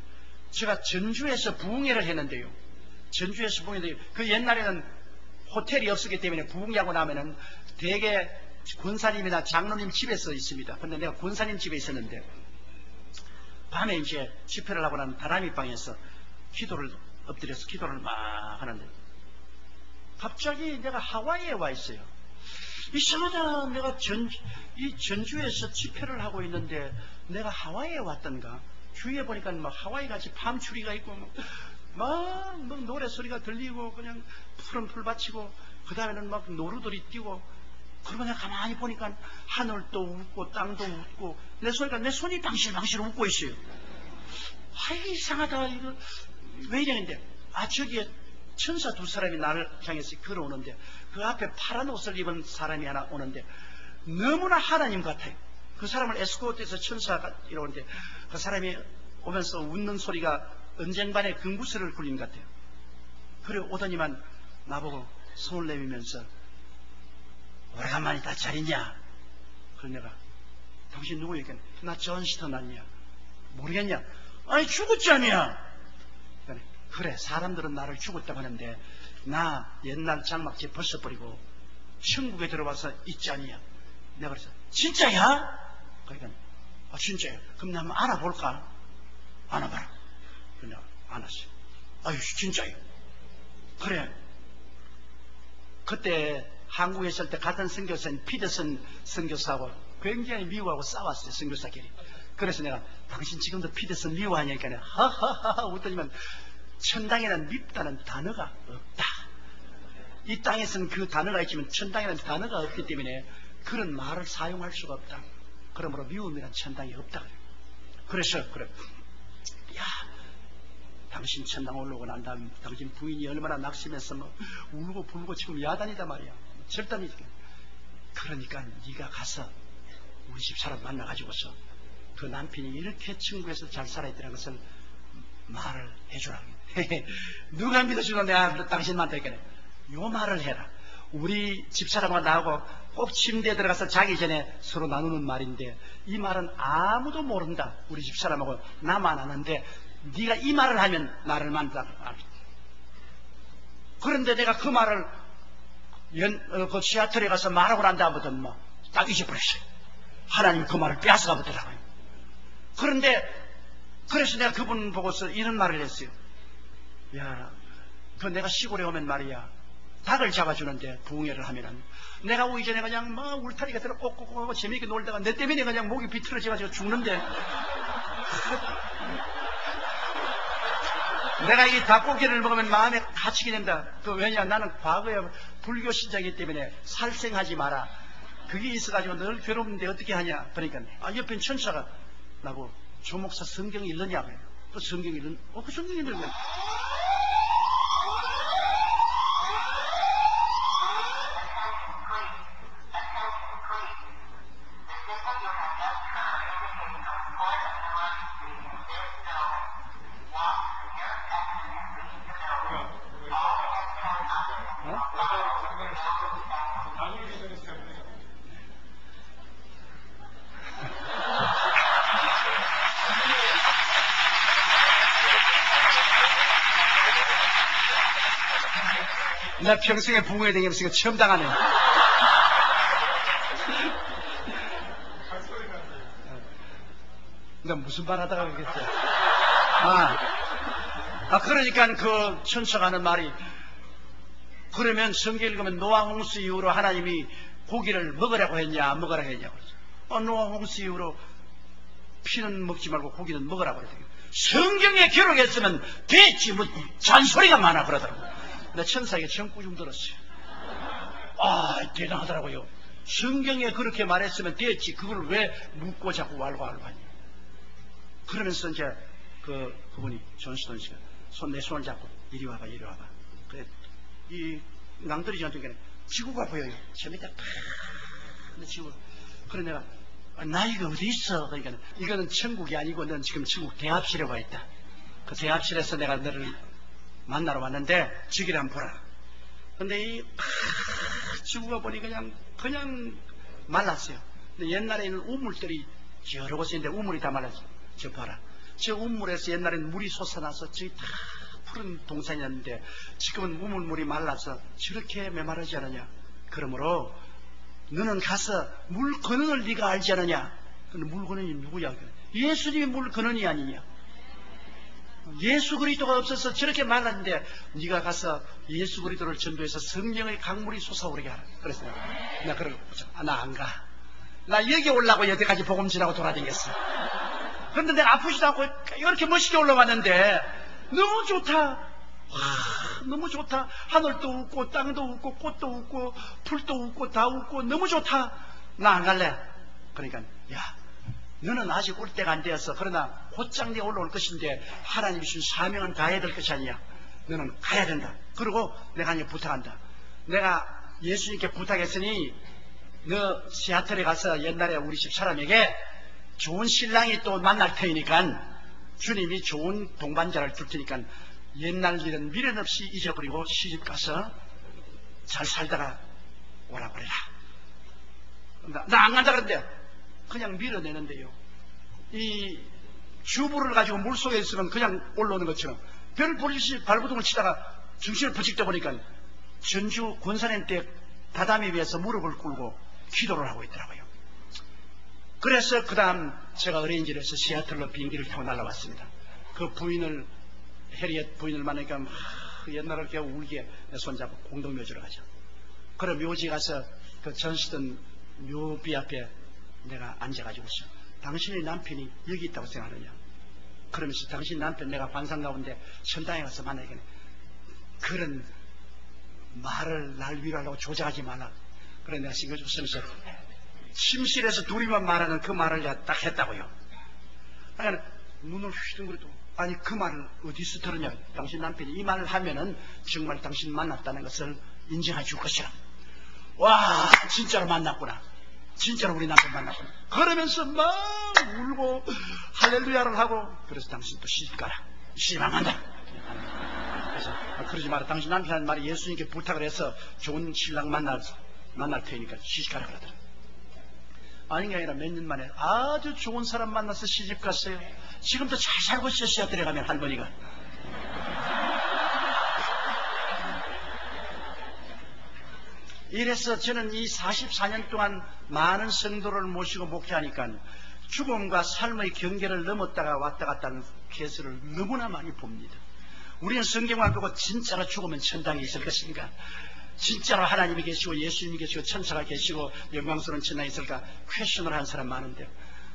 제가 전주에서 부흥회를 했는데요. 전주에서 부흥회인데, 그 옛날에는 호텔이 없었기 때문에 부흥회하고 나면은 대개 권사님이나 장로님 집에서 있습니다. 근데 내가 권사님 집에 있었는데, 밤에 이제 집회를 하고 난 다람이방에서 기도를 엎드려서 기도를 막 하는데, 갑자기 내가 하와이에 와 있어요. 이상하다. 내가 전주에서 집회를 하고 있는데 내가 하와이에 왔던가. 주위에 보니까 막 하와이 같이 밤추리가 있고 막 노래 소리가 들리고 그냥 푸른 풀밭이고, 그 다음에는 막 노루들이 뛰고, 그러고 내가 가만히 보니까 하늘도 웃고 땅도 웃고 내 손이 방실방실 웃고 있어요. 아이, 이상하다. 이거 왜 이랬는데, 저기에 천사 두 사람이 나를 향해서 걸어오는데, 그 앞에 파란 옷을 입은 사람이 하나 오는데 너무나 하나님 같아요. 그 사람을 에스코트해서 천사가 이러는데, 그 사람이 오면서 웃는 소리가 언쟁반의 금구슬을 굴린 것 같아요. 그래 오더니만 나보고 손을 내밀면서, 오래간만이다. 잘 있냐? 그래 내가, 당신 누구니까? 나 존 스턴 모르겠냐? 아니 죽었잖냐? 그래, 사람들은 나를 죽었다고 하는데 나 옛날 장막집 벗어버리고 천국에 들어와서 있지 않냐? 내가 그래서 진짜야? 그러니까 진짜야. 그럼 나 한번 알아볼까? 안아봐라. 그래 내가 안았어요. 아유 진짜요? 그래. 그때 한국에 있을 때 같은 선교사인 피더슨 선교사하고 굉장히 미워하고 싸웠어요. 선교사끼리. 그래서 내가, 당신 지금도 피더슨 미워하냐니까 하하하하 웃더니만, 천당에는 밉다는 단어가 없다. 이 땅에서는 그 단어가 있지만 천당에는 단어가 없기 때문에 그런 말을 사용할 수가 없다. 그러므로 미움이란 천당에 없다. 그래서 그래, 야, 당신 천당 올라오고 난 다음 당신 부인이 얼마나 낙심해서 뭐 울고 불고 지금 야단이다 말이야. 절단이지. 그러니까 네가 가서 우리 집 사람 만나가지고서 그 남편이 이렇게 천국에서 잘 살아있다는 것을 말을 해주라. 누가 믿어주나? 내가 당신한테 했겠네. 요 말을 해라. 우리 집사람과 나하고 꼭 침대에 들어가서 자기 전에 서로 나누는 말인데, 이 말은 아무도 모른다. 우리 집사람하고 나만 아는데 네가 이 말을 하면 나를 만다. 그런데 내가 그 말을 그 시애틀에 가서 말하고 난 다음부터 딱 잊어버렸어요. 하나님 그 말을 빼앗아가보더라고요. 그래서 내가 그분 보고서 이런 말을 했어요. 야, 내가 시골에 오면 말이야, 닭을 잡아주는데 부흥회를 하면은 내가 오기 전에 그냥 막 울타리가 들어 꼭꼭꼭 재미있게 놀다가 내 때문에 그냥 목이 비틀어져가지고 죽는데, 내가 이 닭고기를 먹으면 마음에 갇히게 된다. 왜냐, 나는 과거에 불교 신자이기 때문에 살생하지 마라. 그게 있어가지고 늘 괴롭는데 어떻게 하냐. 그러니까 옆에 천사가 나고, 조 목사 성경 읽느냐고요. 그 성경 읽는, 그 성경 읽는. 나 평생에 부흥회 다니면서 처음 당하네. 나 무슨 말 하다가 그랬겠어. 그러니까 그 천사가 하는 말이, 그러면 성경 읽으면 노아 홍수 이후로 하나님이 고기를 먹으라고 했냐, 안 먹으라고 했냐고. 노아 홍수 이후로 피는 먹지 말고 고기는 먹으라고 그랬대요. 성경에 기록했으면 됐지 뭐 잔소리가 많아 그러더라고. 나 천사에게 전꾸 좀 들었어요. 아, 대단하더라고요. 성경에 그렇게 말했으면 됐지 그걸 왜 묻고 자꾸 왈가왈부 하냐. 그러면서 이제 그분이 존스턴 씨가 내 손을 잡고 이리 와봐 이리 와봐. 그래 이 낭떠러지 전쟁에는 지구가 보여요. 저 밑에 팍 지구. 그래 내가 나 이거 어디 있어? 그러니까 이거는 천국이 아니고 넌 지금 천국 대합실에 와 있다. 그 대합실에서 내가 너를 만나러 왔는데 저기를 한번 보라. 근데 이 지구가 보니 그냥 말랐어요. 근데 옛날에 있는 우물들이 여러 곳에 있는데 우물이 다 말랐어요. 저 봐라. 저 우물에서 옛날에는 물이 솟아나서 저기 다 푸른 동산이었는데 지금은 우물물이 말라서 저렇게 메마르지 않느냐. 그러므로 너는 가서 물 근원을 네가 알지 않느냐. 근데 물 근원이 누구야? 예수님이 물 근원이 아니냐. 예수 그리스도가 없어서 저렇게 말랐는데 네가 가서 예수 그리스도를 전도해서 성령의 강물이 솟아오르게 하라. 그래서 나 그러고 나 안 가. 나 여기 올라고 여태까지 복음 전하고 돌아다녔어. 그런데 내가 아프지도 않고 이렇게 멋있게 올라왔는데 너무 좋다. 와, 너무 좋다. 하늘도 웃고 땅도 웃고 꽃도 웃고 풀도 웃고 다 웃고 너무 좋다. 나 안 갈래. 그러니까 야, 너는 아직 올 때가 안 되었어. 그러나 곧장 네가 올라올 것인데 하나님이 주신 사명은 다해야 될 것이 아니야. 너는 가야 된다. 그리고 내가 이제 부탁한다. 내가 예수님께 부탁했으니 너 시애틀에 가서 옛날에 우리 집 사람에게 좋은 신랑이 또 만날 테니까 주님이 좋은 동반자를 줄 테니까 옛날 일은 미련 없이 잊어버리고 시집 가서 잘 살다가 오라 그래라. 나 안 간다 그런데 그냥 밀어내는데요. 이 주부를 가지고 물속에 있으면 그냥 올라오는 것처럼 별 볼듯이 발버둥을 치다가 중심을 부직 떠보니까 전주 권사님 때 다다미 위에서 무릎을 꿇고 기도를 하고 있더라고요. 그래서 그 다음 제가 어레인지를 해서 시애틀로 비행기를 타고 날아왔습니다. 그 부인을 해리엇 부인을 만나니까 옛날에 겨우 울게 내 손잡고 공동묘지로 가자. 그래 묘지 가서 그 전시던 묘비 앞에 내가 앉아가지고 있어. 당신의 남편이 여기 있다고 생각하느냐. 그러면서 당신 남편 내가 관상 가운데 천당에 가서 만나겠네. 그런 말을 날 위로하려고 조작하지 말라. 그래 내가 신경 좀 쓰면서 침실에서 둘이만 말하는 그 말을 내가 딱 했다고요. 아니 눈을 휘둥그리고 아니 그 말을 어디서 들었냐. 당신 남편이 이 말을 하면은 정말 당신 만났다는 것을 인정해 줄 것이라. 와 진짜로 만났구나. 진짜로 우리 남편 만났구나. 그러면서 막 울고 할렐루야를 하고 그래서 당신 또 시집 가라. 시집 안 간다. 그래서 그러지 마라. 당신 남편 말이 예수님께 부탁을 해서 좋은 신랑 만날 테니까 시집 가라 그러더라. 아닌 게 아니라 몇 년 만에 아주 좋은 사람 만나서 시집 갔어요. 지금도 잘 살고 있었어요. 들어가면 할머니가. 이래서 저는 이 44년 동안 많은 성도를 모시고 목회하니까 죽음과 삶의 경계를 넘었다가 왔다 갔다 하는 케이스를 너무나 많이 봅니다. 우리는 성경만 보고 진짜로 죽으면 천당에 있을 것인가, 진짜로 하나님이 계시고 예수님이 계시고 천사가 계시고 영광스러운 천당에 있을까 퀘션을 하는 사람 많은데,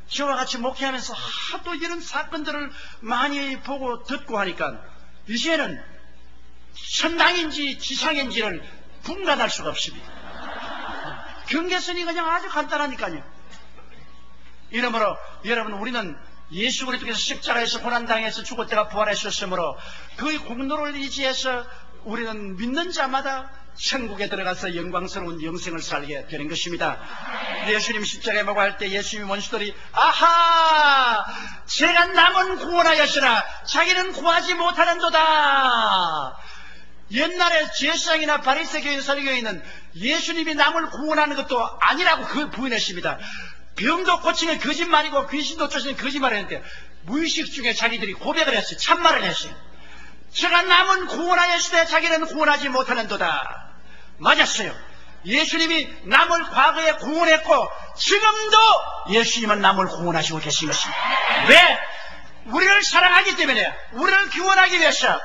저와 같이 목회하면서 하도 이런 사건들을 많이 보고 듣고 하니까 이제는 천당인지 지상인지를 분간할 수가 없습니다. 경계선이 그냥 아주 간단하니까요. 이러므로 여러분, 우리는 예수 그리스도께서 십자가에서 고난당해서 죽었다가 부활하셨으므로 그의 공로를 의지해서 우리는 믿는 자마다 천국에 들어가서 영광스러운 영생을 살게 되는 것입니다. 예수님 십자가에 못 갈 때 예수님 원수들이 아하, 제가 남은 구원하였으나 자기는 구하지 못하는도다. 옛날에 제사장이나 바리새교인 서기교인은 예수님이 남을 구원하는 것도 아니라고 그 부인했습니다. 병도 고치는 거짓말이고 귀신도 쫓는 거짓말을 했는데 무의식 중에 자기들이 고백을 했어요. 참말을 했어요. 제가 남은 구원하였으되 자기는 구원하지 못하는도다. 맞았어요. 예수님이 남을 과거에 구원했고 지금도 예수님은 남을 구원하시고 계신 것입니다. 왜? 우리를 사랑하기 때문에, 우리를 구원하기 위해서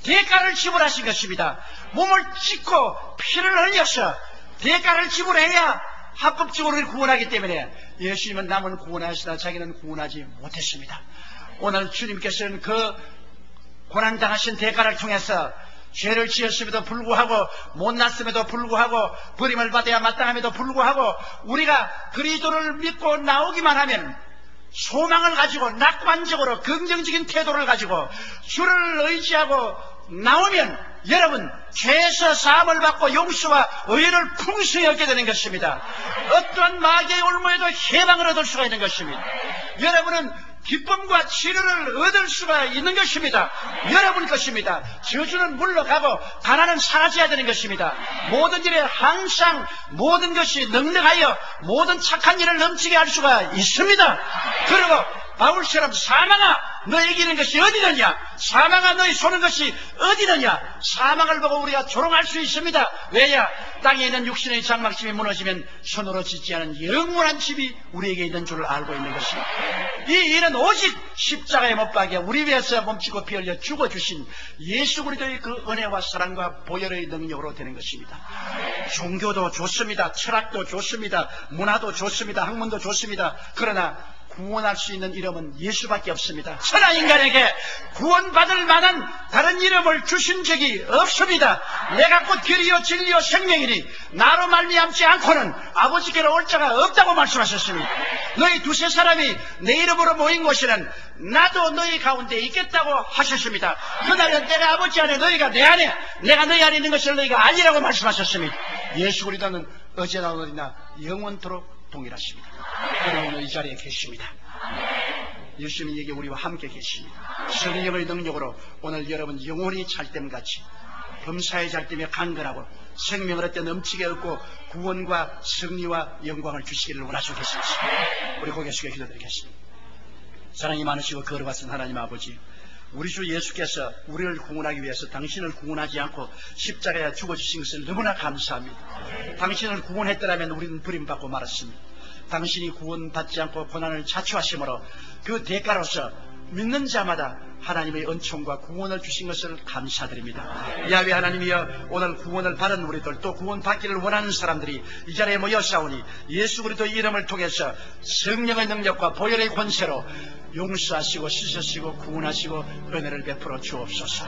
대가를 지불하신 것입니다. 몸을 찢고 피를 흘려서 대가를 지불해야 합법적으로 구원하기 때문에 예수님은 남을 구원하시다 자기는 구원하지 못했습니다. 오늘 주님께서는 그 고난당하신 대가를 통해서 죄를 지었음에도 불구하고 못났음에도 불구하고 버림을 받아야 마땅함에도 불구하고 우리가 그리스도를 믿고 나오기만 하면 소망을 가지고 낙관적으로 긍정적인 태도를 가지고 주를 의지하고 나오면 여러분 죄에서 사함을 받고 용서와 의를 풍성히 얻게 되는 것입니다. 어떠한 마귀의 올무에도 해방을 얻을 수가 있는 것입니다. 여러분은 기쁨과 치료를 얻을 수가 있는 것입니다. 여러분 것입니다. 저주는 물러가고 가난은 사라져야 되는 것입니다. 모든 일에 항상 모든 것이 능력하여 모든 착한 일을 넘치게 할 수가 있습니다. 그리고 바울처럼 사망아 너에게 이기는 것이 어디느냐, 사망아 너희 쏘는 것이 어디느냐, 사망을 보고 우리가 조롱할 수 있습니다. 왜냐? 땅에 있는 육신의 장막집이 무너지면 손으로 짓지 않은 영원한 집이 우리에게 있는 줄을 알고 있는 것입니다. 이 일은 오직 십자가에 못 박여 우리 위해서 몸치고 피 흘려 죽어주신 예수 그리스도의 그 은혜와 사랑과 보혈의 능력으로 되는 것입니다. 종교도 좋습니다. 철학도 좋습니다. 문화도 좋습니다. 학문도 좋습니다. 그러나 구원할 수 있는 이름은 예수밖에 없습니다. 천하 인간에게 구원받을 만한 다른 이름을 주신 적이 없습니다. 내가 곧 길이요 진리요 생명이니 나로 말미암지 않고는 아버지께로 올 자가 없다고 말씀하셨습니다. 너희 두세 사람이 내 이름으로 모인 곳에는 나도 너희 가운데 있겠다고 하셨습니다. 그날은 내가 아버지 안에 너희가 내 안에 내가 너희 안에 있는 것을 너희가 알리라고 말씀하셨습니다. 예수 그리스도는 어제나 오늘이나 영원토록 동일하십니다. 그러나 오늘 이 자리에 계십니다. 예수님이 여기 우리와 함께 계십니다. 성령의 능력으로 오늘 여러분 영원히 잘됨같이 범사의 잘됨에 강건하고 생명을 얻되 넘치게 얻고 구원과 승리와 영광을 주시기를 원하시고 계십니다. 우리 고개 숙여 기도드리겠습니다. 사랑이 많으시고 거룩하신 하나님 아버지, 우리 주 예수께서 우리를 구원하기 위해서 당신을 구원하지 않고 십자가에 죽어주신 것을 너무나 감사합니다. 당신을 구원했더라면 우리는 버림받고 말았습니다. 당신이 구원받지 않고 고난을 자초하심으로 그 대가로서 믿는 자마다 하나님의 은총과 구원을 주신 것을 감사드립니다. 야훼 하나님이여, 오늘 구원을 받은 우리들 또 구원받기를 원하는 사람들이 이 자리에 모여싸우니 예수 그리스도의 이름을 통해서 성령의 능력과 보혈의 권세로 용서하시고 씻으시고 구원하시고 은혜를 베풀어 주옵소서.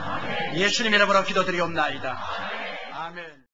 예수님 이름으로 기도드리옵나이다. 아멘.